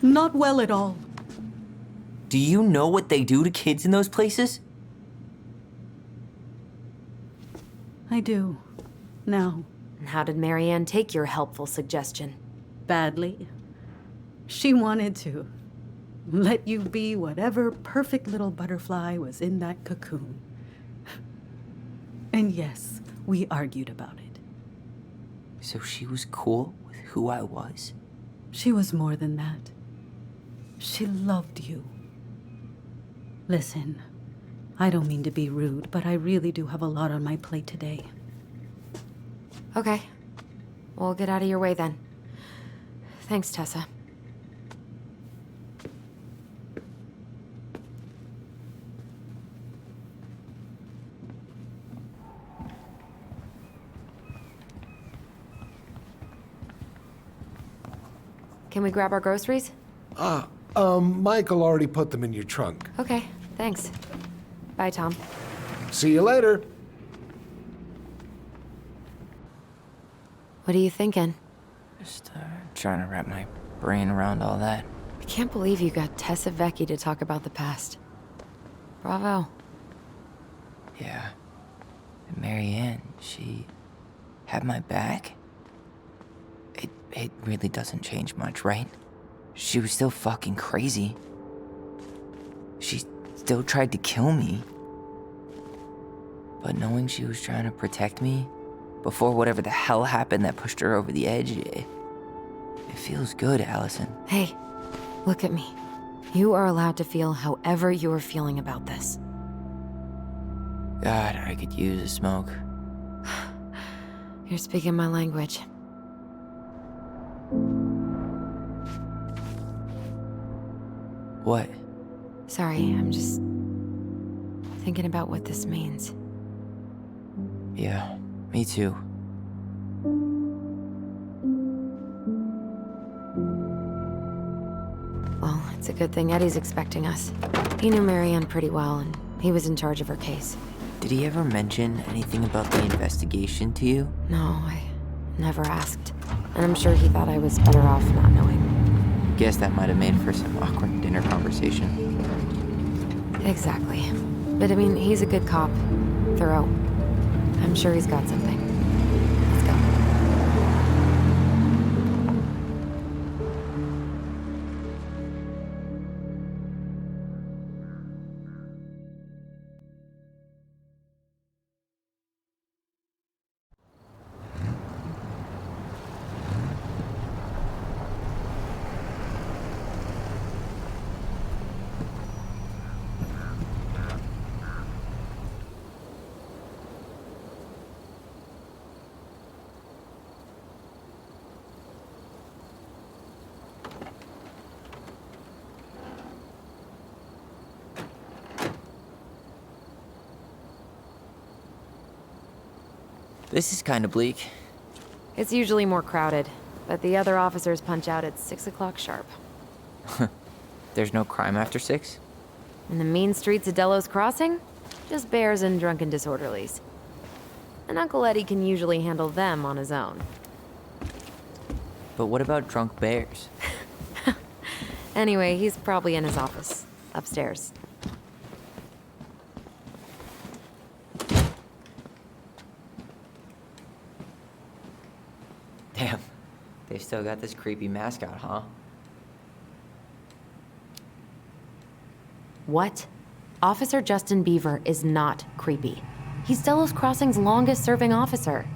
Not well at all. Do you know what they do to kids in those places? I do. Now. How did Marianne take your helpful suggestion? Badly. She wanted to let you be whatever perfect little butterfly was in that cocoon. And yes, we argued about it. So she was cool with who I was? She was more than that. She loved you. Listen, I don't mean to be rude, but I really do have a lot on my plate today. Okay. We'll get out of your way then. Thanks, Tessa. Can we grab our groceries? Michael already put them in your trunk. Okay, thanks. Bye, Tom. See you later. What are you thinking? Just trying to wrap my brain around all that. I can't believe you got Tessa Vecchi to talk about the past. Bravo. Yeah. And Marianne, she had my back? It really doesn't change much, right? She was still fucking crazy. She still tried to kill me. But knowing she was trying to protect me before whatever the hell happened that pushed her over the edge, it feels good, Allison. Hey, look at me. You are allowed to feel however you are feeling about this. God, I could use a smoke. You're speaking my language. What? Sorry, I'm just thinking about what this means. Yeah, me too. Well, it's a good thing Eddie's expecting us. He knew Marianne pretty well, and he was in charge of her case. Did he ever mention anything about the investigation to you? No, I never asked. And I'm sure he thought I was better off not knowing. Guess that might have made for some awkward dinner conversation. Exactly. But I mean, he's a good cop. Thorough. I'm sure he's got something. Let's go. This is kind of bleak. It's usually more crowded, but the other officers punch out at 6 o'clock sharp. There's no crime after 6? In the mean streets of Delos Crossing, just bears and drunken disorderlies. And Uncle Eddie can usually handle them on his own. But what about drunk bears? Anyway, he's probably in his office, upstairs. Damn, they've still got this creepy mascot, huh? What? Officer Justin Beaver is not creepy. He's Delos Crossing's longest-serving officer.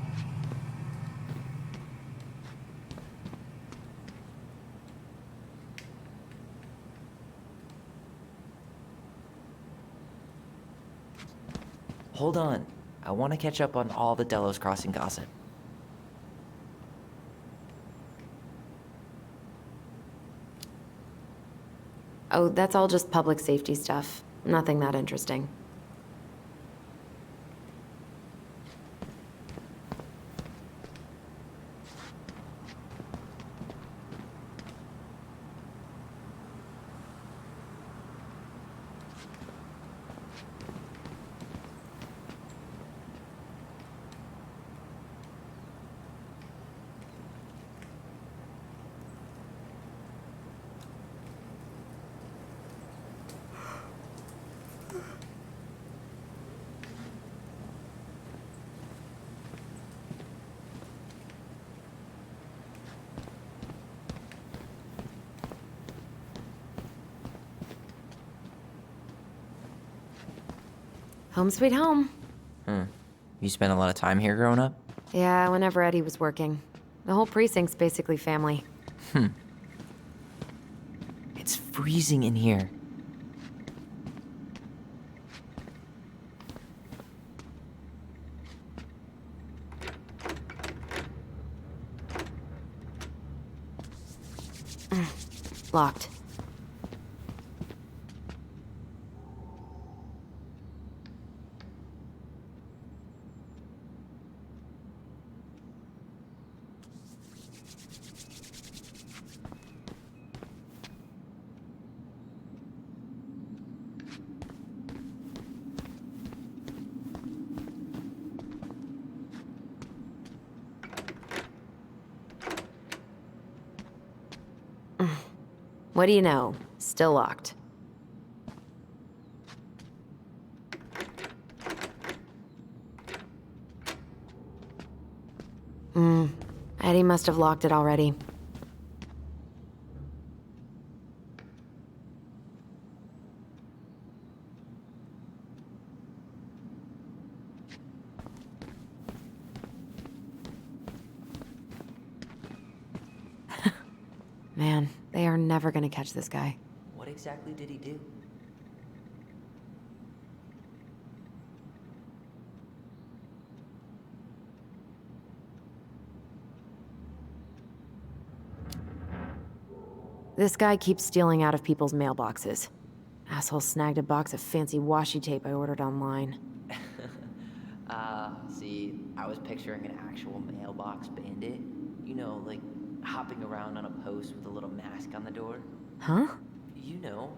Hold on. I want to catch up on all the Delos Crossing gossip. Oh, that's all just public safety stuff. Nothing that interesting. Home sweet home. You spent a lot of time here growing up? Yeah, whenever Eddie was working. The whole precinct's basically family. It's freezing in here. Locked. What do you know? Still locked. Eddie must have locked it already. Man, they are never gonna catch this guy. What exactly did he do? This guy keeps stealing out of people's mailboxes. Asshole snagged a box of fancy washi tape I ordered online. See, I was picturing an actual mailbox bandit. You know, like hopping around on a post with a little mask on the door. Huh? You know,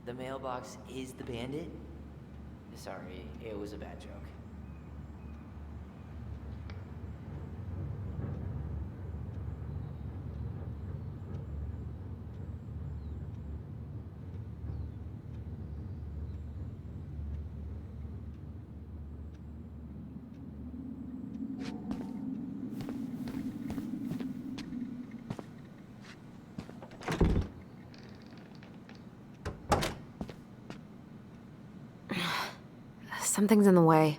the mailbox is the bandit. Sorry, it was a bad joke. Something's in the way.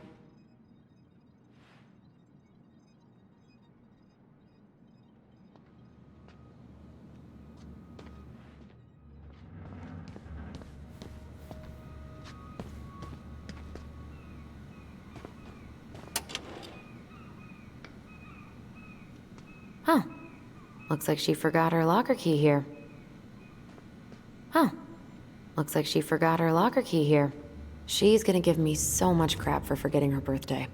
Huh. Looks like she forgot her locker key here. Huh. Looks like she forgot her locker key here. She's gonna give me so much crap for forgetting her birthday.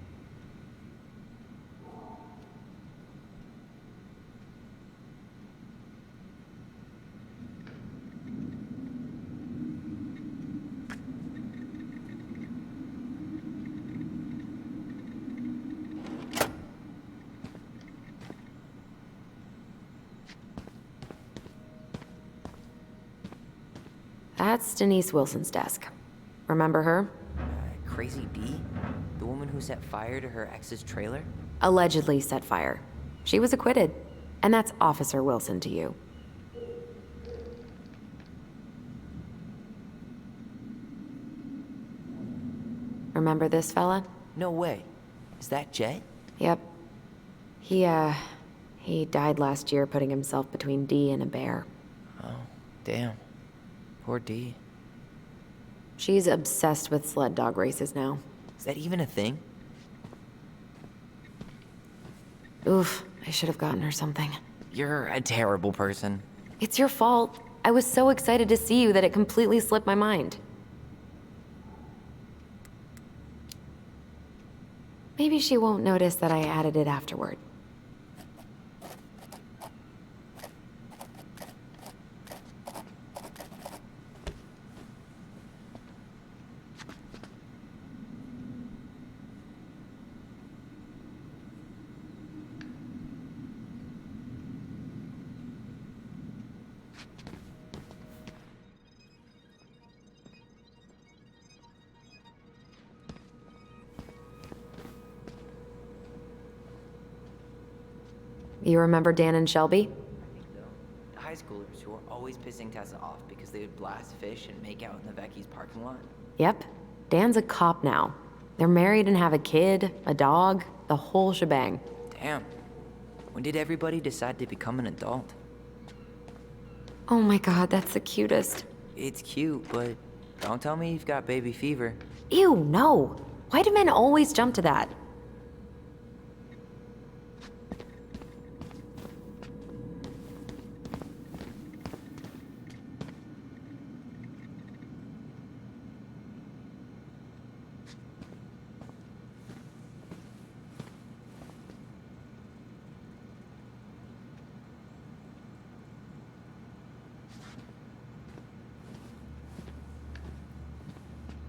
That's Denise Wilson's desk. Remember her? Crazy Bee? The woman who set fire to her ex's trailer? Allegedly set fire. She was acquitted. And that's Officer Wilson to you. Remember this fella? No way. Is that Jet? Yep. He died last year putting himself between Dee and a bear. Oh, damn. Poor Dee. She's obsessed with sled dog races now. Is that even a thing? Oof, I should have gotten her something. You're a terrible person. It's your fault. I was so excited to see you that it completely slipped my mind. Maybe she won't notice that I added it afterward. You remember Dan and Shelby? The high schoolers who were always pissing Tessa off because they would blast fish and make out in the Vecchi's parking lot. Yep. Dan's a cop now. They're married and have a kid, a dog, the whole shebang. Damn. When did everybody decide to become an adult? Oh my god, that's the cutest. It's cute, but don't tell me you've got baby fever. Ew, no. Why do men always jump to that?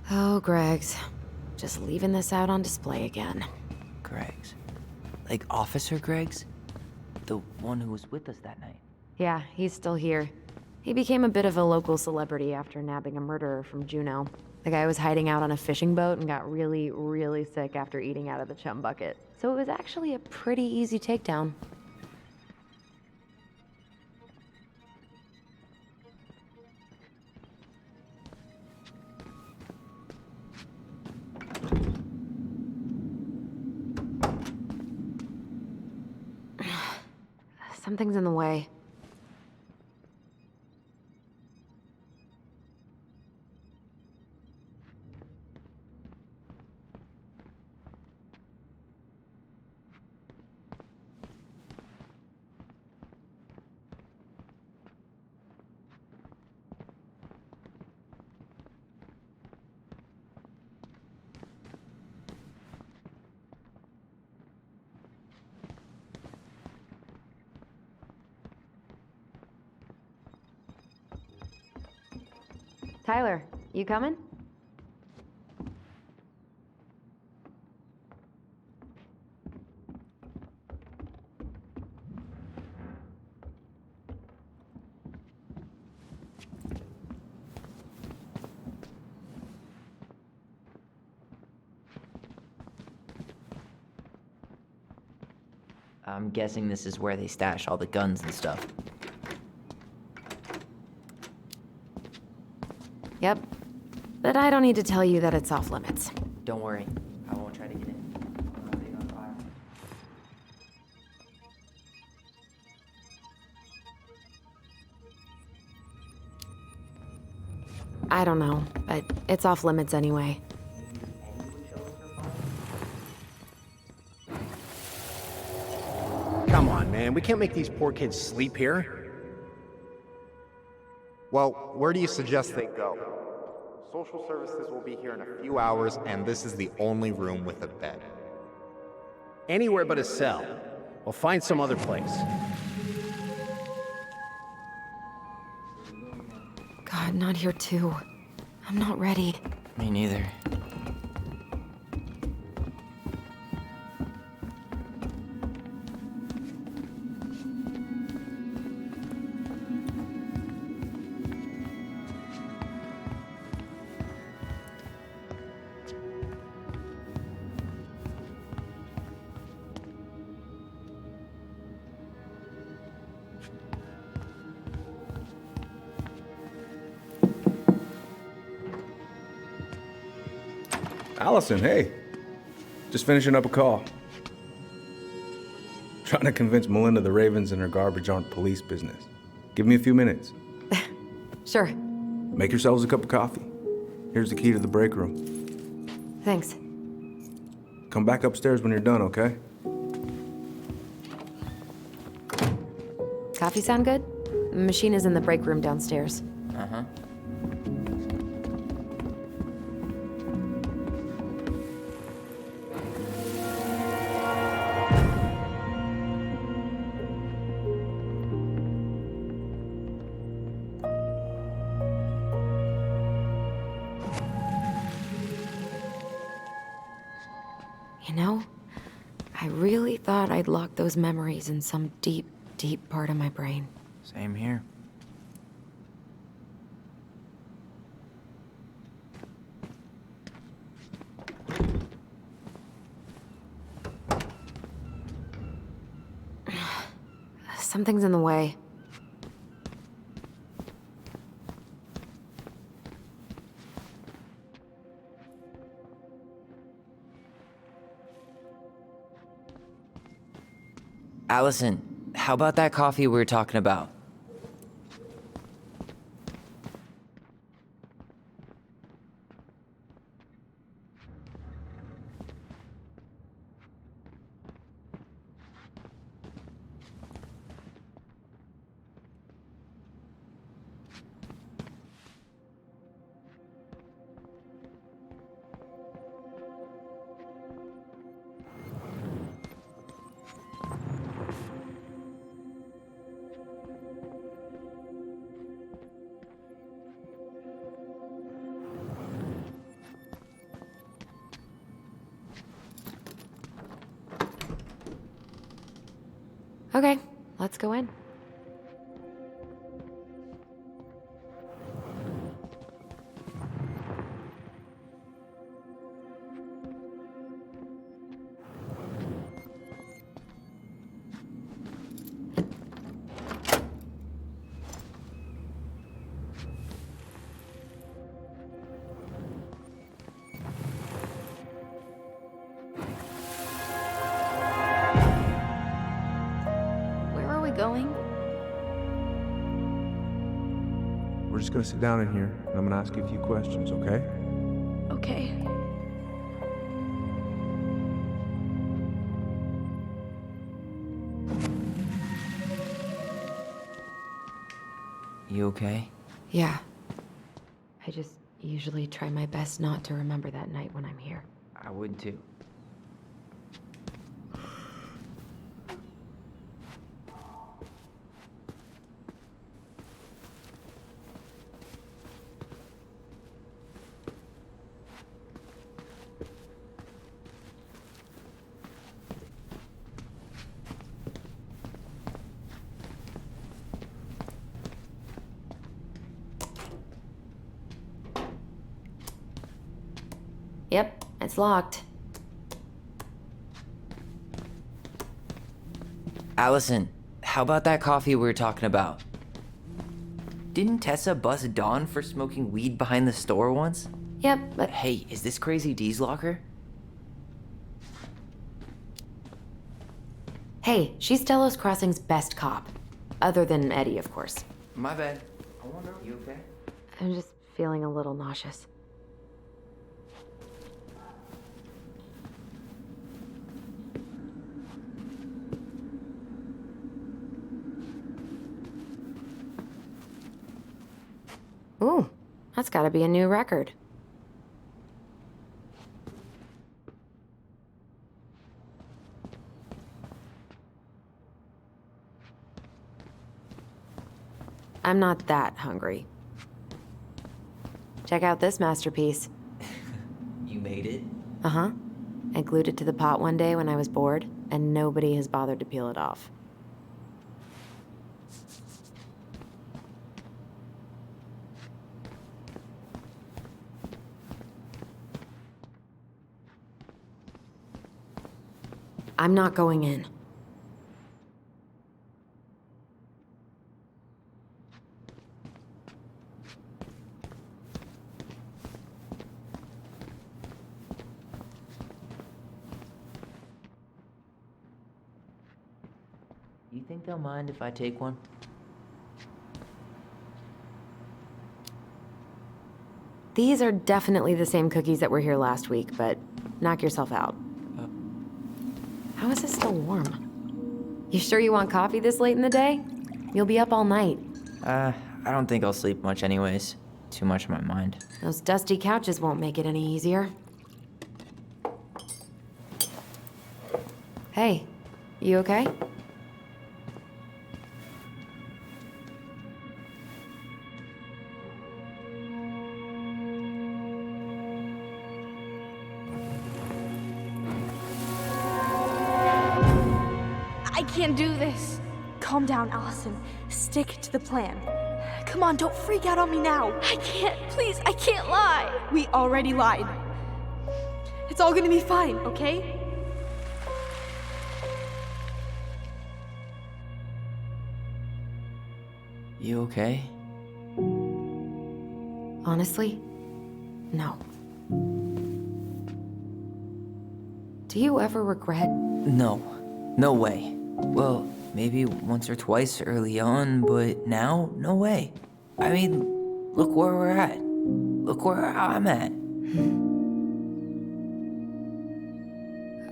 Oh, Greg's. Just leaving this out on display again. Greg's? Like Officer Greg's? The one who was with us that night? Yeah, he's still here. He became a bit of a local celebrity after nabbing a murderer from Juneau. The guy was hiding out on a fishing boat and got really, really sick after eating out of the chum bucket. So it was actually a pretty easy takedown. Something's in the way. Tyler, you coming? I'm guessing this is where they stash all the guns and stuff. Yep. But I don't need to tell you that it's off limits. Don't worry, I won't try to get in. I'm not big on fire. I don't know, but it's off limits anyway. Come on, man. We can't make these poor kids sleep here. Well, where do you suggest they go? Social services will be here in a few hours, and this is the only room with a bed. Anywhere but a cell. We'll find some other place. God, not here too. I'm not ready. Me neither. Allison, hey. Just finishing up a call. Trying to convince Melinda the Ravens and her garbage aren't police business. Give me a few minutes. Sure. Make yourselves a cup of coffee. Here's the key to the break room. Thanks. Come back upstairs when you're done, okay? Coffee sound good? The machine is in the break room downstairs. Uh-huh. You know, I really thought I'd locked those memories in some deep, deep part of my brain. Same here. Something's in the way. Allison, how about that coffee we were talking about? Okay, let's go in. Going? We're just gonna sit down in here, and I'm gonna ask you a few questions, okay? Okay. You okay? Yeah. I just usually try my best not to remember that night when I'm here. I would too. Yep, it's locked. Allison, how about that coffee we were talking about? Didn't Tessa bust Dawn for smoking weed behind the store once? Yep, but Hey, is this Crazy D's locker? hey, she's Delos Crossing's best cop. Other than Eddie, of course. My bad. I wonder, you okay? I'm just feeling a little nauseous. Ooh, that's gotta be a new record. I'm not that hungry. Check out this masterpiece. You made it? Uh-huh. I glued it to the pot one day when I was bored, and nobody has bothered to peel it off. I'm not going in. You think they'll mind if I take one? These are definitely the same cookies that were here last week, but knock yourself out. How is it still warm? You sure you want coffee this late in the day? You'll be up all night. I don't think I'll sleep much anyways. Too much on my mind. Those dusty couches won't make it any easier. Hey, you okay? I can't do this. Calm down, Allison. Stick to the plan. Come on, don't freak out on me now. I can't, please, I can't lie. We already lied. It's all gonna be fine, okay? You okay? Honestly, no. Do you ever regret? No. No way. Well, maybe once or twice early on, but now, no way. I mean, look where we're at. Look where I'm at.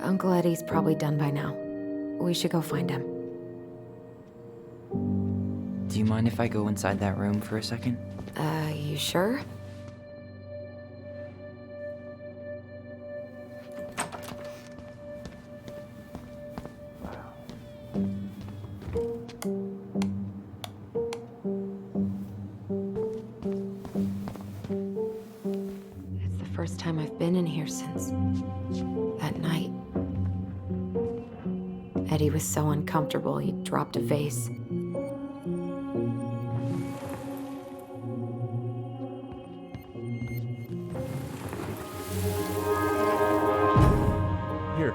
Uncle Eddie's probably done by now. We should go find him. Do you mind if I go inside that room for a second? You sure? It's the first time I've been in here since that night. Eddie was so uncomfortable, he dropped a vase. Here.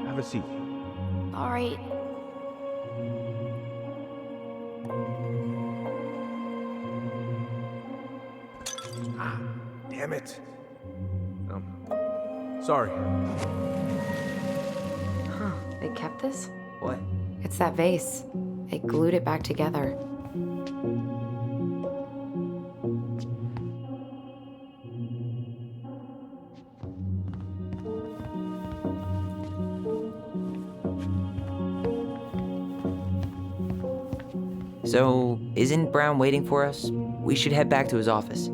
Have a seat. All right. Damn it. Sorry. Huh, they kept this? What? It's that vase. They glued it back together. So, isn't Brown waiting for us? We should head back to his office.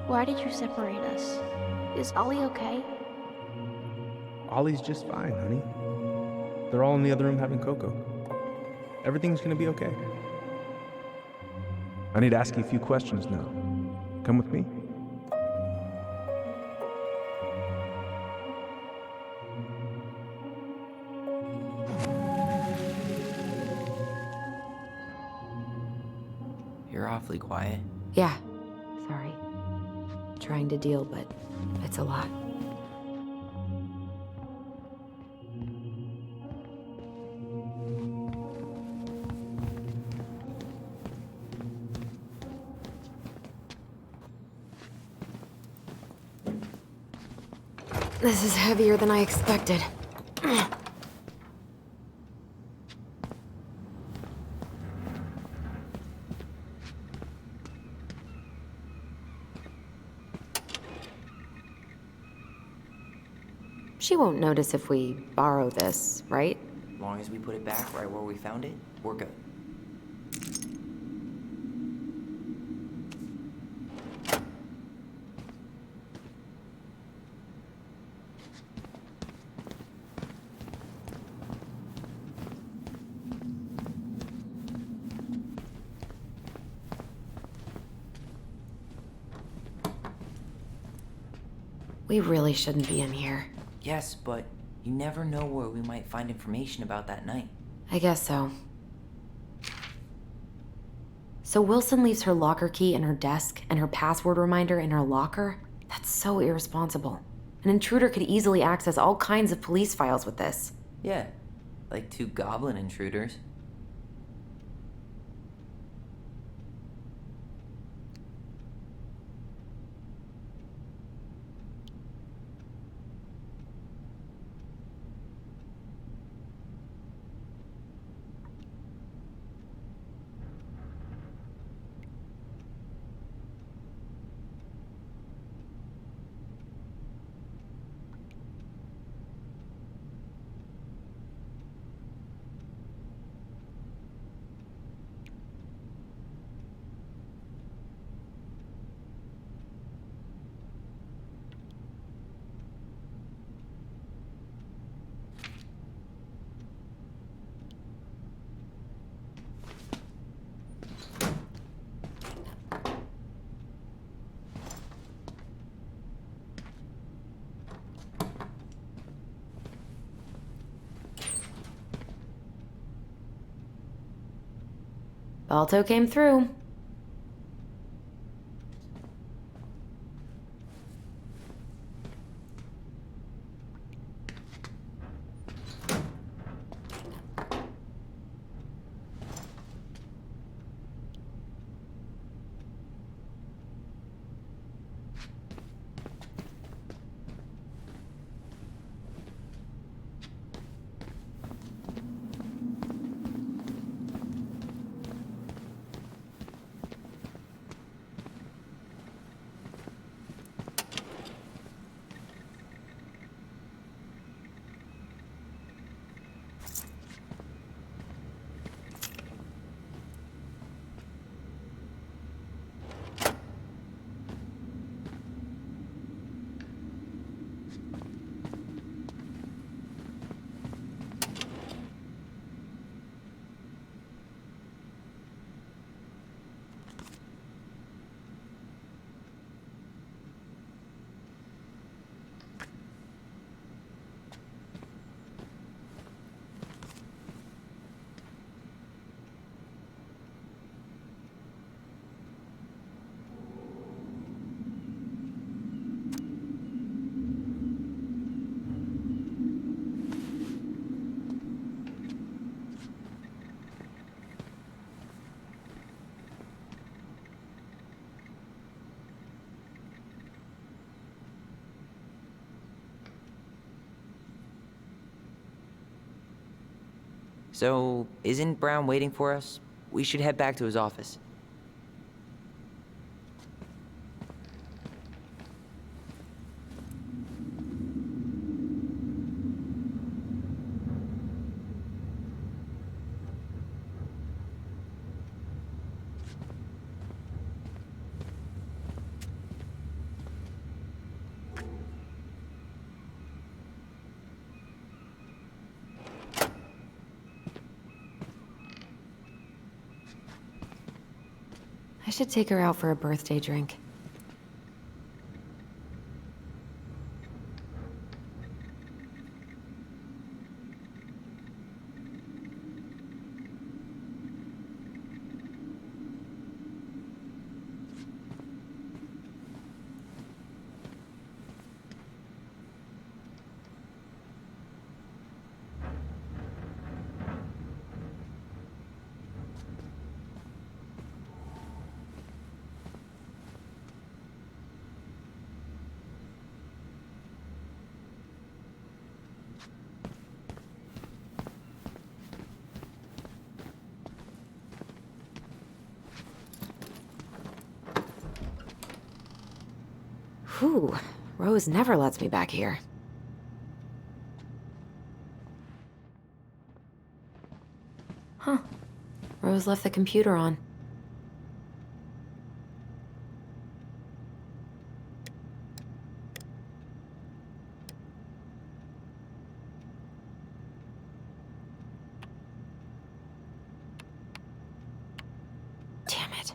Why did you separate us? Is Ollie okay? Ollie's just fine, honey. They're all in the other room having cocoa. Everything's gonna be okay. I need to ask you a few questions now. Come with me? You're awfully quiet. Yeah, sorry. Trying to deal, but it's a lot. This is heavier than I expected. She won't notice if we borrow this, right? As long as we put it back right where we found it, we're good. We really shouldn't be in here. Yes, but you never know where we might find information about that night. I guess so. So Wilson leaves her locker key in her desk and her password reminder in her locker? That's so irresponsible. An intruder could easily access all kinds of police files with this. Yeah, like 2 goblin intruders. Balto came through. So, isn't Brown waiting for us? We should head back to his office. I should take her out for a birthday drink. Whew, Rose never lets me back here. Huh. Rose left the computer on. Damn it.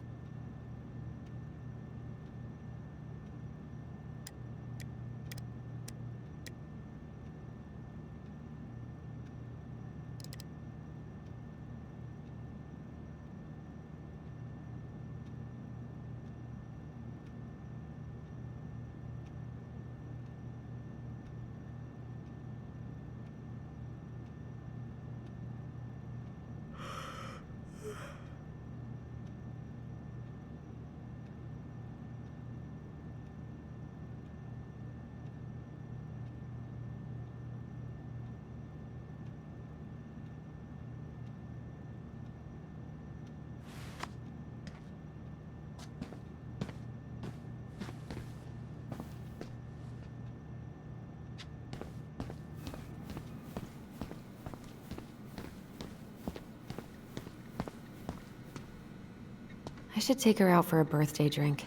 I should take her out for a birthday drink.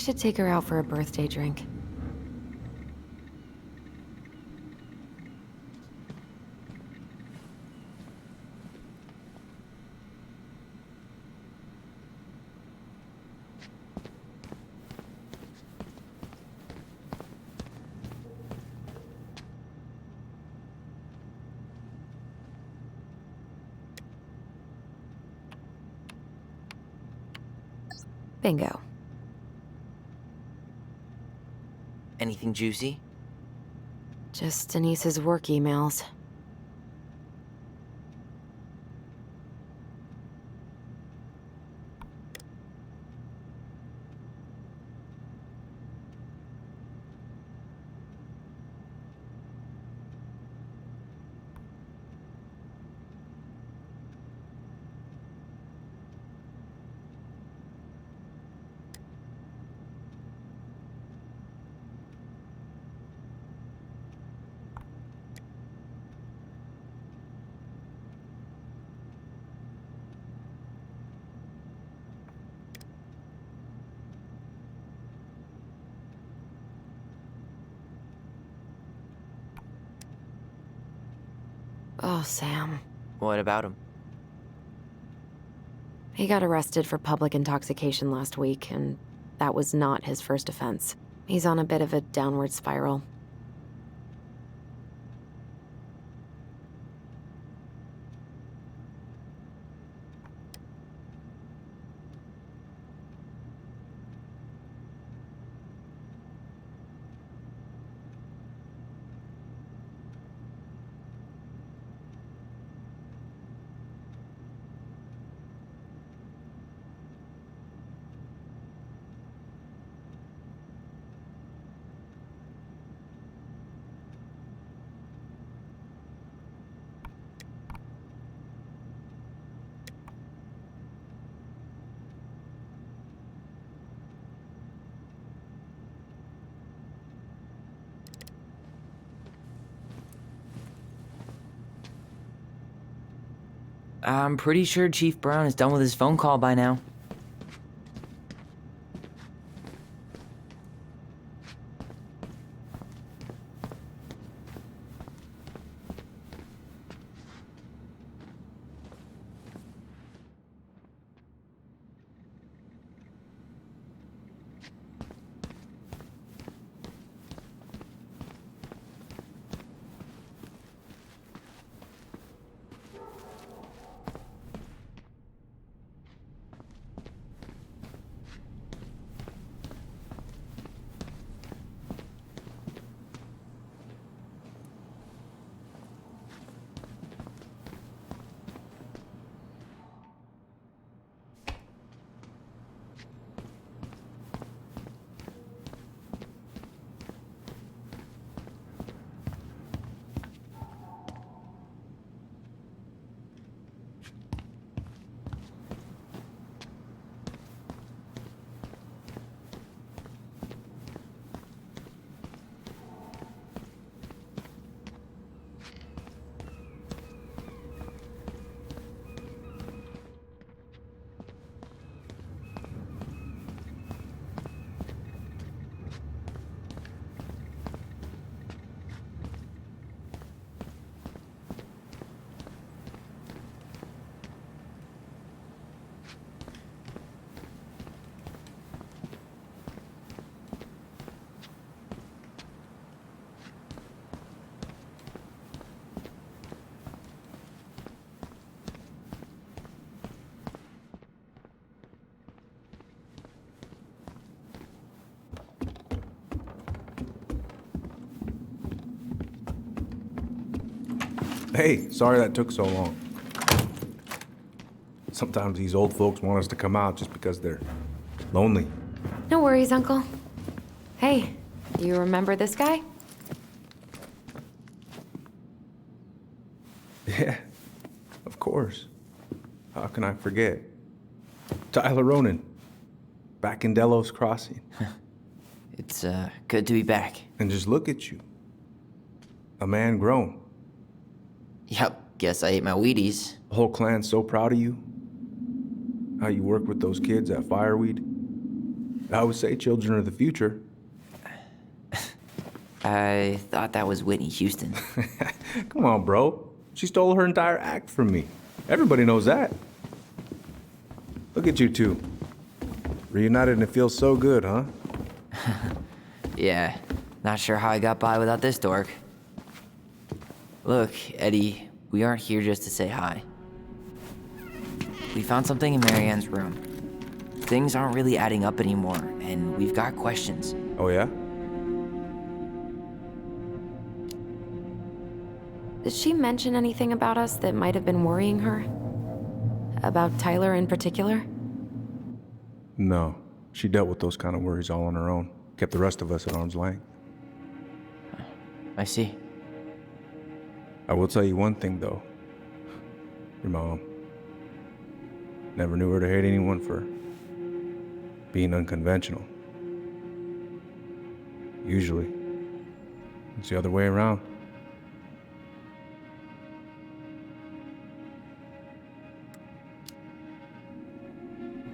should take her out for a birthday drink. Bingo. Anything juicy? Just Denise's work emails. Oh, Sam. What about him? He got arrested for public intoxication last week, and that was not his first offense. He's on a bit of a downward spiral. I'm pretty sure Chief Brown is done with his phone call by now. Hey, sorry that took so long. Sometimes these old folks want us to come out just because they're lonely. No worries, Uncle. Hey, you remember this guy? Yeah, of course. How can I forget? Tyler Ronan, back in Delos Crossing. It's, good to be back. And just look at you. A man grown. Yep, guess I ate my Wheaties. The whole clan's so proud of you. How you work with those kids at Fireweed. I would say children are the future. I thought that was Whitney Houston. Come on, bro. She stole her entire act from me. Everybody knows that. Look at you two. Reunited and it feels so good, huh? Yeah, not sure how I got by without this dork. Look, Eddie, we aren't here just to say hi. We found something in Marianne's room. Things aren't really adding up anymore, and we've got questions. Oh, yeah? Did she mention anything about us that might have been worrying her? About Tyler in particular? No. She dealt with those kind of worries all on her own. Kept the rest of us at arm's length. I see. I will tell you one thing, though. Your mom. Never knew her to hate anyone for being unconventional. Usually, it's the other way around.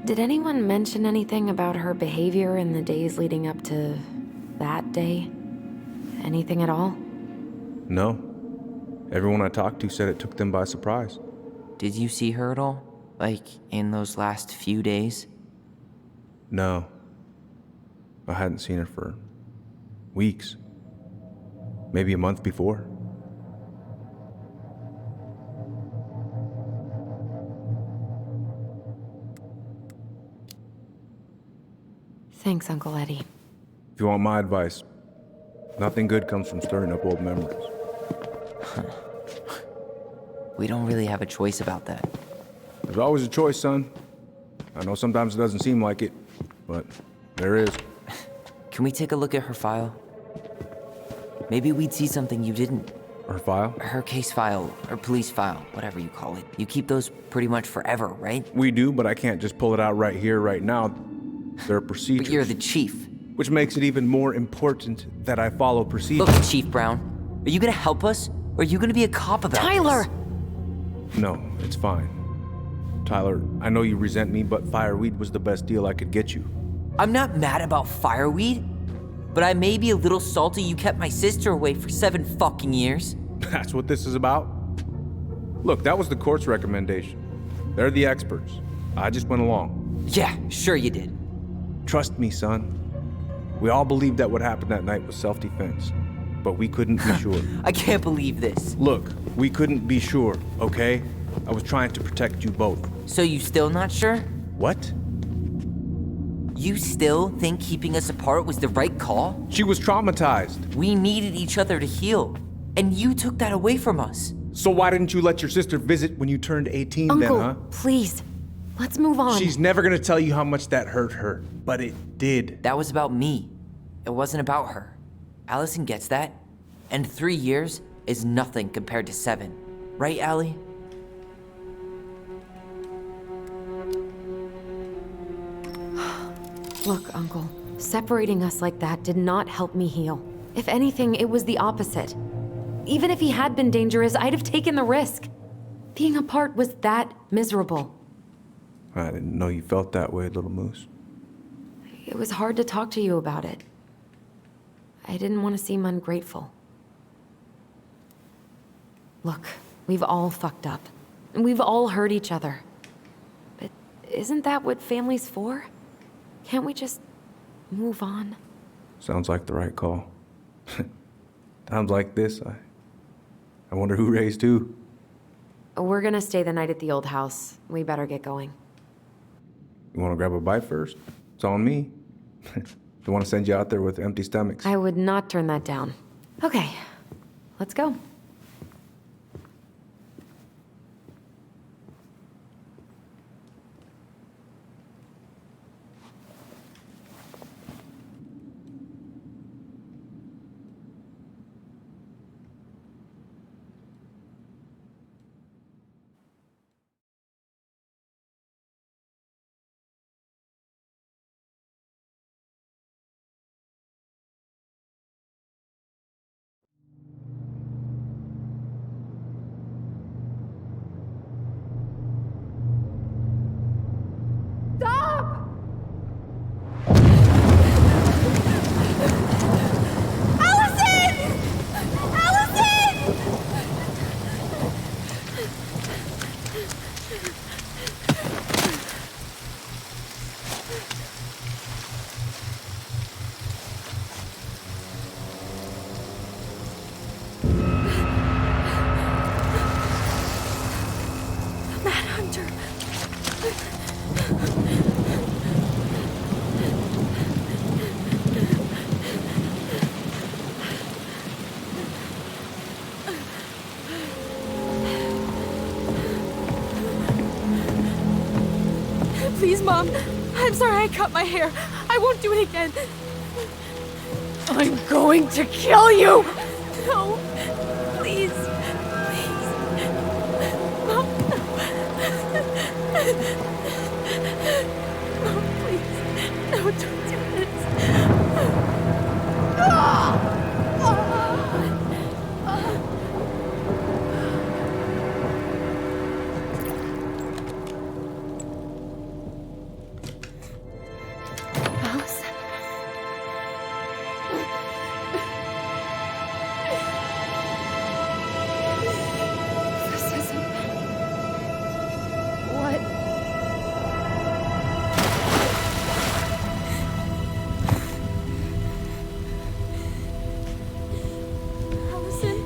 Did anyone mention anything about her behavior in the days leading up to that day? Anything at all? No. Everyone I talked to said it took them by surprise. Did you see her at all? Like, in those last few days? No. I hadn't seen her for weeks. Maybe a month before. Thanks, Uncle Eddie. If you want my advice, nothing good comes from stirring up old memories. We don't really have a choice about that. There's always a choice, son. I know sometimes it doesn't seem like it, but there is. Can we take a look at her file? Maybe we'd see something you didn't. Her file? Her case file, or police file, whatever you call it. You keep those pretty much forever, right? We do, but I can't just pull it out right here, right now. There are procedures. But you're the chief. Which makes it even more important that I follow procedures. Look, Chief Brown, are you gonna help us? Or are you gonna be a cop about Tyler! this? No, it's fine. Tyler, I know you resent me, but fireweed was the best deal I could get you. I'm not mad about fireweed, but I may be a little salty you kept my sister away for 7 fucking years. That's what this is about? Look, that was the court's recommendation. They're the experts. I just went along. Yeah, sure you did. Trust me, son. We all believed that what happened that night was self-defense, but we couldn't be sure. I can't believe this. Look, we couldn't be sure, okay? I was trying to protect you both. So you still not sure? What? You still think keeping us apart was the right call? She was traumatized. We needed each other to heal, and you took that away from us. So why didn't you let your sister visit when you turned 18 Uncle, then, huh? Please. Let's move on. She's never gonna tell you how much that hurt her, but it did. That was about me. It wasn't about her. Allison gets that. And 3 years is nothing compared to 7. Right, Allie? Look, Uncle, separating us like that did not help me heal. If anything, it was the opposite. Even if he had been dangerous, I'd have taken the risk. Being apart was that miserable. I didn't know you felt that way, little moose. It was hard to talk to you about it. I didn't want to seem ungrateful. Look, we've all fucked up. And we've all hurt each other. But isn't that what family's for? Can't we just move on? Sounds like the right call. Times like this, I wonder who raised who. We're gonna stay the night at the old house. We better get going. You wanna grab a bite first? It's on me. Don't wanna send you out there with empty stomachs. I would not turn that down. Okay, let's go. Please, Mom. I'm sorry I cut my hair. I won't do it again. I'm going to kill you! No. Please. Please. Mom. Mom, please. No, don't do this. Allison. This isn't... What? Allison.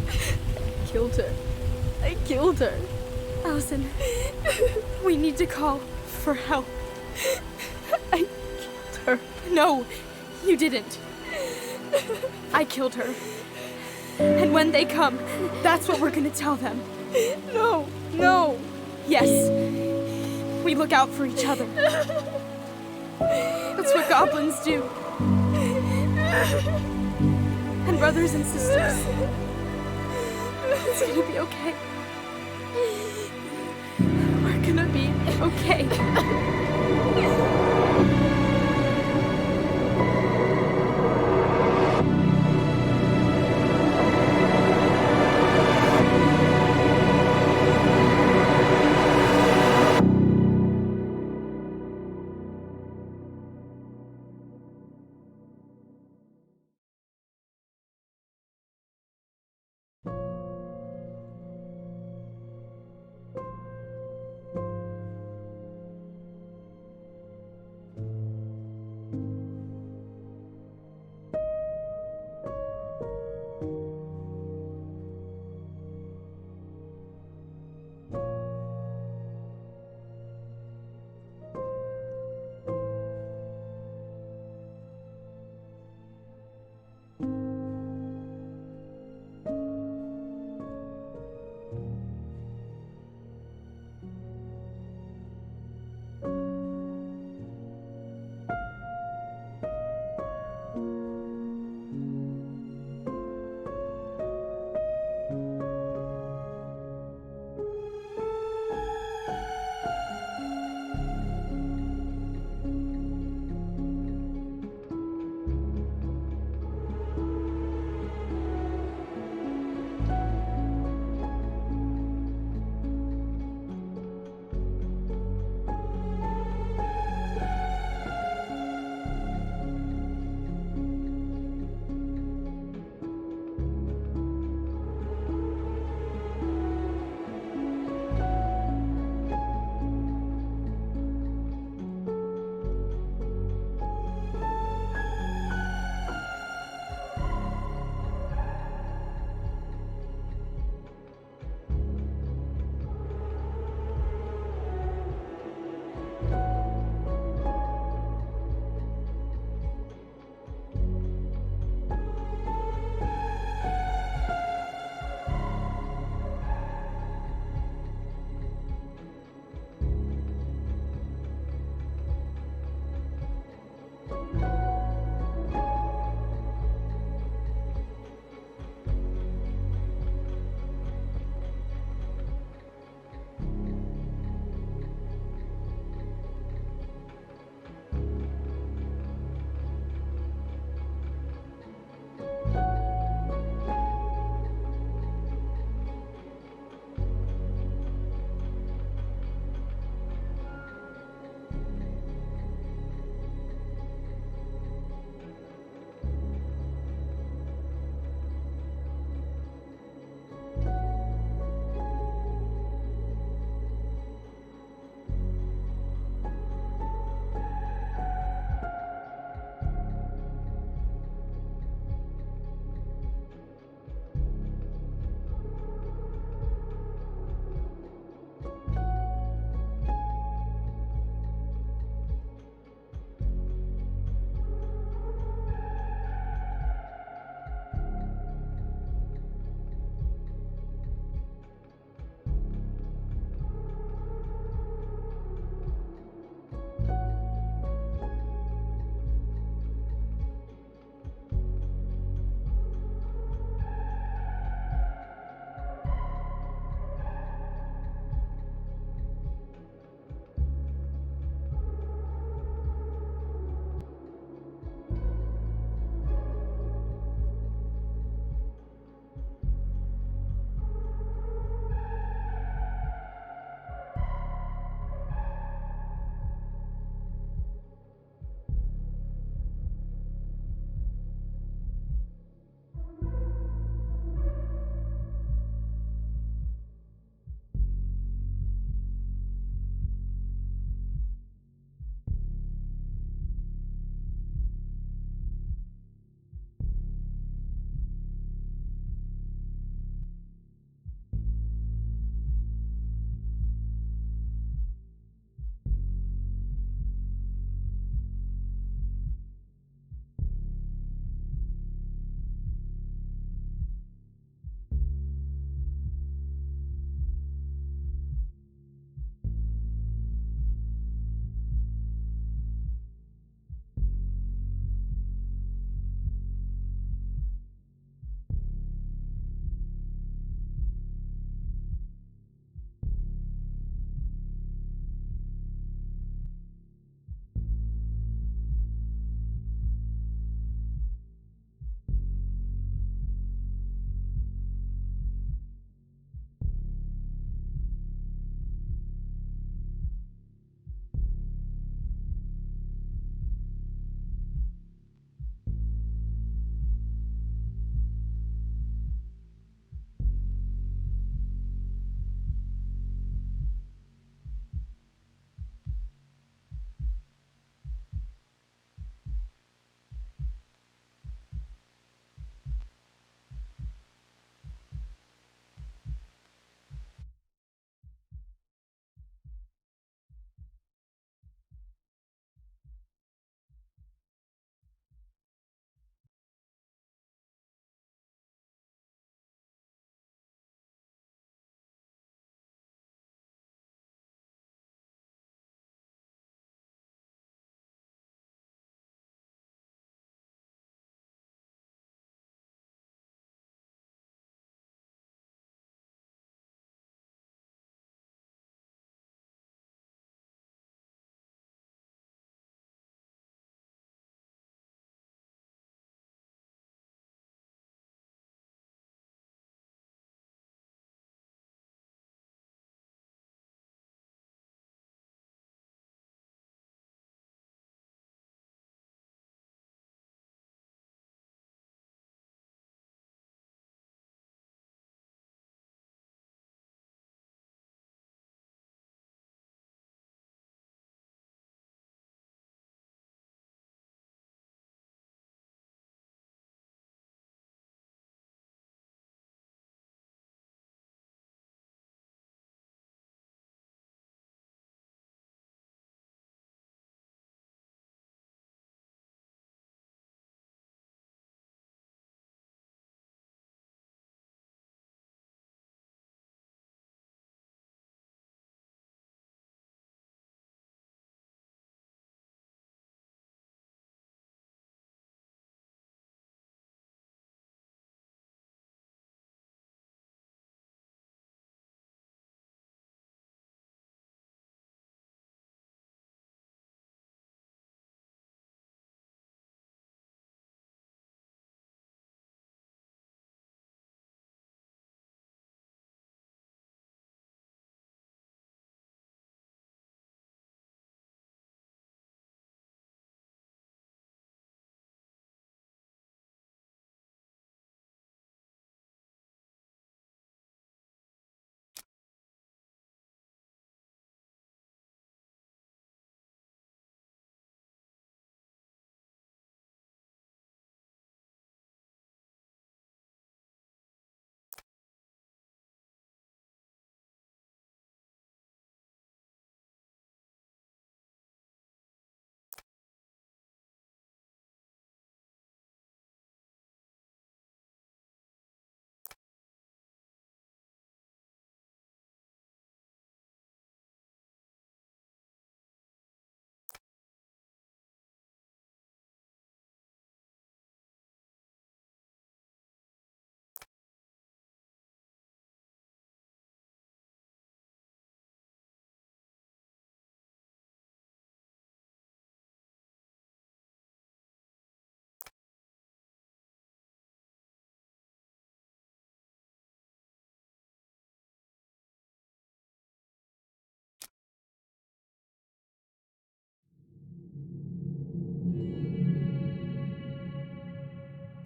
I killed her. I killed her. Allison, we need to call for help. I killed her. No, you didn't. I killed her. And when they come, that's what we're gonna tell them. No, no. Yes. We look out for each other. That's what goblins do. And brothers and sisters. It's gonna be okay. We're gonna be okay.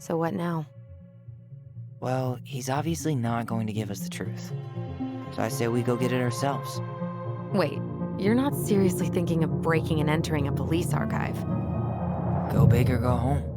So what now? Well, he's obviously not going to give us the truth. So I say we go get it ourselves. Wait, you're not seriously thinking of breaking and entering a police archive? Go big or go home.